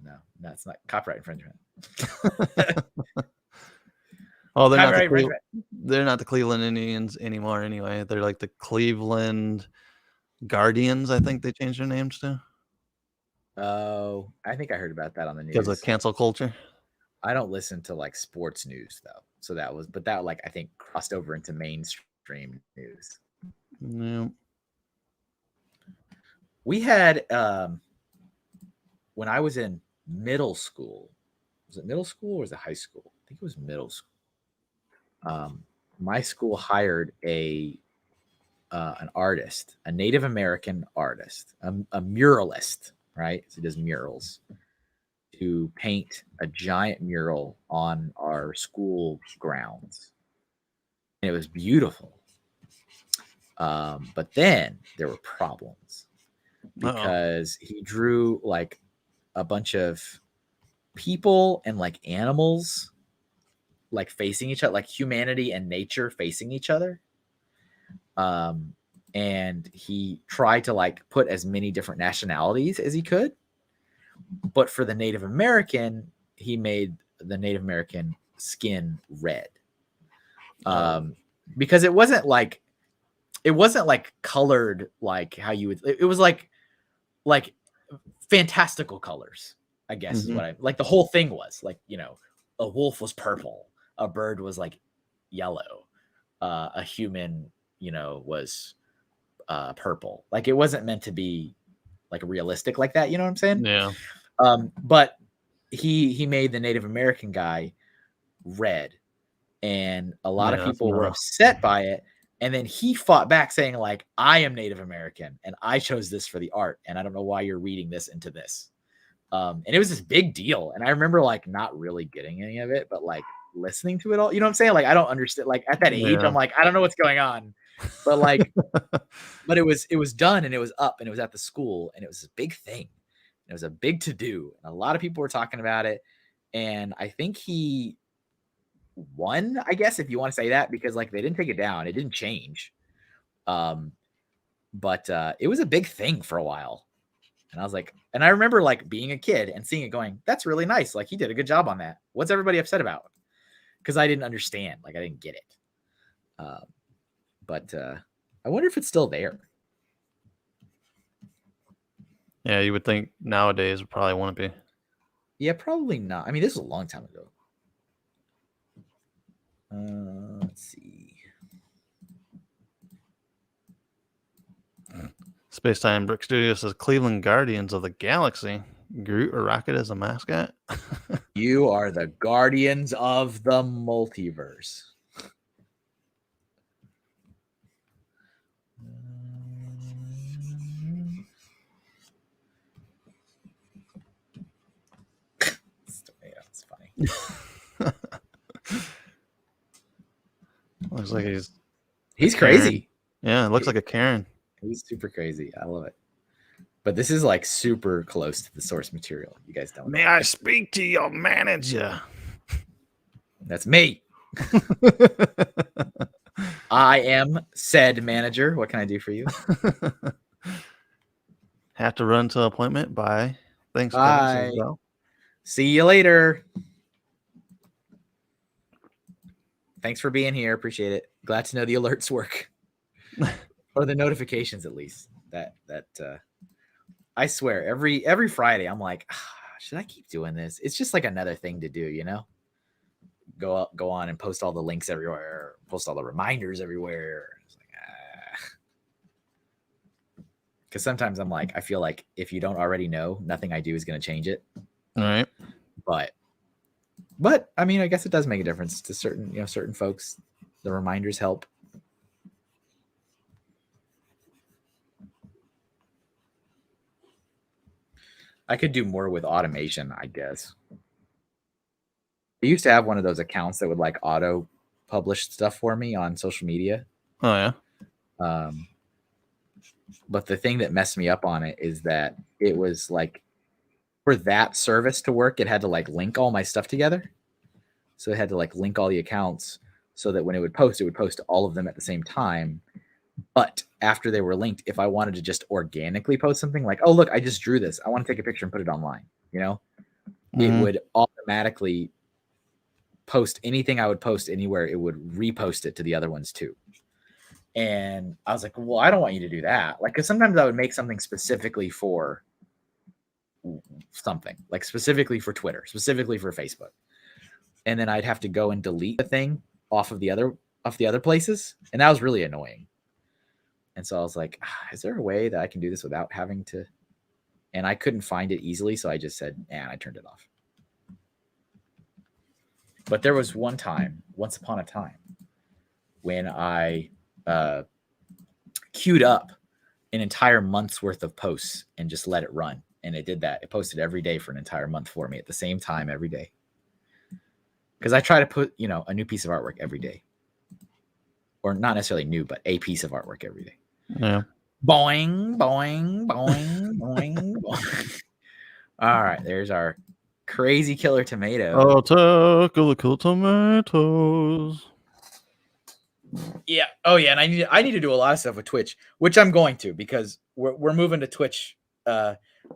No, that's not copyright infringement. Oh, they're not the Cleveland Indians anymore. Anyway, they're like the Cleveland Guardians. I think they changed their names to. Oh, I think I heard about that on the news because of cancel culture. I don't listen to like sports news though, so that like I think crossed over into mainstream news. Yeah. We had when I was in middle school. Was it middle school or was it high school? I think it was middle school. My school hired an artist, a Native American artist, a muralist, right? So he does murals, to paint a giant mural on our school grounds. And it was beautiful. But then there were problems because he drew like a bunch of people and like animals like facing each other, like humanity and nature facing each other. And he tried to like put as many different nationalities as he could. But for the Native American, he made the Native American skin red. Because it wasn't like it wasn't like colored like how you would. It was like fantastical colors, I guess is what I like. The whole thing was like, you know, a wolf was purple, a bird was like yellow, a human, you know, was purple. Like it wasn't meant to be like realistic like that. You know what I'm saying? Yeah. But he made the Native American guy red, and a lot of people were upset by it. And then he fought back saying like, I am Native American and I chose this for the art. And I don't know why you're reading this into this. And it was this big deal. And I remember like not really getting any of it, but like listening to it all, you know what I'm saying? Like, I don't understand. Like at that age, I'm like, I don't know what's going on, but like, but it was done and it was up and it was at the school and it was a big thing. It was a big to do. And a lot of people were talking about it. And I think he won, I guess, if you want to say that, because like they didn't take it down, it didn't change. But it was a big thing for a while. And I was like, and I remember like being a kid and seeing it going, that's really nice. Like he did a good job on that. What's everybody upset about? Because I didn't understand. Like I didn't get it. But I wonder if it's still there. Yeah, you would think nowadays it probably wouldn't be. Yeah, probably not. I mean, this was a long time ago. Let's see. Space Time Brick Studio says Cleveland Guardians of the Galaxy. Groot or Rocket as a mascot? You are the Guardians of the Multiverse. It's funny. Looks like he's crazy. Yeah, it looks like a Karen. He's super crazy. I love it. But this is like super close to the source material. You guys don't. May I speak to your manager? That's me. I am said manager. What can I do for you? Have to run to appointment by Thanksgiving. Bye. Well. See you later. Thanks for being here. Appreciate it. Glad to know the alerts work. Or the notifications, at least. That I swear, every Friday, I'm like, should I keep doing this? It's just like another thing to do, you know? Go on and post all the links everywhere, post all the reminders everywhere. It's like, because sometimes I'm like, I feel like if you don't already know, nothing I do is going to change it. All right. But I mean, I guess it does make a difference to certain folks. The reminders help. I could do more with automation, I guess. I used to have one of those accounts that would like auto publish stuff for me on social media. Oh yeah. But the thing that messed me up on it is that it was like, for that service to work, it had to like link all my stuff together. So it had to like link all the accounts so that when it would post to all of them at the same time. But after they were linked, if I wanted to just organically post something like, oh, look, I just drew this, I want to take a picture and put it online, you know, it would automatically post anything I would post anywhere. It would repost it to the other ones too. And I was like, well, I don't want you to do that. Like, because sometimes I would make something specifically for something, like specifically for Twitter, specifically for Facebook. And then I'd have to go and delete the thing off the other places. And that was really annoying. And so I was like, is there a way that I can do this without having to? And I couldn't find it easily. So I just said, and I turned it off. But there was once upon a time, when I queued up an entire month's worth of posts and just let it run. And it did that. It posted every day for an entire month for me at the same time every day. Because I try to put, a new piece of artwork every day. Or not necessarily new, but a piece of artwork every day. Yeah. Boing, boing, boing, boing, boing. All right, there's our crazy killer tomato. I'll tackle the killer tomatoes. Yeah. Oh, yeah. And I need to do a lot of stuff with Twitch, which I'm going to, because we're moving to Twitch,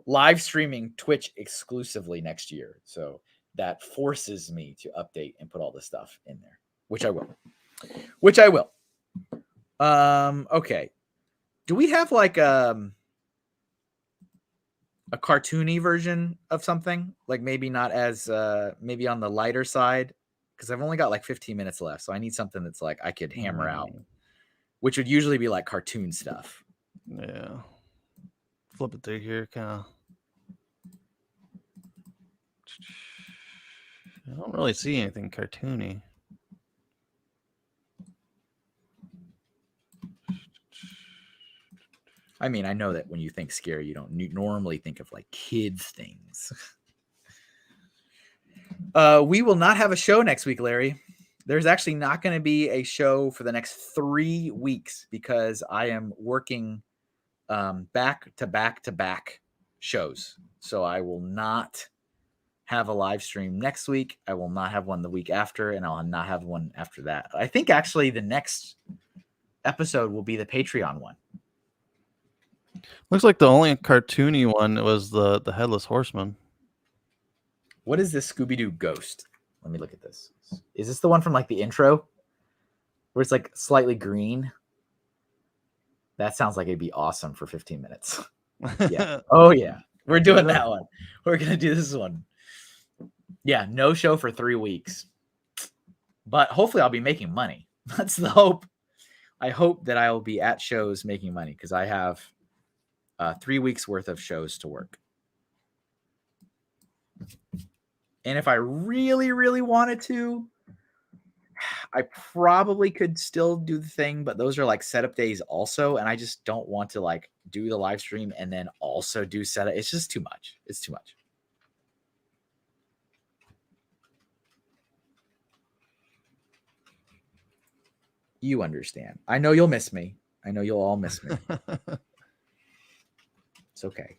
live streaming Twitch exclusively next year. So that forces me to update and put all this stuff in there, which I will. Okay. Do we have like a cartoony version of something? Like maybe not as maybe on the lighter side, because I've only got like 15 minutes left, so I need something that's like I could hammer out, which would usually be like cartoon stuff. Yeah. Flip it through here, kind of. I don't really see anything cartoony. I mean, I know that when you think scary, you don't normally think of like kids things. We will not have a show next week, Larry. There's actually not going to be a show for the next 3 weeks because I am working back to back shows. So I will not have a live stream next week. I will not have one the week after, and I'll not have one after that. I think actually the next episode will be the Patreon one. Looks like the only cartoony one was the Headless Horseman. What is this Scooby-Doo ghost? Let me look at this. Is this the one from like the intro where it's like slightly green? That sounds like it'd be awesome for 15 minutes. Yeah. Oh yeah. We're doing that one. We're going to do this one. Yeah. No show for 3 weeks, but hopefully I'll be making money. That's the hope. I hope that I will be at shows making money because I have 3 weeks worth of shows to work. And if I really, really wanted to, I probably could still do the thing, but those are like setup days also. And I just don't want to like do the live stream and then also do setup. It's just too much. It's too much. You understand. I know you'll miss me. I know you'll all miss me. It's okay.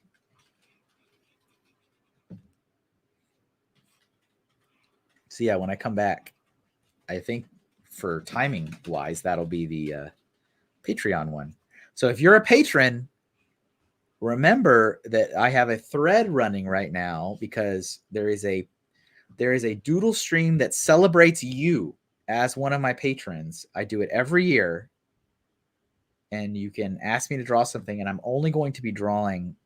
So yeah, when I come back, I think for timing wise, that'll be the Patreon one. So if you're a patron, remember that I have a thread running right now because there is a doodle stream that celebrates you as one of my patrons. I do it every year, and you can ask me to draw something, and I'm only going to be drawing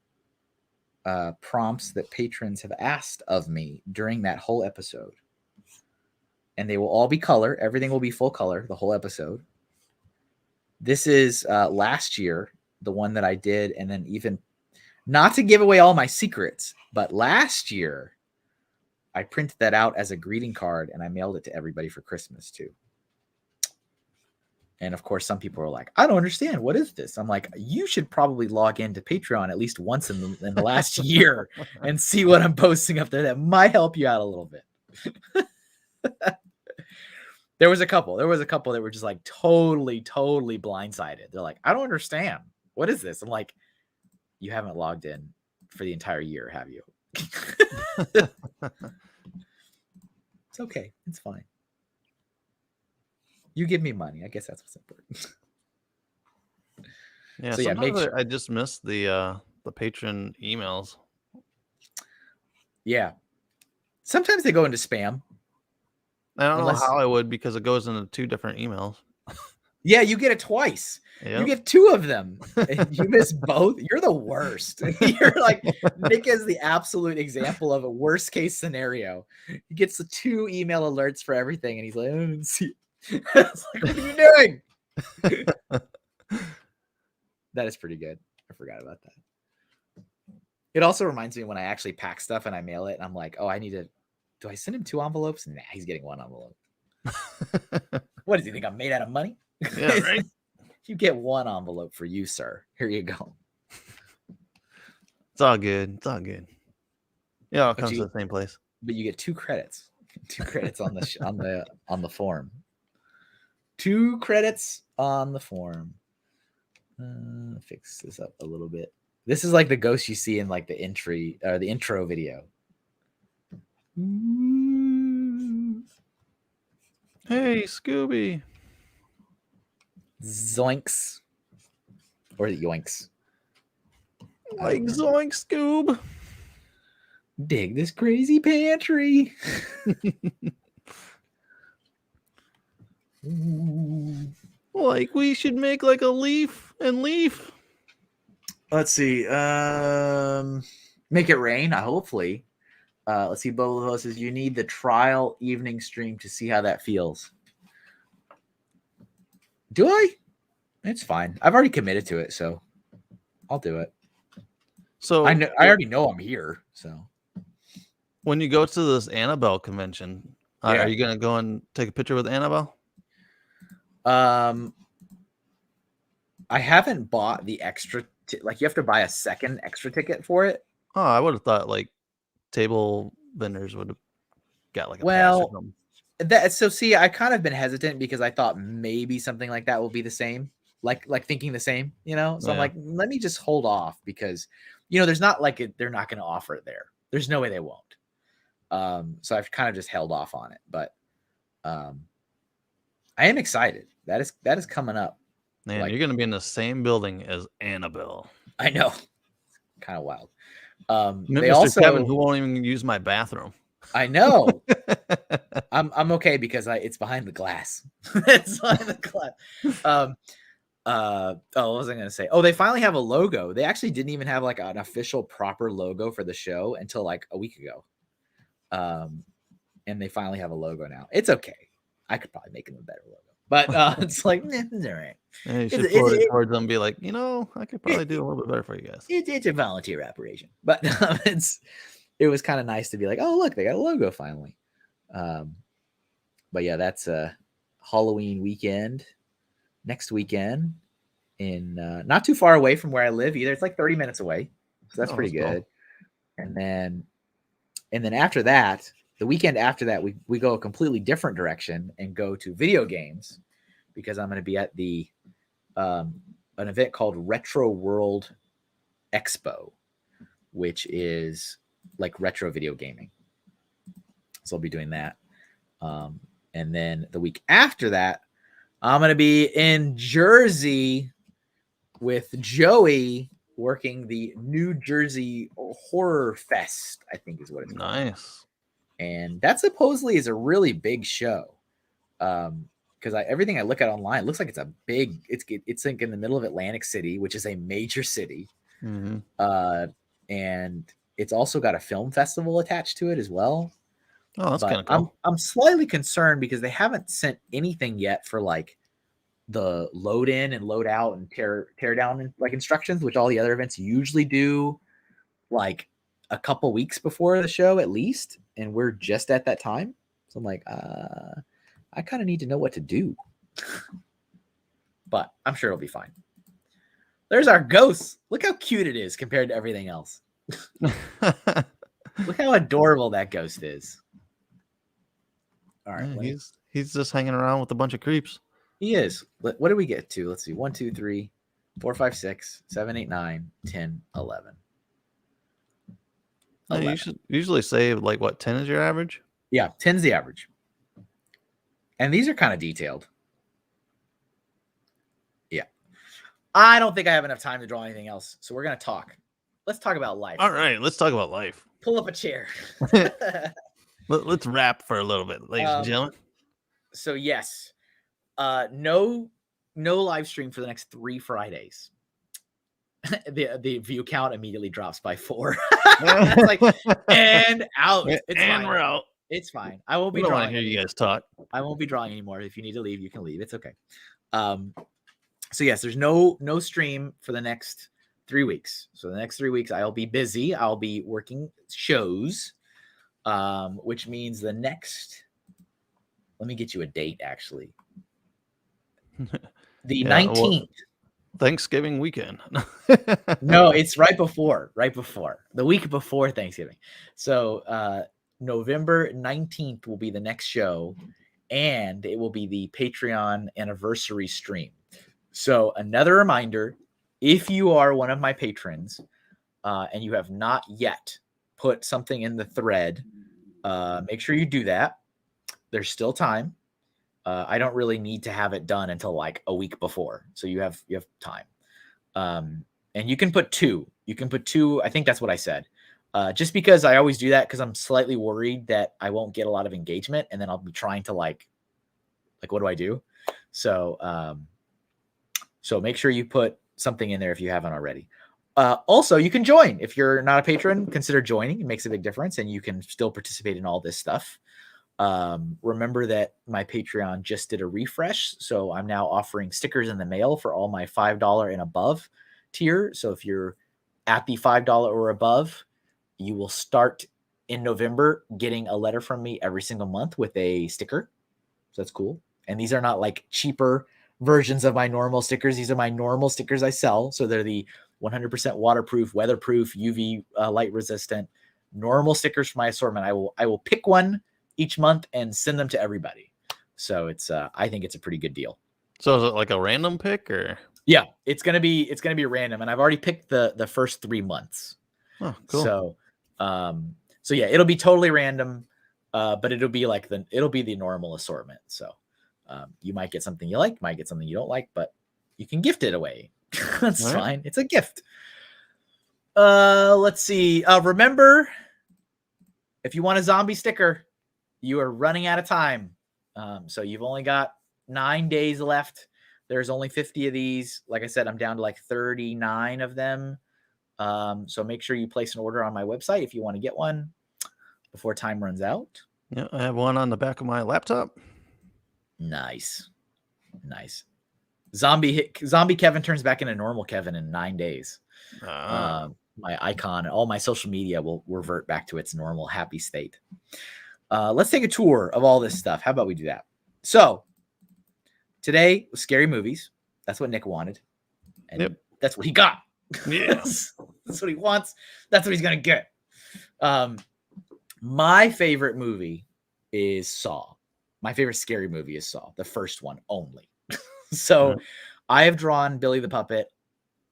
prompts that patrons have asked of me during that whole episode. And they will all be color. Everything will be full color, the whole episode. This is last year, the one that I did. And then even not to give away all my secrets, but last year, I printed that out as a greeting card and I mailed it to everybody for Christmas too. And of course, some people are like, I don't understand. What is this? I'm like, you should probably log into Patreon at least once in the last year and see what I'm posting up there. That might help you out a little bit. There was a couple that were just like totally blindsided. They're like, I don't understand. What is this? I'm like, you haven't logged in for the entire year, have you? It's okay. It's fine. You give me money. I guess that's what's important. Yeah. So yeah, I just missed the patron emails. Yeah. Sometimes they go into spam. I don't know how I would because it goes into 2 different emails. Yeah, you get it twice. Yep. You get 2 of them. And you miss both. You're the worst. You're like Nick is the absolute example of a worst case scenario. He gets the 2 email alerts for everything, and he's like, I don't see it. It's like, what are you doing? That is pretty good. I forgot about that. It also reminds me when I actually pack stuff and I mail it, and I'm like, oh, I need to. Do I send him 2 envelopes? Nah, he's getting 1 envelope. What does he think? I'm made out of money? Yeah, right. You get 1 envelope for you, sir. Here you go. It's all good. It's all good. Yeah, it comes to the same place. But you get 2 credits. 2 credits on the form. 2 credits on the form. Fix this up a little bit. This is like the ghost you see in like the intro video. Hey, Scooby. Zoinks. Or yoinks. Like zoinks, Scoob. Dig this crazy pantry. Like we should make like a leaf and leaf. Let's see. Make it rain. Hopefully. Let's see. Bobo says you need the trial evening stream to see how that feels. Do I? It's fine. I've already committed to it, so I'll do it. So I know. I already know I'm here. So when you go to this Annabelle convention, Yeah. are you gonna go and take a picture with Annabelle? I haven't bought the extra. Like you have to buy a second extra ticket for it. Oh, I would have thought like table vendors would have got like a pass or Well, something. so see, I kind of been hesitant because I thought maybe something like that will be the same. Like thinking the same, you know. So I'm Yeah. like, let me just hold off because, you know, there's not like they're not going to offer it there. There's no way they won't. So I've kind of just held off on it, but I am excited. That is coming up. Man, Like- you're gonna be in the same building as Annabelle. I know, kind of wild. Mr. They also Kevin, who won't even use my bathroom. I know. I'm okay because it's behind the glass. It's behind the glass. What was I gonna say? Oh, they finally have a logo. They actually didn't even have like an official proper logo for the show until like a week ago. And they finally have a logo now. It's okay. I could probably make them a better logo, but it's like it's all right. Yeah, you should forward it towards them and be like, you know, I could probably do a little bit better for you guys. It's a volunteer operation, but it was kind of nice to be like, oh look, they got a logo finally. But yeah, that's a Halloween weekend next weekend in not too far away from where I live either. It's like 30 minutes away, so that's pretty good. Cool. And then after that, the weekend after that, we go a completely different direction and go to video games because I'm going to be at the an event called Retro World Expo, which is like retro video gaming. So I'll be doing that. And then the week after that, I'm going to be in Jersey with Joey working the New Jersey Horror Fest, I think is what it's called. Nice. And that supposedly is a really big show. Because everything I look at online looks like it's a big, it's like in the middle of Atlantic City, which is a major city. Mm-hmm. And it's also got a film festival attached to it as well. Oh, that's kind of cool. I'm slightly concerned because they haven't sent anything yet for like the load in and load out and tear down like instructions, which all the other events usually do like a couple weeks before the show at least. And we're just at that time. So I'm like, I kind of need to know what to do. But I'm sure it'll be fine. There's our ghost. Look how cute it is compared to everything else. Look how adorable that ghost is. All right. Yeah, he's just hanging around with a bunch of creeps. He is. What did we get to? Let's see. 1, 2, 3, 4, 5, 6, 7, 8, 9, 10, 11. No, you should usually say like what, 10 is your average? Yeah, 10's the average. And these are kind of detailed. Yeah. I don't think I have enough time to draw anything else. So we're going to talk. Let's talk about life. All right, let's talk about life. Pull up a chair. Let's rap for a little bit, ladies and gentlemen. So yes, no live stream for the next 3 Fridays. the view count immediately drops by 4. It's like and out. It's and fine. we're out. It's fine. I won't be don't drawing. want to hear you guys talk. I won't be drawing anymore. If you need to leave, you can leave. It's okay. So yes, there's no stream for the next 3 weeks. So the next 3 weeks I'll be busy. I'll be working shows, which means the next. Let me get you a date. Actually, the 19th. Well, Thanksgiving weekend. No, it's right before the week before Thanksgiving. So November 19th will be the next show, and it will be the Patreon anniversary stream. So another reminder, if you are one of my patrons and you have not yet put something in the thread, make sure you do that. There's still time. I don't really need to have it done until like a week before. So you have time. And you can put 2. You can put 2. I think that's what I said. Just because I always do that because I'm slightly worried that I won't get a lot of engagement and then I'll be trying to like what do I do? So So make sure you put something in there if you haven't already. Also, you can join. If you're not a patron, consider joining. It makes a big difference, and you can still participate in all this stuff. Remember that my Patreon just did a refresh, so I'm now offering stickers in the mail for all my $5 and above tier. So if you're at the $5 or above, you will start in November getting a letter from me every single month with a sticker. So that's cool. And these are not like cheaper versions of my normal stickers. These are my normal stickers I sell. So they're the 100% waterproof, weatherproof, UV light resistant, normal stickers for my assortment. I will pick one each month and send them to everybody. So it's I think it's a pretty good deal. So is it like a random pick or? Yeah, it's gonna be random, and I've already picked the first 3 months. Oh, cool. So yeah, it'll be totally random, but it'll be the normal assortment. So you might get something you like, might get something you don't like, but you can gift it away. That's All right. fine. It's a gift. Let's see. Remember, if you want a zombie sticker, you are running out of time. So you've only got 9 days left. There's only 50 of these. Like I said, I'm down to like 39 of them. So make sure you place an order on my website if you want to get one before time runs out. Yeah, I have one on the back of my laptop. Nice. Zombie Kevin turns back into normal Kevin in 9 days. My icon and all my social media will revert back to its normal happy state. Let's take a tour of all this stuff. How about we do that? So today was scary movies. That's what Nick wanted. And that's what he got. Yeah. That's what he wants. That's what he's going to get. My favorite movie is Saw. My favorite scary movie is Saw, the first one only. So I have drawn Billy the Puppet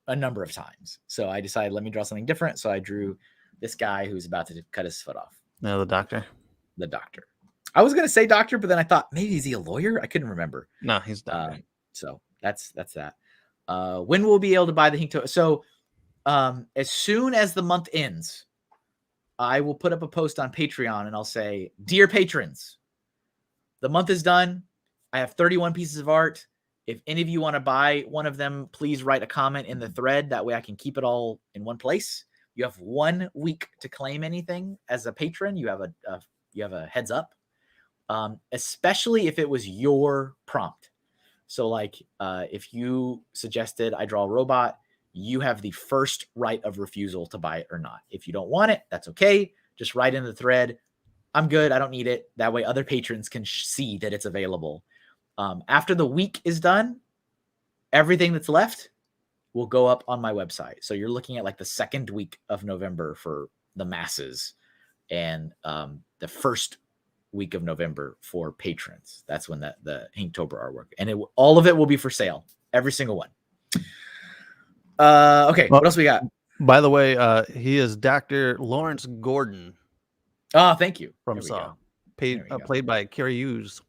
a number of times. So I decided, let me draw something different. So I drew this guy who's about to cut his foot off. No, the doctor. The doctor. I was going to say doctor, but then I thought, maybe is he a lawyer? I couldn't remember. No, he's doctor. So that's that. When we'll be able to buy the Hinktober. So as soon as the month ends, I will put up a post on Patreon and I'll say, dear patrons, the month is done. I have 31 pieces of art. If any of you want to buy one of them, please write a comment in the thread. That way I can keep it all in one place. You have 1 week to claim anything as a patron. You have a heads up, especially if it was your prompt. So like if you suggested I draw a robot, you have the first right of refusal to buy it or not. If you don't want it, that's okay. Just write in the thread, I'm good, I don't need it. That way other patrons can see that it's available. After the week is done, everything that's left will go up on my website. So you're looking at like the second week of November for the masses and the first week of November for patrons. That's when the Inktober artwork, and all of it will be for sale. Every single one. Okay, what else we got? By the way, he is Dr. Lawrence Gordon. Oh, thank you. From Saw. Played by Carrie Hughes.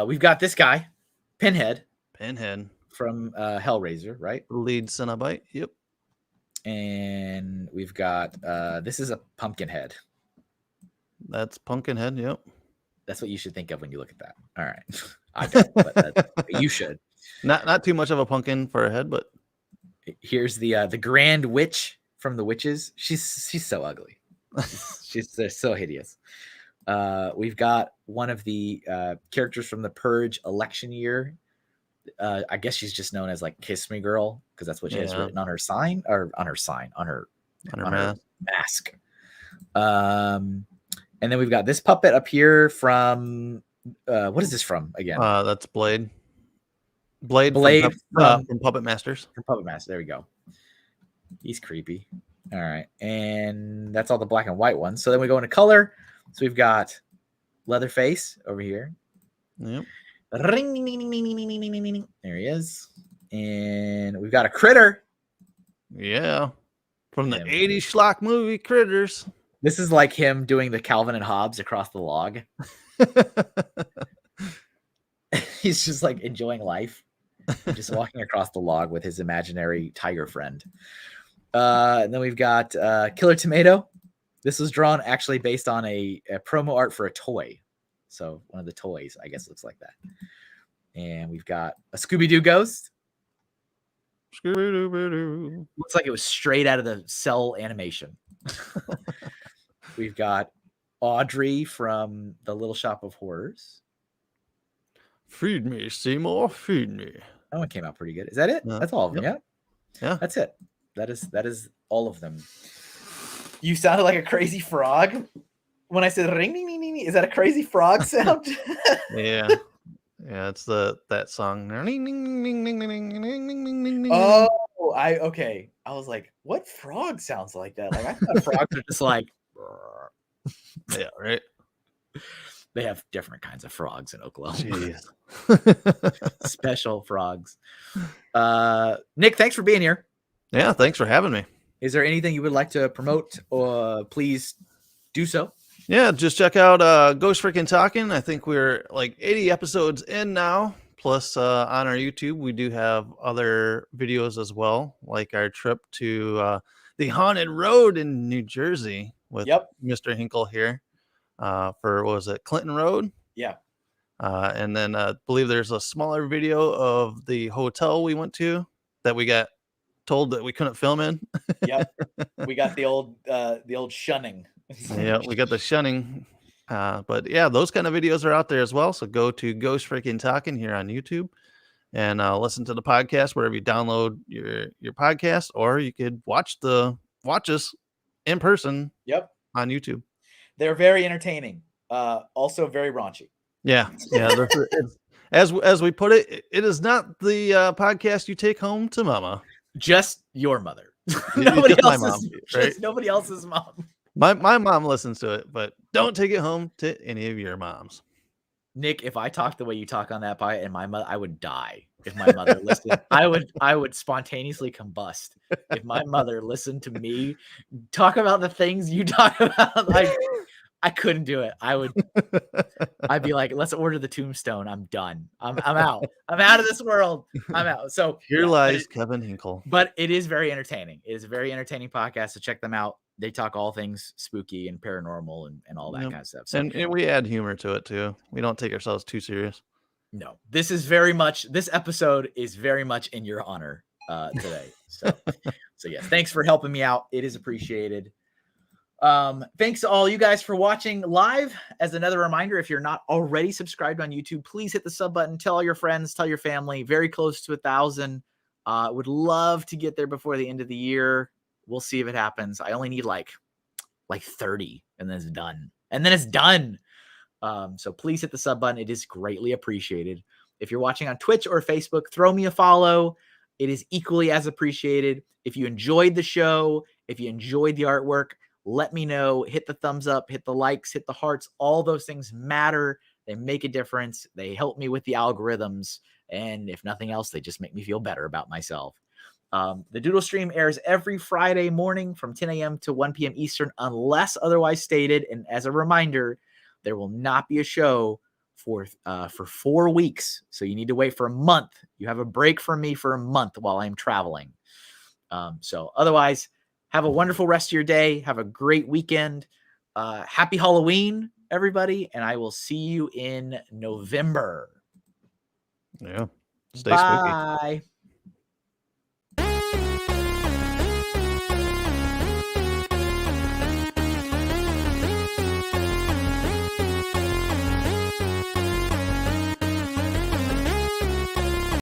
We've got this guy, Pinhead. From Hellraiser, right? Lead Cenobite. Yep. And we've got this is a Pumpkinhead. That's Pumpkinhead. Yep. That's what you should think of when you look at that. All right. I don't, but you should. Not too much of a pumpkin for a head, but here's the Grand Witch from the Witches. She's so ugly. They're so hideous. We've got one of the characters from the Purge election year. I guess she's just known as like Kiss Me Girl because that's what she has written on her sign or on her mask. And then we've got this puppet up here from what is this from again? That's Blade. Blade from Puppet Masters. From Puppet Masters. There we go. He's creepy. All right, and that's all the black and white ones. So then we go into color. So we've got Leatherface over here. Yep. Ring, ding, ding, ding, ding, ding, ding, ding, ding. There he is. And we've got a critter. Yeah. From the 80s schlock movie Critters. This is like him doing the Calvin and Hobbes across the log. He's just like enjoying life. Just walking across the log with his imaginary tiger friend. And then we've got Killer Tomato. This was drawn actually based on a promo art for a toy. So one of the toys, I guess, looks like that. And we've got a Scooby-Doo ghost. Scooby-Doo. Looks like it was straight out of the Cell animation. We've got Audrey from The Little Shop of Horrors. Feed me, Seymour, feed me. That one came out pretty good. Is that it? That's all of them, Yep. Yeah. That's it. That is all of them. You sounded like a crazy frog when I said ring ding ding ding. Is that a crazy frog sound? Yeah. Yeah, it's that song. Oh, okay. I was like, what frog sounds like that? Like I thought frogs are just like yeah, right. They have different kinds of frogs in Oklahoma. Jeez. Special frogs. Nick, thanks for being here. Yeah, thanks for having me. Is there anything you would like to promote? Or please do so. Yeah, just check out Ghost Freaking Talking. I think we're like 80 episodes in now. Plus, on our YouTube, we do have other videos as well, like our trip to the Haunted Road in New Jersey with Mr. Hinkle here for, what was it, Clinton Road? Yeah. And then I believe there's a smaller video of the hotel we went to that we got told that we couldn't film in. Yep. We got the old shunning. Yeah, we got the shunning. But yeah, those kind of videos are out there as well. So go to Ghost Freaking Talking here on YouTube and listen to the podcast wherever you download your podcast, or you could watch us in person. Yep. On YouTube. They're very entertaining. Also very raunchy. Yeah. Yeah. As we put it, it is not the podcast you take home to mama. Just your mother. Nobody else's mom, right? Just nobody else's mom. My mom listens to it, but don't take it home to any of your moms. Nick, if I talked the way you talk on that pod, and my mother, I would die if my mother listened. I would spontaneously combust if my mother listened to me talk about the things you talk about. Like, I couldn't do it. I'd be like, let's order the tombstone. I'm done. I'm out. I'm out of this world. I'm out. So here lies Kevin Hinkle. But it is very entertaining. It is a very entertaining podcast. So check them out. They talk all things spooky and paranormal and all that kind of stuff. So, and we add humor to it too. We don't take ourselves too serious. No, this episode is very much in your honor today. So yes, thanks for helping me out. It is appreciated. Thanks to all you guys for watching live. As another reminder, if you're not already subscribed on YouTube, please hit the sub button. Tell all your friends, tell your family. Very close to 1,000. Would love to get there before the end of the year. We'll see if it happens. I only need like 30 and then it's done. And then it's done. So please hit the sub button. It is greatly appreciated. If you're watching on Twitch or Facebook, throw me a follow. It is equally as appreciated. If you enjoyed the show, if you enjoyed the artwork, let me know. Hit the thumbs up, hit the likes, hit the hearts. All those things matter. They make a difference. They help me with the algorithms. And if nothing else, they just make me feel better about myself. The Doodle Stream airs every Friday morning from 10 a.m. to 1 p.m. Eastern, unless otherwise stated. And as a reminder, there will not be a show for 4 weeks. So you need to wait for a month. You have a break from me for a month while I'm traveling. So otherwise, have a wonderful rest of your day. Have a great weekend. Happy Halloween, everybody. And I will see you in November. Yeah. Stay Bye. spooky.